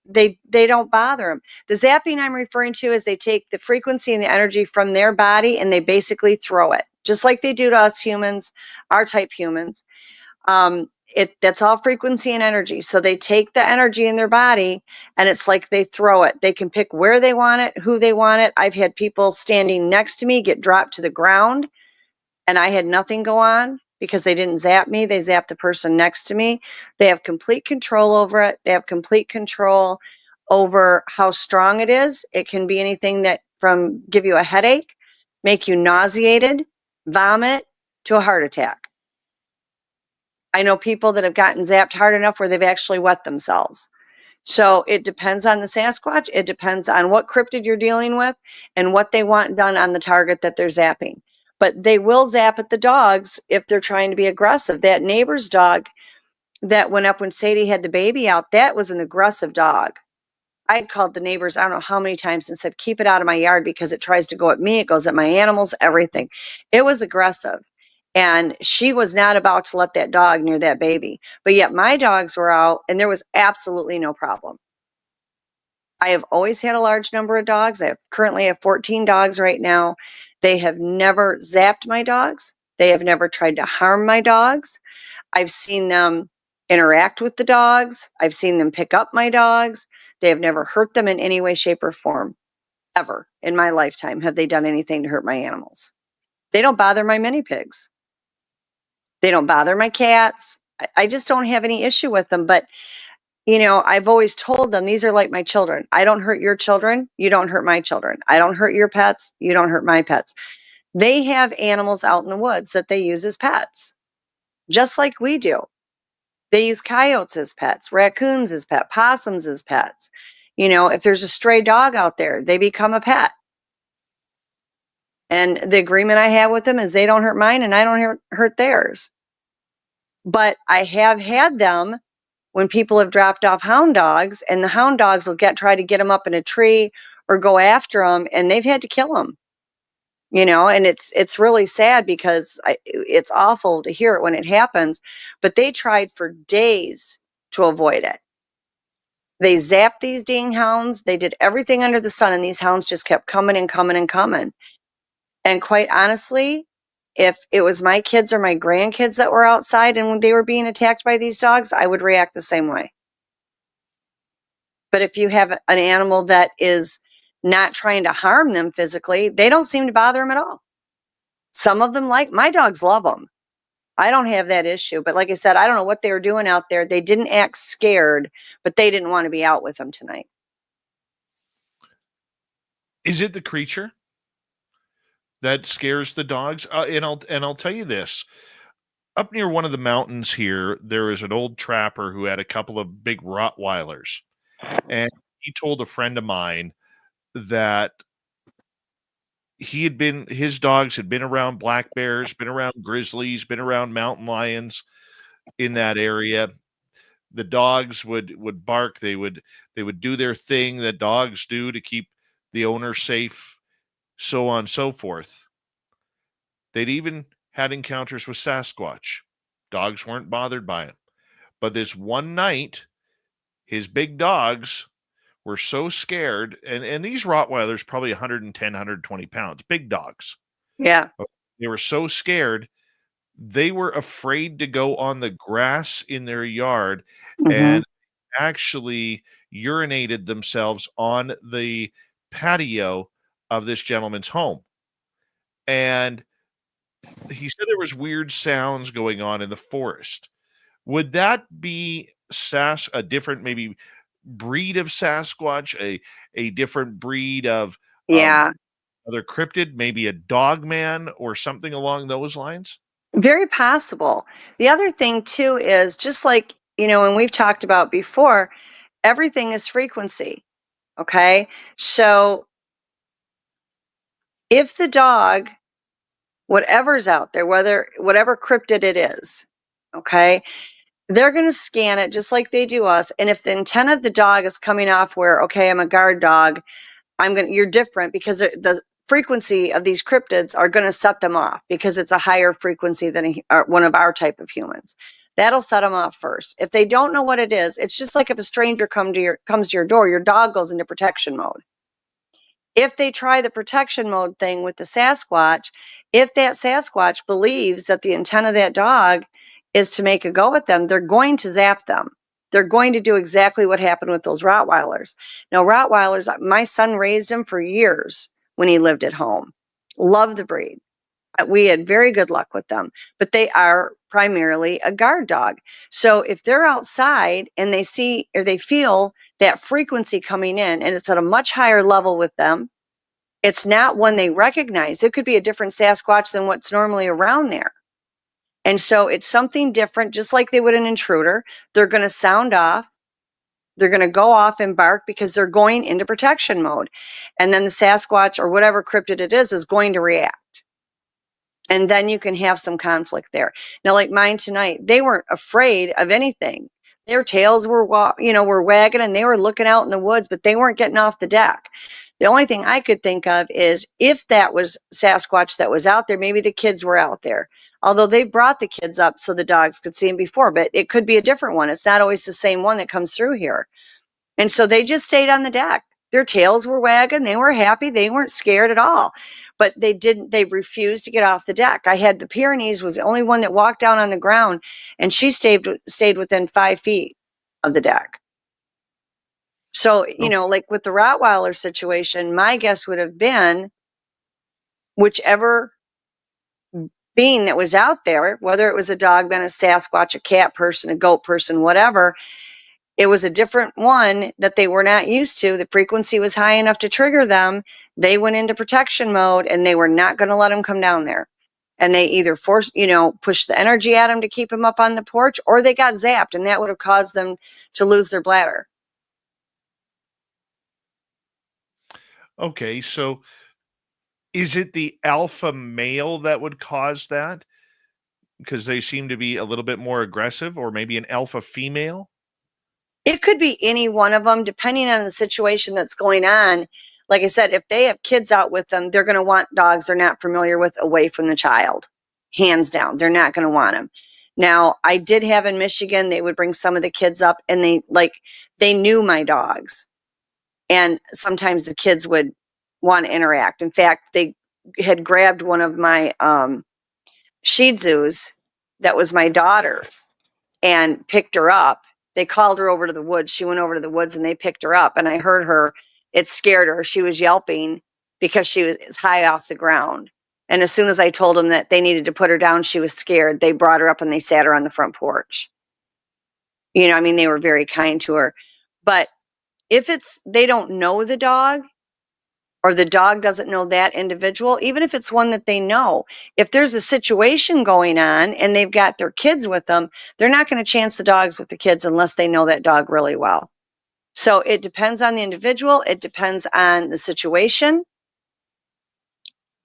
they don't bother them. The zapping I'm referring to is they take the frequency and the energy from their body and they basically throw it, just like they do to us humans, our type humans. That's all frequency and energy. So they take the energy in their body and it's like they throw it. They can pick where they want it, who they want it. I've had people standing next to me get dropped to the ground and I had nothing go on because they didn't zap me. They zapped the person next to me. They have complete control over it. They have complete control over how strong it is. It can be anything that from give you a headache, make you nauseated, vomit, to a heart attack. I know people that have gotten zapped hard enough where they've actually wet themselves. So it depends on the Sasquatch. It depends on what cryptid you're dealing with and what they want done on the target that they're zapping. But they will zap at the dogs if they're trying to be aggressive. That neighbor's dog that went up when Sadie had the baby out, that was an aggressive dog. I called the neighbors, I don't know how many times, and said, keep it out of my yard because it tries to go at me. It goes at my animals, everything. It was aggressive. And she was not about to let that dog near that baby. But yet my dogs were out and there was absolutely no problem. I have always had a large number of dogs. I currently have 14 dogs right now. They have never zapped my dogs. They have never tried to harm my dogs. I've seen them interact with the dogs. I've seen them pick up my dogs. They have never hurt them in any way, shape, or form. Ever in my lifetime have they done anything to hurt my animals. They don't bother my mini pigs. They don't bother my cats. I just don't have any issue with them. But, I've always told them, these are like my children. I don't hurt your children. You don't hurt my children. I don't hurt your pets. You don't hurt my pets. They have animals out in the woods that they use as pets, just like we do. They use coyotes as pets, raccoons as pets, possums as pets. If there's a stray dog out there, they become a pet. And the agreement I have with them is they don't hurt mine and I don't hurt theirs. But I have had them when people have dropped off hound dogs, and the hound dogs will try to get them up in a tree or go after them, and they've had to kill them. And it's really sad because it's awful to hear it when it happens, but they tried for days to avoid it. They zapped these dang hounds. They did everything under the sun, and these hounds just kept coming and coming and coming. And quite honestly, if it was my kids or my grandkids that were outside and they were being attacked by these dogs, I would react the same way. But if you have an animal that is not trying to harm them physically, they don't seem to bother them at all. Some of them, like my dogs, love them. I don't have that issue. But like I said, I don't know what they were doing out there. They didn't act scared, but they didn't want to be out with them tonight. Is it the creature that scares the dogs? And I'll tell you this. Up near one of the mountains here, there is an old trapper who had a couple of big Rottweilers. And he told a friend of mine that his dogs had been around black bears, been around grizzlies, been around mountain lions in that area. The dogs would bark. They would do their thing that dogs do to keep the owner safe, so on and so forth. They'd even had encounters with Sasquatch. Dogs weren't bothered by him. But this one night, his big dogs were so scared, and these Rottweilers probably 110, 120 pounds, big dogs. Yeah. They were so scared, they were afraid to go on the grass in their yard and actually urinated themselves on the patio of this gentleman's home. And he said there was weird sounds going on in the forest. Would that be a different maybe breed of Sasquatch, a different breed of other cryptid, maybe a dog man or something along those lines? Very possible. The other thing too is just like, and we've talked about before, everything is frequency. Okay. So if the dog, whatever's out there, whatever cryptid it is, okay, they're going to scan it just like they do us. And if the intent of the dog is coming off where, okay, I'm a guard dog, you're different, because the frequency of these cryptids are going to set them off because it's a higher frequency than one of our type of humans. That'll set them off first. If they don't know what it is, it's just like if a stranger comes to your door, your dog goes into protection mode. If they try the protection mode thing with the Sasquatch, if that Sasquatch believes that the intent of that dog is to make a go at them, they're going to zap them. They're going to do exactly what happened with those Rottweilers. Now, Rottweilers, my son raised them for years when he lived at home. Love the breed. We had very good luck with them, but they are primarily a guard dog. So if they're outside and they see or they feel that frequency coming in and it's at a much higher level with them, it's not one they recognize. It could be a different Sasquatch than what's normally around there. And so it's something different, just like they would an intruder. They're going to sound off. They're going to go off and bark because they're going into protection mode. And then the Sasquatch or whatever cryptid it is going to react. And then you can have some conflict there. Now, like mine tonight, they weren't afraid of anything. Their tails were wagging and they were looking out in the woods, but they weren't getting off the deck. The only thing I could think of is if that was Sasquatch that was out there, maybe the kids were out there. Although they brought the kids up so the dogs could see him before, but it could be a different one. It's not always the same one that comes through here. And so they just stayed on the deck. Their tails were wagging. They were happy. They weren't scared at all. But they refused to get off the deck. I had the Pyrenees was the only one that walked down on the ground, and she stayed within 5 feet of the deck. So, like with the Rottweiler situation, my guess would have been whichever being that was out there, whether it was a dog, then a Sasquatch, a cat person, a goat person, whatever, it was a different one that they were not used to. The frequency was high enough to trigger them. They went into protection mode and they were not going to let them come down there. And they either pushed the energy at them to keep them up on the porch, or they got zapped, and that would have caused them to lose their bladder. Okay, so Is it the alpha male that would cause that? Because they seem to be a little bit more aggressive, or maybe an alpha female? It could be any one of them, depending on the situation that's going on. Like I said, if they have kids out with them, they're going to want dogs they're not familiar with away from the child. Hands down, they're not going to want them. Now, I did have in Michigan, they would bring some of the kids up, and they knew my dogs. And sometimes the kids would want to interact. In fact, they had grabbed one of my Shih Tzus that was my daughter's and picked her up. They called her over to the woods. She went over to the woods and they picked her up. And I heard her, it scared her. She was yelping because she was high off the ground. And as soon as I told them that they needed to put her down, she was scared. They brought her up and they sat her on the front porch. You know, I mean, they were very kind to her. But if they don't know the dog, or the dog doesn't know that individual, even if it's one that they know, if there's a situation going on and they've got their kids with them, they're not going to chance the dogs with the kids unless they know that dog really well. So it depends on the individual. It depends on the situation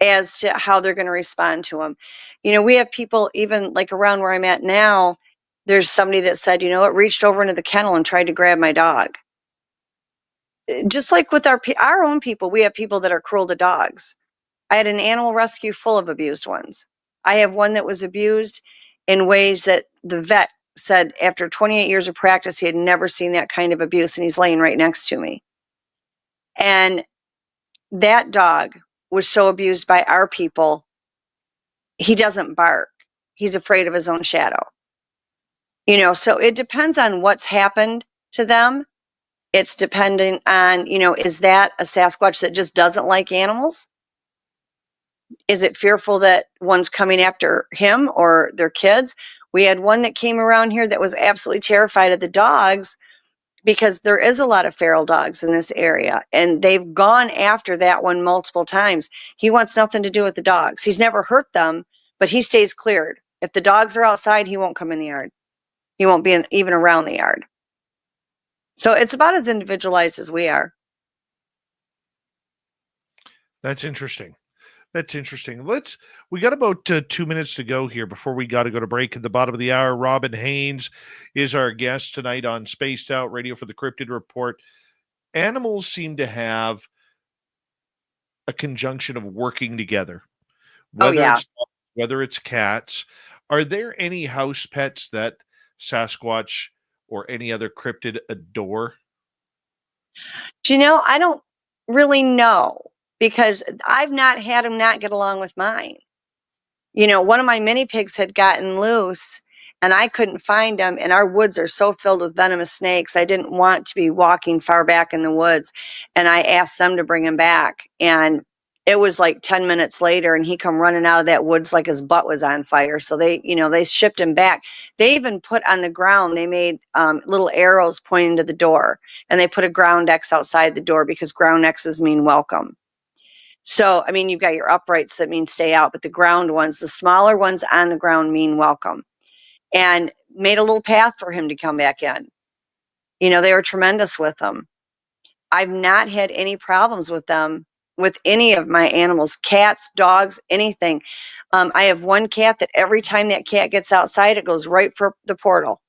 as to how they're going to respond to them. You know, we have people, even like around where I'm at now, there's somebody that said, you know, it reached over into the kennel and tried to grab my dog. Just like with our own people, we have people that are cruel to dogs. I had an animal rescue full of abused ones. I have one that was abused in ways that the vet said after 28 years of practice, he had never seen that kind of abuse, and he's laying right next to me. And that dog was so abused by our people, he doesn't bark. He's afraid of his own shadow. You know, so it depends on what's happened to them. It's dependent on, you know, is that a Sasquatch that just doesn't like animals? Is it fearful that one's coming after him or their kids? We had one that came around here that was absolutely terrified of the dogs because there is a lot of feral dogs in this area, and they've gone after that one multiple times. He wants nothing to do with the dogs. He's never hurt them, but he stays cleared. If the dogs are outside, he won't come in the yard. He won't be even around the yard. So it's about as individualized as we are. That's interesting. That's interesting. We got about 2 minutes to go here before we got to go to break at the bottom of the hour. Robin Haynes is our guest tonight on Spaced Out Radio for the Cryptid Report. Animals seem to have a conjunction of working together. Whether it's cats. Are there any house pets that Sasquatch or any other cryptid adore? Do you know, I don't really know because I've not had them not get along with mine. You know, one of my mini pigs had gotten loose and I couldn't find him. And our woods are so filled with venomous snakes. I didn't want to be walking far back in the woods. And I asked them to bring him back. And it was like 10 minutes later and he come running out of that woods like his butt was on fire. So they shipped him back. They even put on the ground, they made little arrows pointing to the door, and they put a ground X outside the door because ground X's mean welcome. So, I mean, you've got your uprights that mean stay out, but the ground ones, the smaller ones on the ground mean welcome, and made a little path for him to come back in. You know, they were tremendous with them. I've not had any problems with them, with any of my animals, cats, dogs, anything. I have one cat that every time that cat gets outside, it goes right for the portal.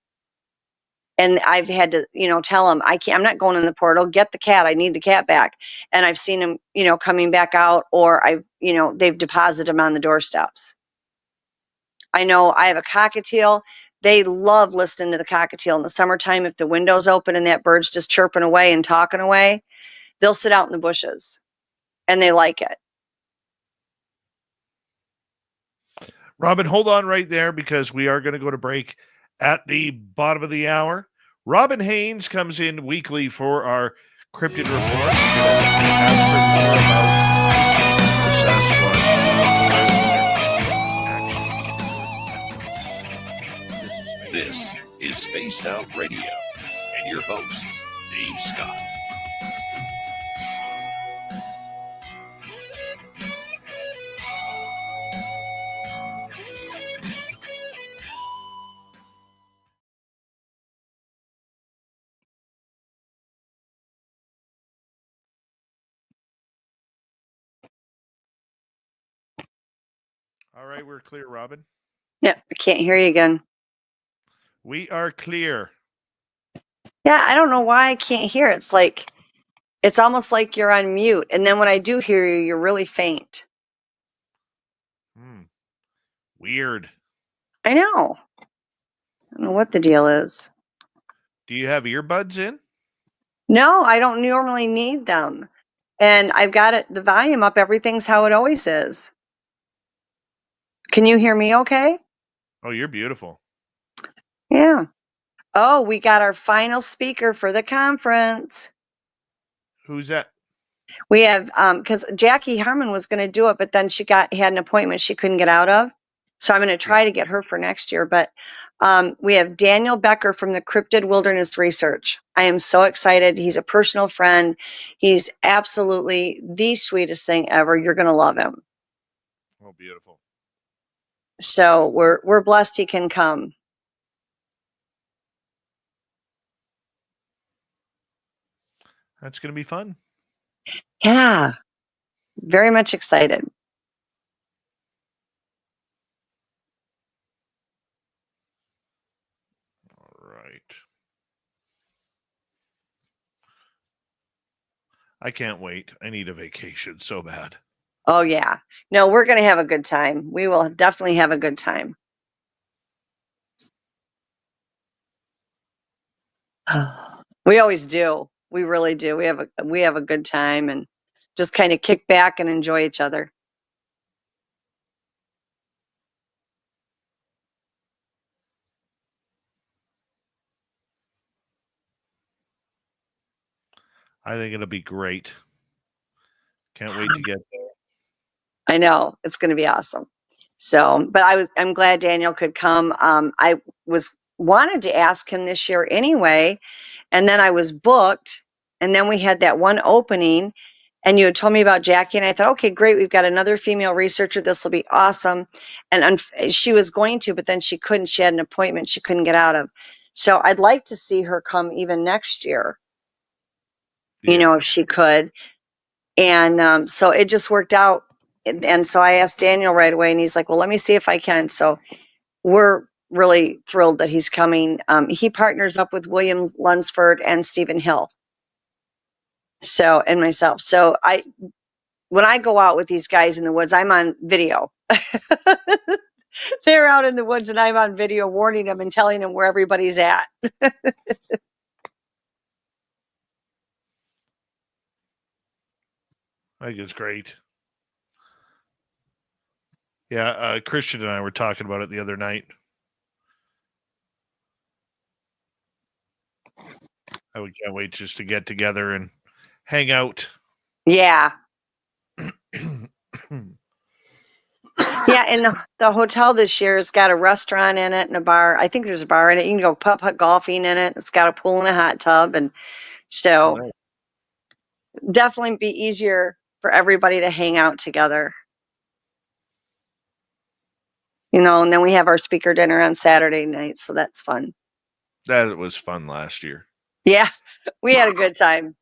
And I've had to, you know, tell him, I'm not going in the portal, get the cat. I need the cat back. And I've seen him, you know, coming back out, or they've deposited him on the doorsteps. I know I have a cockatiel. They love listening to the cockatiel in the summertime. If the window's open and that bird's just chirping away and talking away, they'll sit out in the bushes and they like it. Robin, hold on right there because we are going to go to break at the bottom of the hour. Robin Haynes comes in weekly for our Cryptid Report. We're going to ask her more about the Sasquatch. This is Spaced Out Radio and your host, Dave Scott. All right, we're clear, Robin. Yeah, I can't hear you again. We are clear. Yeah, I don't know why I can't hear. It's almost like you're on mute. And then when I do hear you, you're really faint. Weird. I know. I don't know what the deal is. Do you have earbuds in? No, I don't normally need them. And I've got the volume up. Everything's how it always is. Can you hear me okay? Oh, you're beautiful. Yeah. Oh, we got our final speaker for the conference. Who's that? We have because Jackie Harmon was going to do it, but then she had an appointment she couldn't get out of. So I'm going to try to get her for next year. But we have Daniel Becker from the Cryptid Wilderness Research. I am so excited. He's a personal friend. He's absolutely the sweetest thing ever. You're going to love him. Oh, beautiful. So we're blessed he can come. That's going to be fun. Yeah, very much excited. All right. I can't wait. I need a vacation so bad. Oh, yeah. No, we're going to have a good time. We will definitely have a good time. We always do. We really do. We have a good time and just kind of kick back and enjoy each other. I think it'll be great. Can't wait to get there. I know it's going to be awesome. So, but I'm glad Daniel could come. I wanted to ask him this year anyway, and then I was booked, and then we had that one opening, and you had told me about Jackie, and I thought, okay, great, we've got another female researcher. This will be awesome. And she was going to, but then she couldn't. She had an appointment she couldn't get out of. So I'd like to see her come even next year. Yeah. If she could. And so it just worked out. And so I asked Daniel right away, and he's like, well, let me see if I can. So we're really thrilled that he's coming. He partners up with William Lunsford and Stephen Hill. So, and myself. So when I go out with these guys in the woods, I'm on video. They're out in the woods and I'm on video warning them and telling them where everybody's at. I think it's great. Yeah, Christian and I were talking about it the other night. I can't wait just to get together and hang out. Yeah. Yeah, and the hotel this year has got a restaurant in it and a bar. I think there's a bar in it. You can go putt-putt golfing in it. It's got a pool and a hot tub. And so definitely be easier for everybody to hang out together. And then we have our speaker dinner on Saturday night. So that's fun. That was fun last year. Yeah, we had a good time.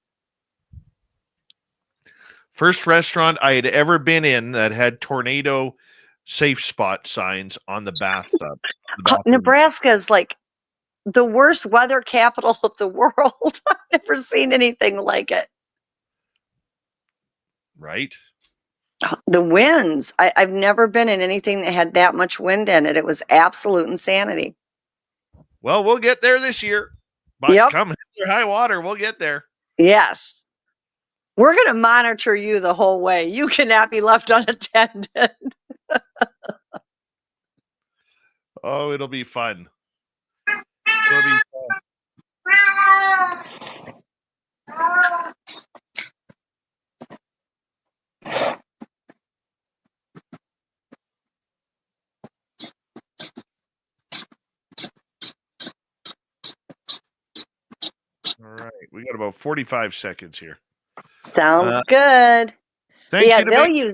First restaurant I had ever been in that had tornado safe spot signs on the bathtub. Nebraska is like the worst weather capital of the world. I've never seen anything like it. Right? The winds. I've never been in anything that had that much wind in it. It was absolute insanity. Well, we'll get there this year. But come high water, we'll get there. Yes. We're going to monitor you the whole way. You cannot be left unattended. Oh, it'll be fun. It'll be fun. All right. We got about 45 seconds here. Sounds good. Thank you. They'll use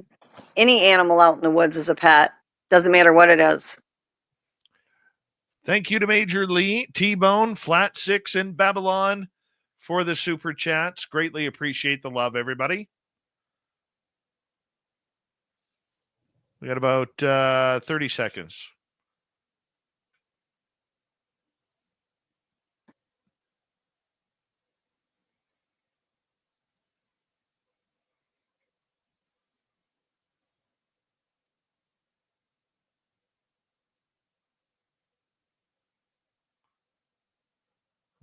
any animal out in the woods as a pet. Doesn't matter what it is. Thank you to Major Lee, T-Bone, Flat Six, and Babylon for the super chats. Greatly appreciate the love, everybody. We got about 30 seconds.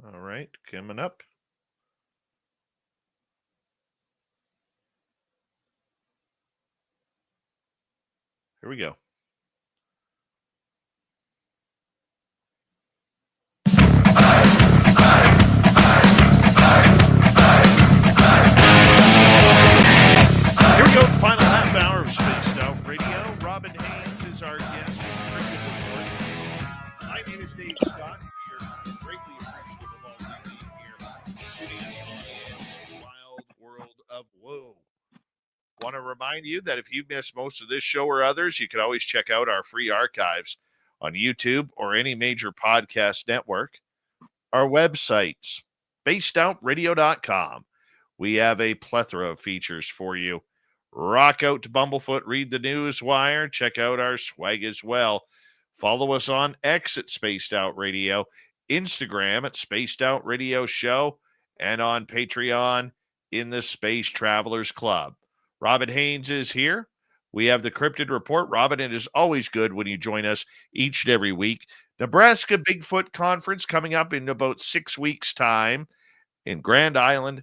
All right, coming up. Here we go. Here we go, final half hour of Spaced Out Radio. Robin Haynes is our guest with Cryptid Report. My name is Dave Scott. We're greatly appreciative of all of you being here, tuning us in the wild world of whoa. Want to remind you that if you've missed most of this show or others, you can always check out our free archives on YouTube or any major podcast network. Our website, spacedoutradio.com. We have a plethora of features for you. Rock out to Bumblefoot, read the news wire, check out our swag as well. Follow us on X at Spaced Out Radio, Instagram at Spaced Out Radio Show, and on Patreon in the Space Travelers Club. Robin Haynes is here. We have the Cryptid Report. Robin, it is always good when you join us each and every week. Nebraska Bigfoot Conference coming up in about 6 weeks' time in Grand Island,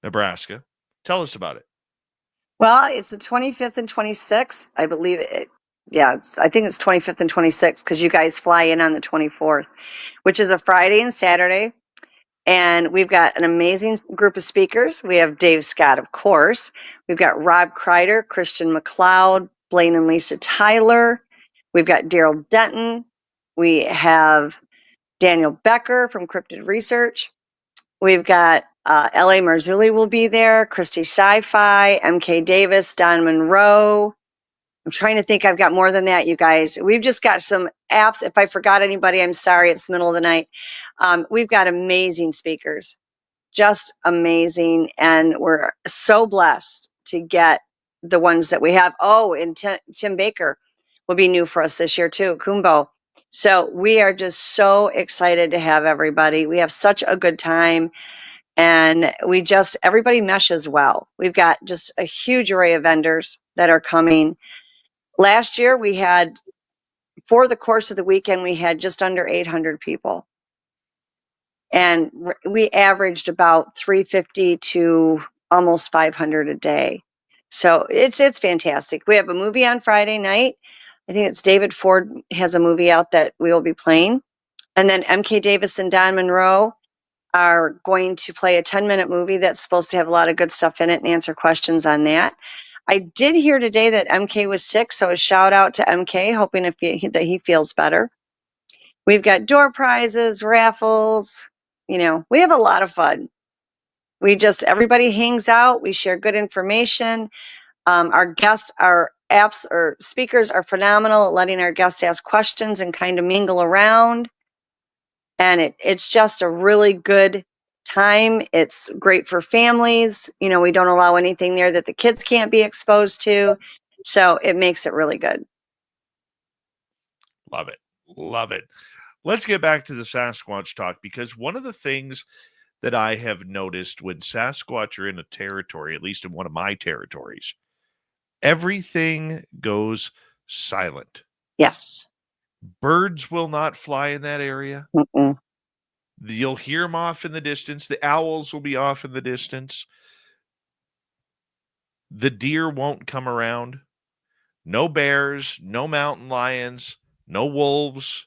Nebraska. Tell us about it. Well, it's the 25th and 26th. I believe it. Yeah, I think it's 25th and 26th because you guys fly in on the 24th, which is a Friday and Saturday. And we've got an amazing group of speakers. We have Dave Scott, of course. We've got Rob Kreider, Christian McLeod, Blaine and Lisa Tyler. We've got Daryl Denton. We have Daniel Becker from Cryptid Research. We've got L.A. Marzulli will be there, Christy Sci-Fi, M.K. Davis, Don Monroe. I'm trying to think. I've got more than that, you guys. We've just got some apps. If I forgot anybody, I'm sorry. It's the middle of the night. We've got amazing speakers, just amazing. And we're so blessed to get the ones that we have. Oh, and Tim Baker will be new for us this year too, Kumbo. So we are just so excited to have everybody. We have such a good time. And everybody meshes well. We've got just a huge array of vendors that are coming. Last year, we had, for the course of the weekend, we had just under 800 people. And we averaged about 350 to almost 500 a day. So it's fantastic. We have a movie on Friday night. I think it's David Ford has a movie out that we will be playing. And then MK Davis and Don Monroe are going to play a 10-minute movie that's supposed to have a lot of good stuff in it and answer questions on that. I did hear today that MK was sick, so a shout out to MK, hoping that he feels better. We've got door prizes, raffles. We have a lot of fun. Everybody hangs out. We share good information. Our guests, our apps or speakers are phenomenal at letting our guests ask questions and kind of mingle around. And it's just a really good time. It's great for families. We don't allow anything there that the kids can't be exposed to. So it makes it really good. Love it. Love it. Let's get back to the Sasquatch talk, because one of the things that I have noticed when Sasquatch are in a territory, at least in one of my territories, everything goes silent. Yes. Birds will not fly in that area. Mm-mm. You'll hear them off in the distance. The owls will be off in the distance. The deer won't come around. No bears, no mountain lions, no wolves,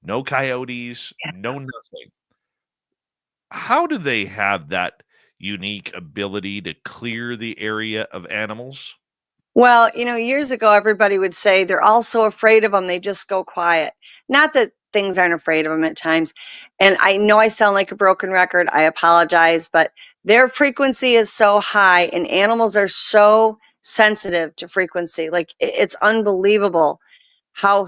no coyotes, no nothing. How do they have that unique ability to clear the area of animals? Well, years ago, everybody would say they're all so afraid of them, they just go quiet. Not that things aren't afraid of them at times. And I know I sound like a broken record. I apologize, but their frequency is so high and animals are so sensitive to frequency. Like it's unbelievable how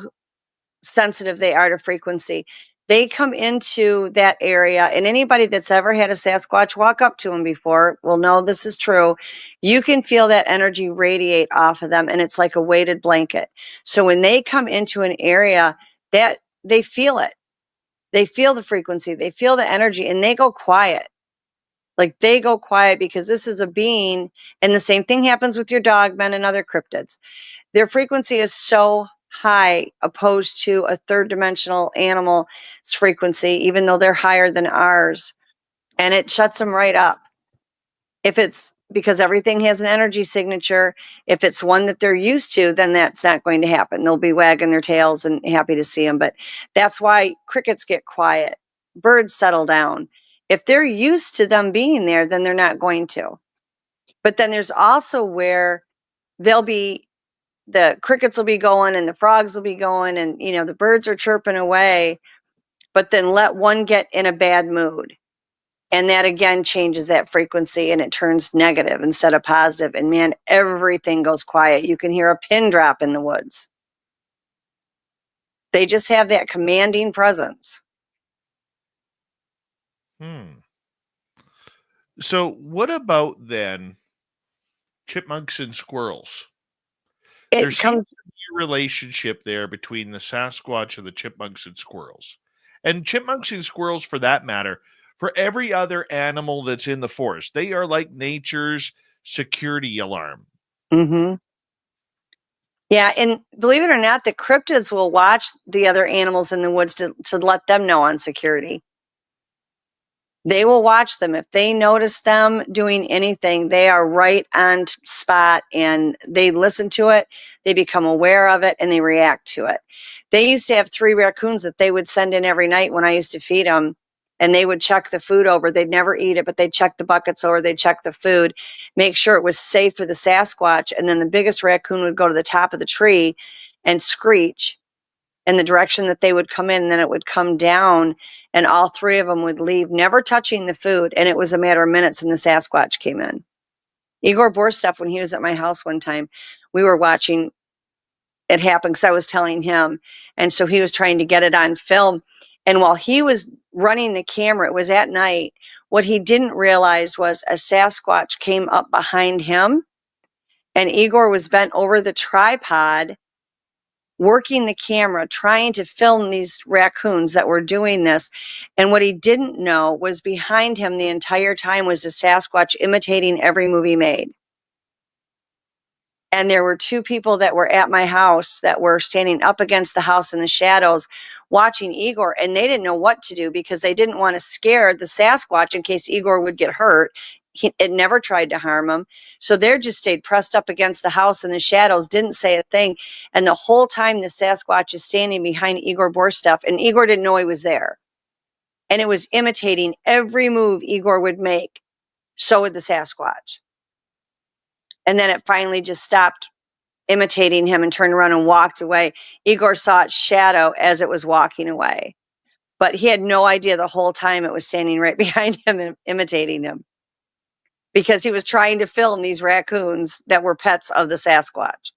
sensitive they are to frequency. they come into that area, and anybody that's ever had a Sasquatch walk up to them before will know this is true. You can feel that energy radiate off of them, and it's like a weighted blanket. So when they come into an area, that they feel it. They feel the frequency, they feel the energy, and they go quiet. Like they go quiet because this is a being, and the same thing happens with your dogmen and other cryptids. Their frequency is so high opposed to a third dimensional animal's frequency, even though they're higher than ours, and it shuts them right up. If it's because everything has an energy signature, if it's one that they're used to, then that's not going to happen. They'll be wagging their tails and happy to see them. But that's why crickets get quiet, birds settle down. If they're used to them being there, then they're not going to. But then there's also where the crickets will be going and the frogs will be going, and the birds are chirping away, but then let one get in a bad mood, and that again changes that frequency, and it turns negative instead of positive, and man, everything goes quiet. You can hear a pin drop in the woods. They just have that commanding presence. So what about then chipmunks and squirrels? There seems to be a relationship there between the Sasquatch and the chipmunks and squirrels. And chipmunks and squirrels, for that matter, for every other animal that's in the forest. They are like nature's security alarm. Mm-hmm. Yeah, and believe it or not, the cryptids will watch the other animals in the woods to let them know on security. They will watch them. If they notice them doing anything, they are right on spot, and they listen to it, they become aware of it, and they react to it. They used to have 3 raccoons that they would send in every night when I used to feed them, and they would check the food over. They'd never eat it, but they'd check the buckets over, they'd check the food, make sure it was safe for the Sasquatch, and then the biggest raccoon would go to the top of the tree and screech in the direction that they would come in, and then it would come down, and all 3 of them would leave, never touching the food, and it was a matter of minutes, and the Sasquatch came in. Igor Borsteff, when he was at my house one time, we were watching it happen because I was telling him, and so he was trying to get it on film, and while he was running the camera, it was at night, what he didn't realize was a Sasquatch came up behind him, and Igor was bent over the tripod working the camera, trying to film these raccoons that were doing this. And what he didn't know was behind him the entire time was a Sasquatch imitating every move he made. And there were 2 people that were at my house that were standing up against the house in the shadows watching Igor, and they didn't know what to do because they didn't want to scare the Sasquatch in case Igor would get hurt. It never tried to harm him. So they just stayed pressed up against the house in the shadows, didn't say a thing. And the whole time the Sasquatch is standing behind Igor Borsteff, and Igor didn't know he was there. And it was imitating every move Igor would make. So would the Sasquatch. And then it finally just stopped imitating him and turned around and walked away. Igor saw its shadow as it was walking away. But he had no idea the whole time it was standing right behind him and imitating him, because he was trying to film these raccoons that were pets of the Sasquatch.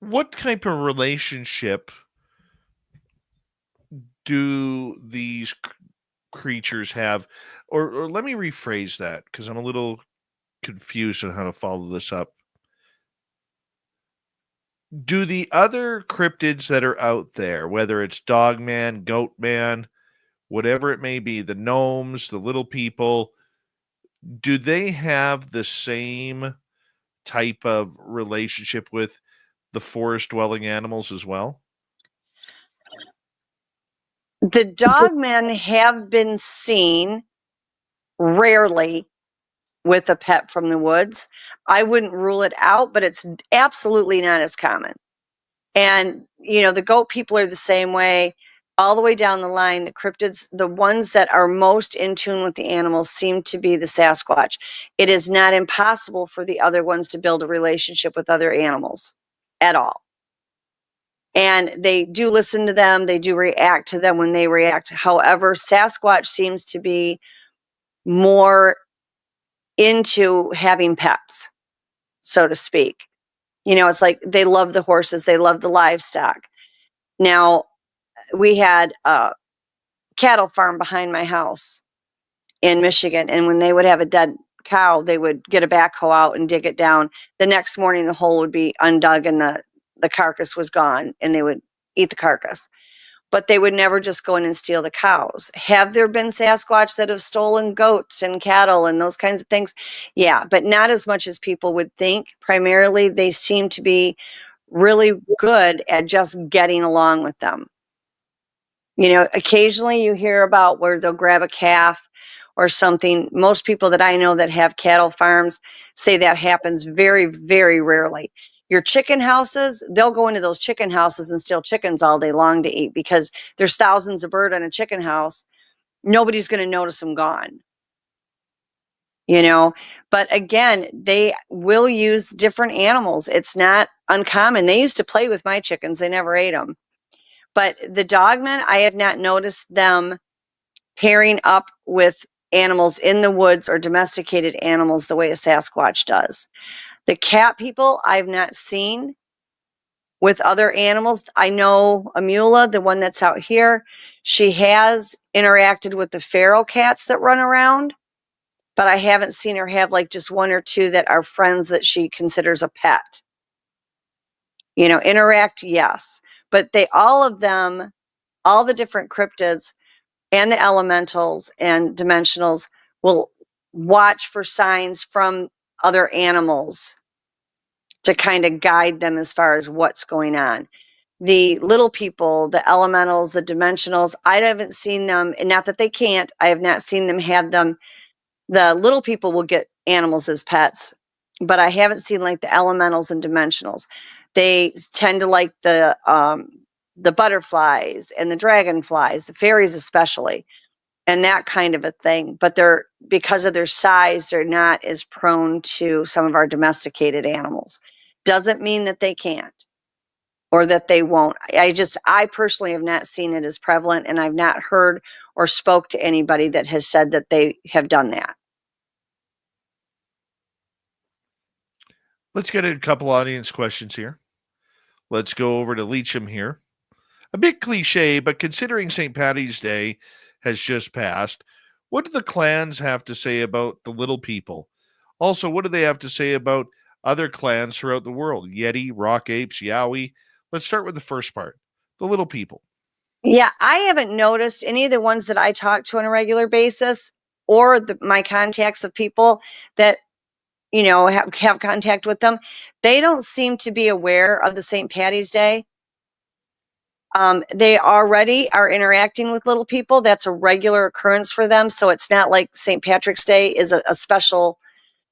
What type of relationship do these creatures have? Or let me rephrase that, because I'm a little confused on how to follow this up. Do the other cryptids that are out there, whether it's Dogman, Goatman, whatever it may be, the gnomes, the little people, do they have the same type of relationship with the forest dwelling animals as well? The dogmen have been seen rarely with a pet from the woods. I wouldn't rule it out, but it's absolutely not as common. And, the goat people are the same way. All the way down the line, the cryptids, the ones that are most in tune with the animals seem to be the Sasquatch. It is not impossible for the other ones to build a relationship with other animals at all. And they do listen to them. They do react to them when they react. However, Sasquatch seems to be more into having pets, so to speak. You know, it's like they love the horses, they love the livestock. Now, we had a cattle farm behind my house in Michigan, and when they would have a dead cow, they would get a backhoe out and dig it down. The next morning, the hole would be undug and the carcass was gone, and they would eat the carcass. But they would never just go in and steal the cows. Have there been Sasquatch that have stolen goats and cattle and those kinds of things? Yeah, but not as much as people would think. Primarily, they seem to be really good at just getting along with them. You know, occasionally you hear about where they'll grab a calf or something. Most people that I know that have cattle farms say that happens very, very rarely. Your chicken houses, they'll go into those chicken houses and steal chickens all day long to eat because there's thousands of birds in a chicken house. Nobody's going to notice them gone. You know, but again, they will use different animals. It's not uncommon. They used to play with my chickens. They never ate them. But the dogmen, I have not noticed them pairing up with animals in the woods or domesticated animals the way a Sasquatch does. The cat people, I've not seen with other animals. I know Amula, the one that's out here, she has interacted with the feral cats that run around, but I haven't seen her have like just one or two that are friends that she considers a pet. You know, interact, yes. But they, all of them, all the different cryptids and the elementals and dimensionals will watch for signs from other animals to kind of guide them as far as what's going on. The little people, the elementals, the dimensionals, I haven't seen them, and not that they can't, I have not seen them have them. The little people will get animals as pets, but I haven't seen like the elementals and dimensionals. They tend to like the butterflies and the dragonflies, the fairies especially, and that kind of a thing. But they're, because of their size, they're not as prone to some of our domesticated animals. Doesn't mean that they can't or that they won't. I personally have not seen it as prevalent, and I've not heard or spoke to anybody that has said that they have done that. Let's get a couple audience questions here. Let's go over to Leacham here. A bit cliche, but considering St. Paddy's Day has just passed, what do the clans have to say about the little people? Also, what do they have to say about other clans throughout the world? Yeti, rock apes, Yowie. Let's start with the first part, the little people. Yeah, I haven't noticed any of the ones that I talk to on a regular basis, or my contacts of people that, you know, have contact with them. They don't seem to be aware of the St. Paddy's Day. They already are interacting with little people. That's a regular occurrence for them. So it's not like St. Patrick's Day is a special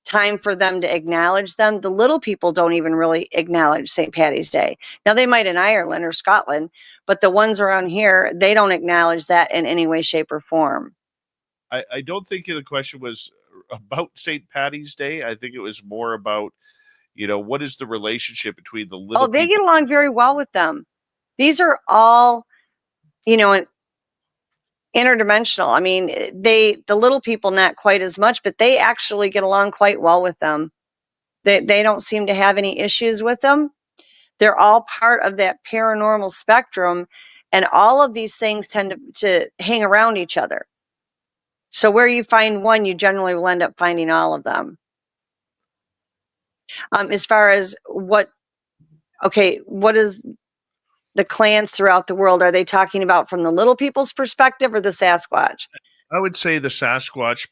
time for them to acknowledge them. The little people don't even really acknowledge St. Paddy's Day. Now, they might in Ireland or Scotland, but the ones around here, they don't acknowledge that in any way, shape, or form. I don't think the question was about St. Paddy's Day. I think it was more about, you know, what is the relationship between the little they people? get along very well with them. These are all, you know, interdimensional. I mean, the little people, not quite as much, but they actually get along quite well with them. They don't seem to have any issues with them. They're all part of that paranormal spectrum, and all of these things tend to hang around each other. So where you find one, you generally will end up finding all of them. As far as what is the clans throughout the world? Are they talking about from the little people's perspective or the Sasquatch? I would say the Sasquatch.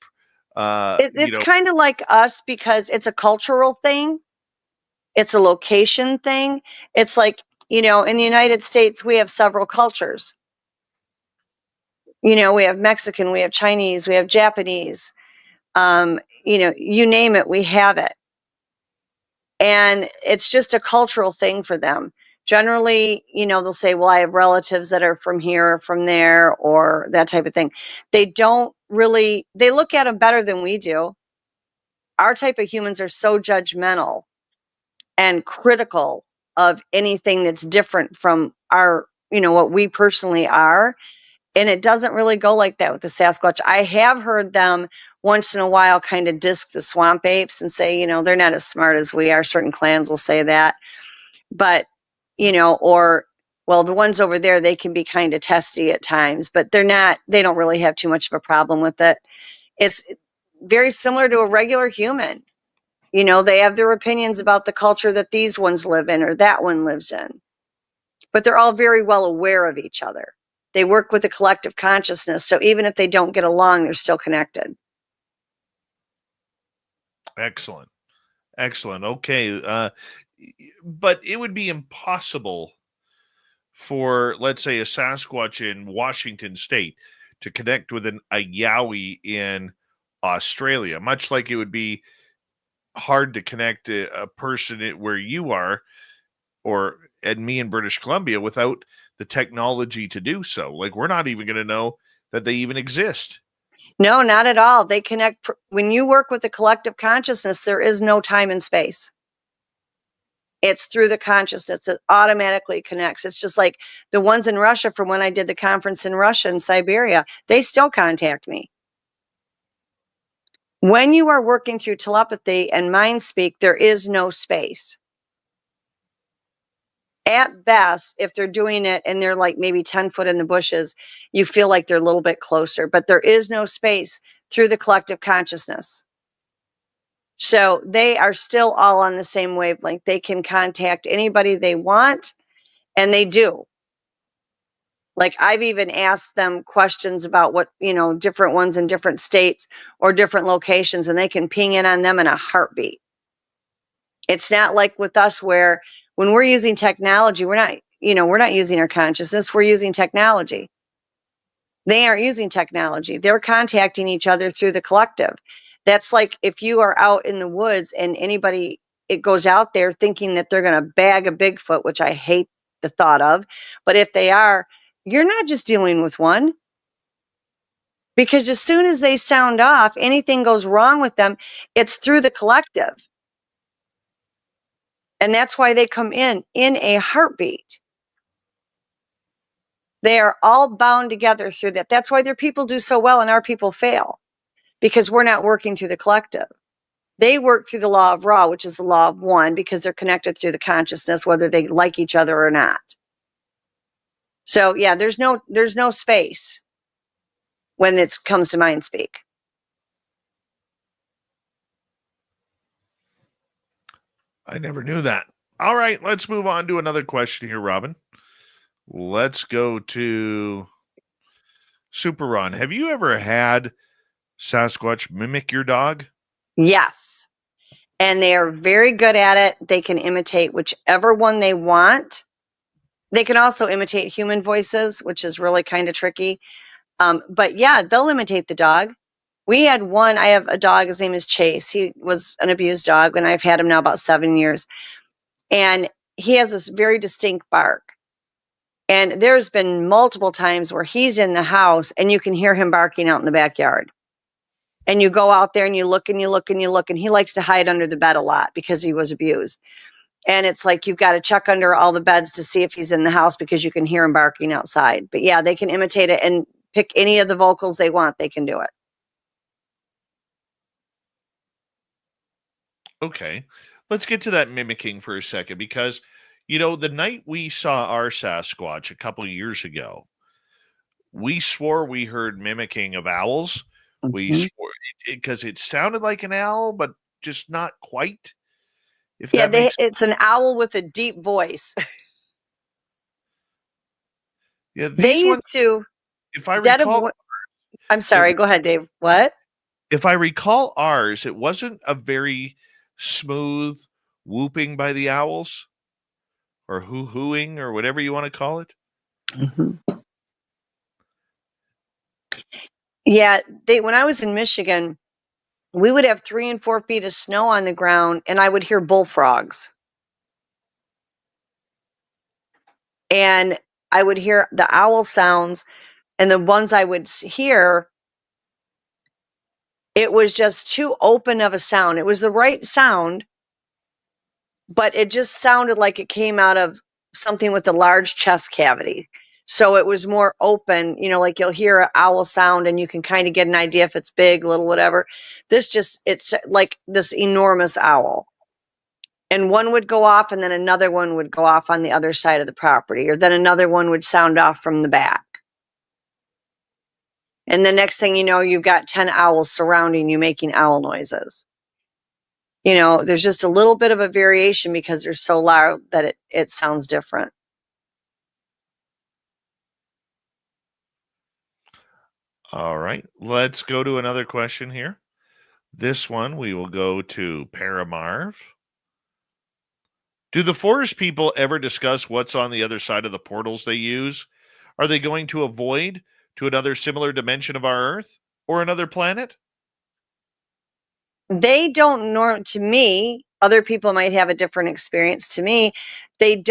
It's kind of like us because it's a cultural thing. It's a location thing. It's like, you know, in the United States, we have several cultures. You know, we have Mexican, we have Chinese, we have Japanese. You know, you name it, we have it. And it's just a cultural thing for them. Generally, you know, they'll say, well, I have relatives that are from here or from there or that type of thing. They don't really, they look at them better than we do. Our type of humans are so judgmental and critical of anything that's different from our, you know, what we personally are. And it doesn't really go like that with the Sasquatch. I have heard them once in a while kind of disc the swamp apes and say, they're not as smart as we are. Certain clans will say that. But, well, the ones over there, they can be kind of testy at times, but they don't really have too much of a problem with it. It's very similar to a regular human. They have their opinions about the culture that these ones live in or that one lives in. But they're all very well aware of each other. They work with a collective consciousness. So even if they don't get along, they're still connected. Excellent. Okay. But it would be impossible for, let's say, a Sasquatch in Washington State to connect with a Yowie in Australia, much like it would be hard to connect a person where you are and me in British Columbia without the technology to do so. Like, we're not even going to know that they even exist. No, not at all. They connect. When you work with the collective consciousness, there is no time and space. It's through the consciousness. It automatically connects. It's just like the ones in Russia from when I did the conference in Russia and Siberia, they still contact me. When you are working through telepathy and mind speak, there is no space. At best, if they're doing it and they're like maybe 10 foot in the bushes, you feel like they're a little bit closer, but there is no space through the collective consciousness. So they are still all on the same wavelength. They can contact anybody they want, and they do. Like, I've even asked them questions about what, different ones in different states or different locations, and they can ping in on them in a heartbeat. It's not like with us where when we're using technology, we're not using our consciousness, we're using technology. They aren't using technology. They're contacting each other through the collective. That's like if you are out in the woods and it goes out there thinking that they're going to bag a Bigfoot, which I hate the thought of. But if they are, you're not just dealing with one. Because as soon as they sound off, anything goes wrong with them, it's through the collective. And that's why they come in a heartbeat. They are all bound together through that. That's why their people do so well and our people fail. Because we're not working through the collective. They work through the law of Ra, which is the law of one, because they're connected through the consciousness, whether they like each other or not. So yeah, there's no space when it comes to mind speak. I never knew that. All right, let's move on to another question here, Robin. Let's go to Super Ron. Have you ever had Sasquatch mimic your dog? Yes. And they are very good at it. They can imitate whichever one they want. They can also imitate human voices, which is really kind of tricky. But yeah, they'll imitate the dog. I have a dog, his name is Chase. He was an abused dog, and I've had him now about 7 years. And he has this very distinct bark. And there's been multiple times where he's in the house and you can hear him barking out in the backyard. And you go out there and you look and you look and you look, and he likes to hide under the bed a lot because he was abused. And it's like you've got to check under all the beds to see if he's in the house because you can hear him barking outside. But yeah, they can imitate it and pick any of the vocals they want. They can do it. Okay. Let's get to that mimicking for a second, because, the night we saw our Sasquatch a couple of years ago, we swore we heard mimicking of owls. Mm-hmm. We swore because it sounded like an owl, but just not quite. It's an owl with a deep voice. Yeah, they used to. If I recall, I'm sorry. Go ahead, Dave. What? If I recall ours, it wasn't a very smooth whooping by the owls, or hoo-hooing, or whatever you want to call it. Mm-hmm. Yeah, when I was in Michigan, we would have 3 and 4 feet of snow on the ground, and I would hear bullfrogs. And I would hear the owl sounds, and the ones I would hear, it was just too open of a sound. It was the right sound, but it just sounded like it came out of something with a large chest cavity. So it was more open, like you'll hear an owl sound and you can kind of get an idea if it's big, little, whatever. It's like this enormous owl. And one would go off and then another one would go off on the other side of the property, or then another one would sound off from the back. And the next thing you know, you've got 10 owls surrounding you making owl noises. There's just a little bit of a variation because they're so loud that it sounds different. All right. Let's go to another question here. This one we will go to Paramarv. Do the forest people ever discuss what's on the other side of the portals they use? Are they going to avoid to another similar dimension of our Earth or another planet? They don't know. To me, other people might have a different experience. To me, they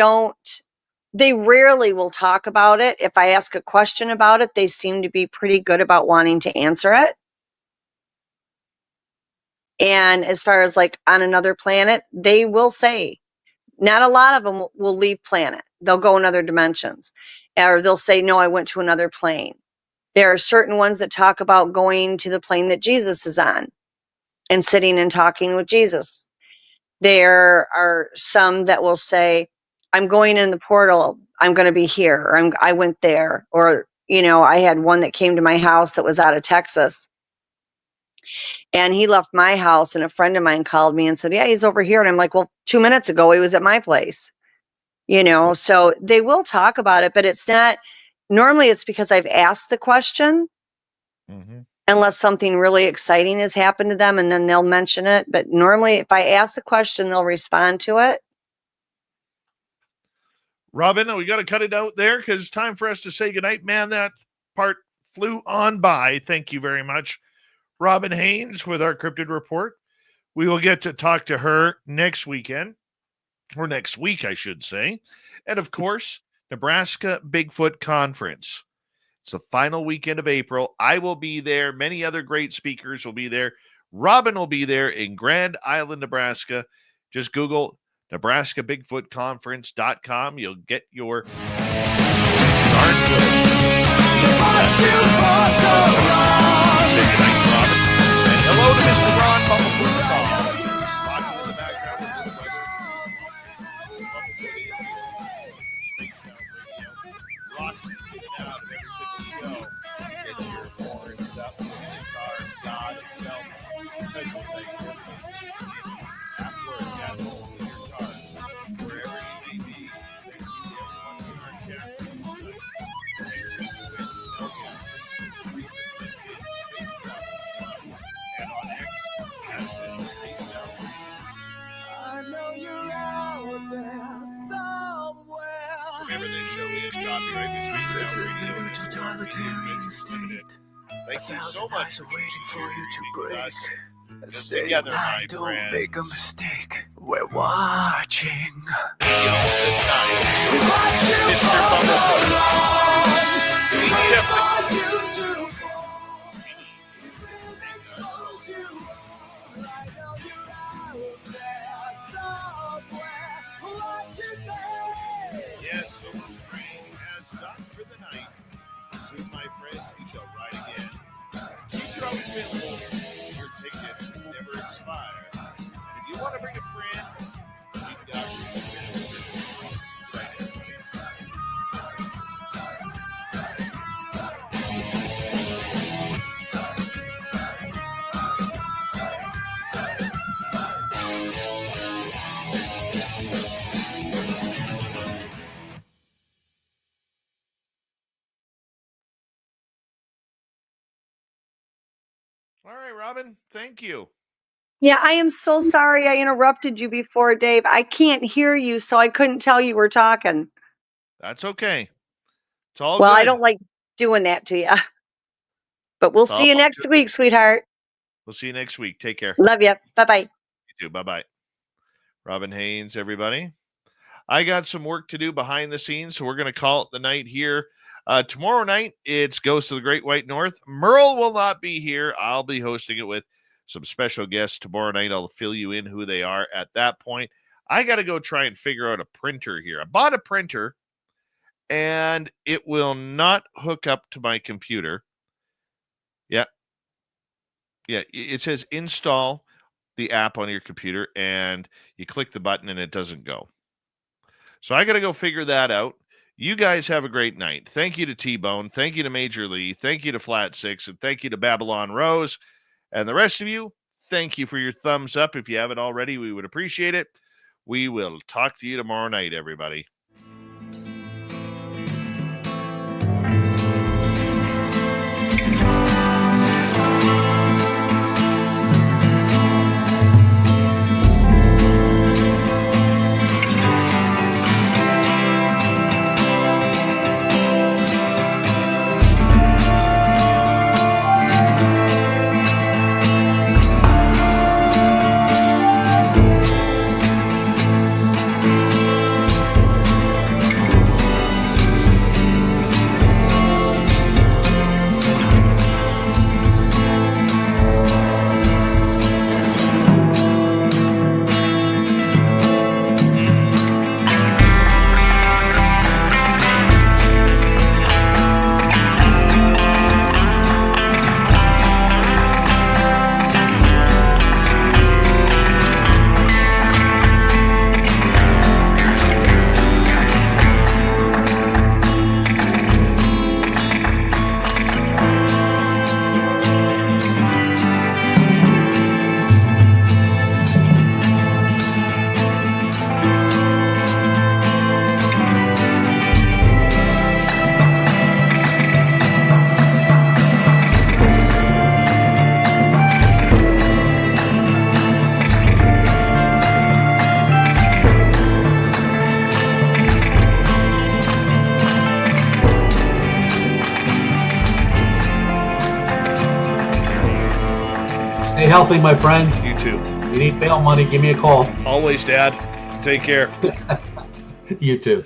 rarely will talk about it. If I ask a question about it, they seem to be pretty good about wanting to answer it. And as far as like on another planet, they will say, not a lot of them will leave planet. They'll go in other dimensions, or they'll say, no, I went to another plane. There are certain ones that talk about going to the plane that Jesus is on and sitting and talking with Jesus. There are some that will say, I'm going in the portal. I'm going to be here. Or I went there. Or, I had one that came to my house that was out of Texas. And he left my house and a friend of mine called me and said, yeah, he's over here. And I'm like, well, 2 minutes ago, he was at my place, so they will talk about it, but normally it's because I've asked the question, unless something really exciting has happened to them and then they'll mention it. But normally if I ask the question, they'll respond to it. Robin, we got to cut it out there because it's time for us to say goodnight. Man, that part flew on by. Thank you very much, Robin Haynes, with our Cryptid Report. We will get to talk to her next weekend, or next week, I should say. And of course, Nebraska Bigfoot Conference. It's the final weekend of April. I will be there. Many other great speakers will be there. Robin will be there in Grand Island, Nebraska. Just Google NebraskaBigfootConference.com. You'll get your darn good. Say goodnight, Robin. And hello to Mr. Ron Bumblefoot. Rocking in the background with his brother. Rocking us in and out of every single show. Get your horns up, guitar, God itself. Special thanks to everybody at work, at home, in your cars, wherever you may be. Thank you to everyone in our chat room. And on X, I know you're out there somewhere. remember, this show is copyright totalitarian state. Thank you so much for waiting for you to break. Just together, my don't friends. make a mistake. We're watching. Mr. Bumblefoot. Yes, the train has stopped for the night. Soon, my friends, we shall ride again. Seats are always available. Your tickets never expire. And if you want to bring a friend, we've got room available. Right, everybody. All right, Robin, thank you. Yeah, I am so sorry I interrupted you before, Dave. I can't hear you, so I couldn't tell you were talking. That's okay. It's all Well, good. I don't like doing that to you. But we'll see you next week, sweetheart. We'll see you next week. Take care. Love you. Bye-bye. You too. Bye-bye. Robin Haynes, everybody. I got some work to do behind the scenes, so we're going to call it the night here. Tomorrow night, it's Ghost of the Great White North. Merle will not be here. I'll be hosting it with some special guests tomorrow night. I'll fill you in who they are at that point. I got to go try and figure out a printer here. I bought a printer, and it will not hook up to my computer. Yeah. It says install the app on your computer, and you click the button and it doesn't go. So I got to go figure that out. You guys have a great night. Thank you to T-Bone. Thank you to Major Lee. Thank you to Flat Six. And thank you to Babylon Rose. And the rest of you, thank you for your thumbs up. If you haven't already, we would appreciate it. We will talk to you tomorrow night, everybody. Stay healthy, my friend. You too. If you need bail money, give me a call. Always, Dad. Take care. You too.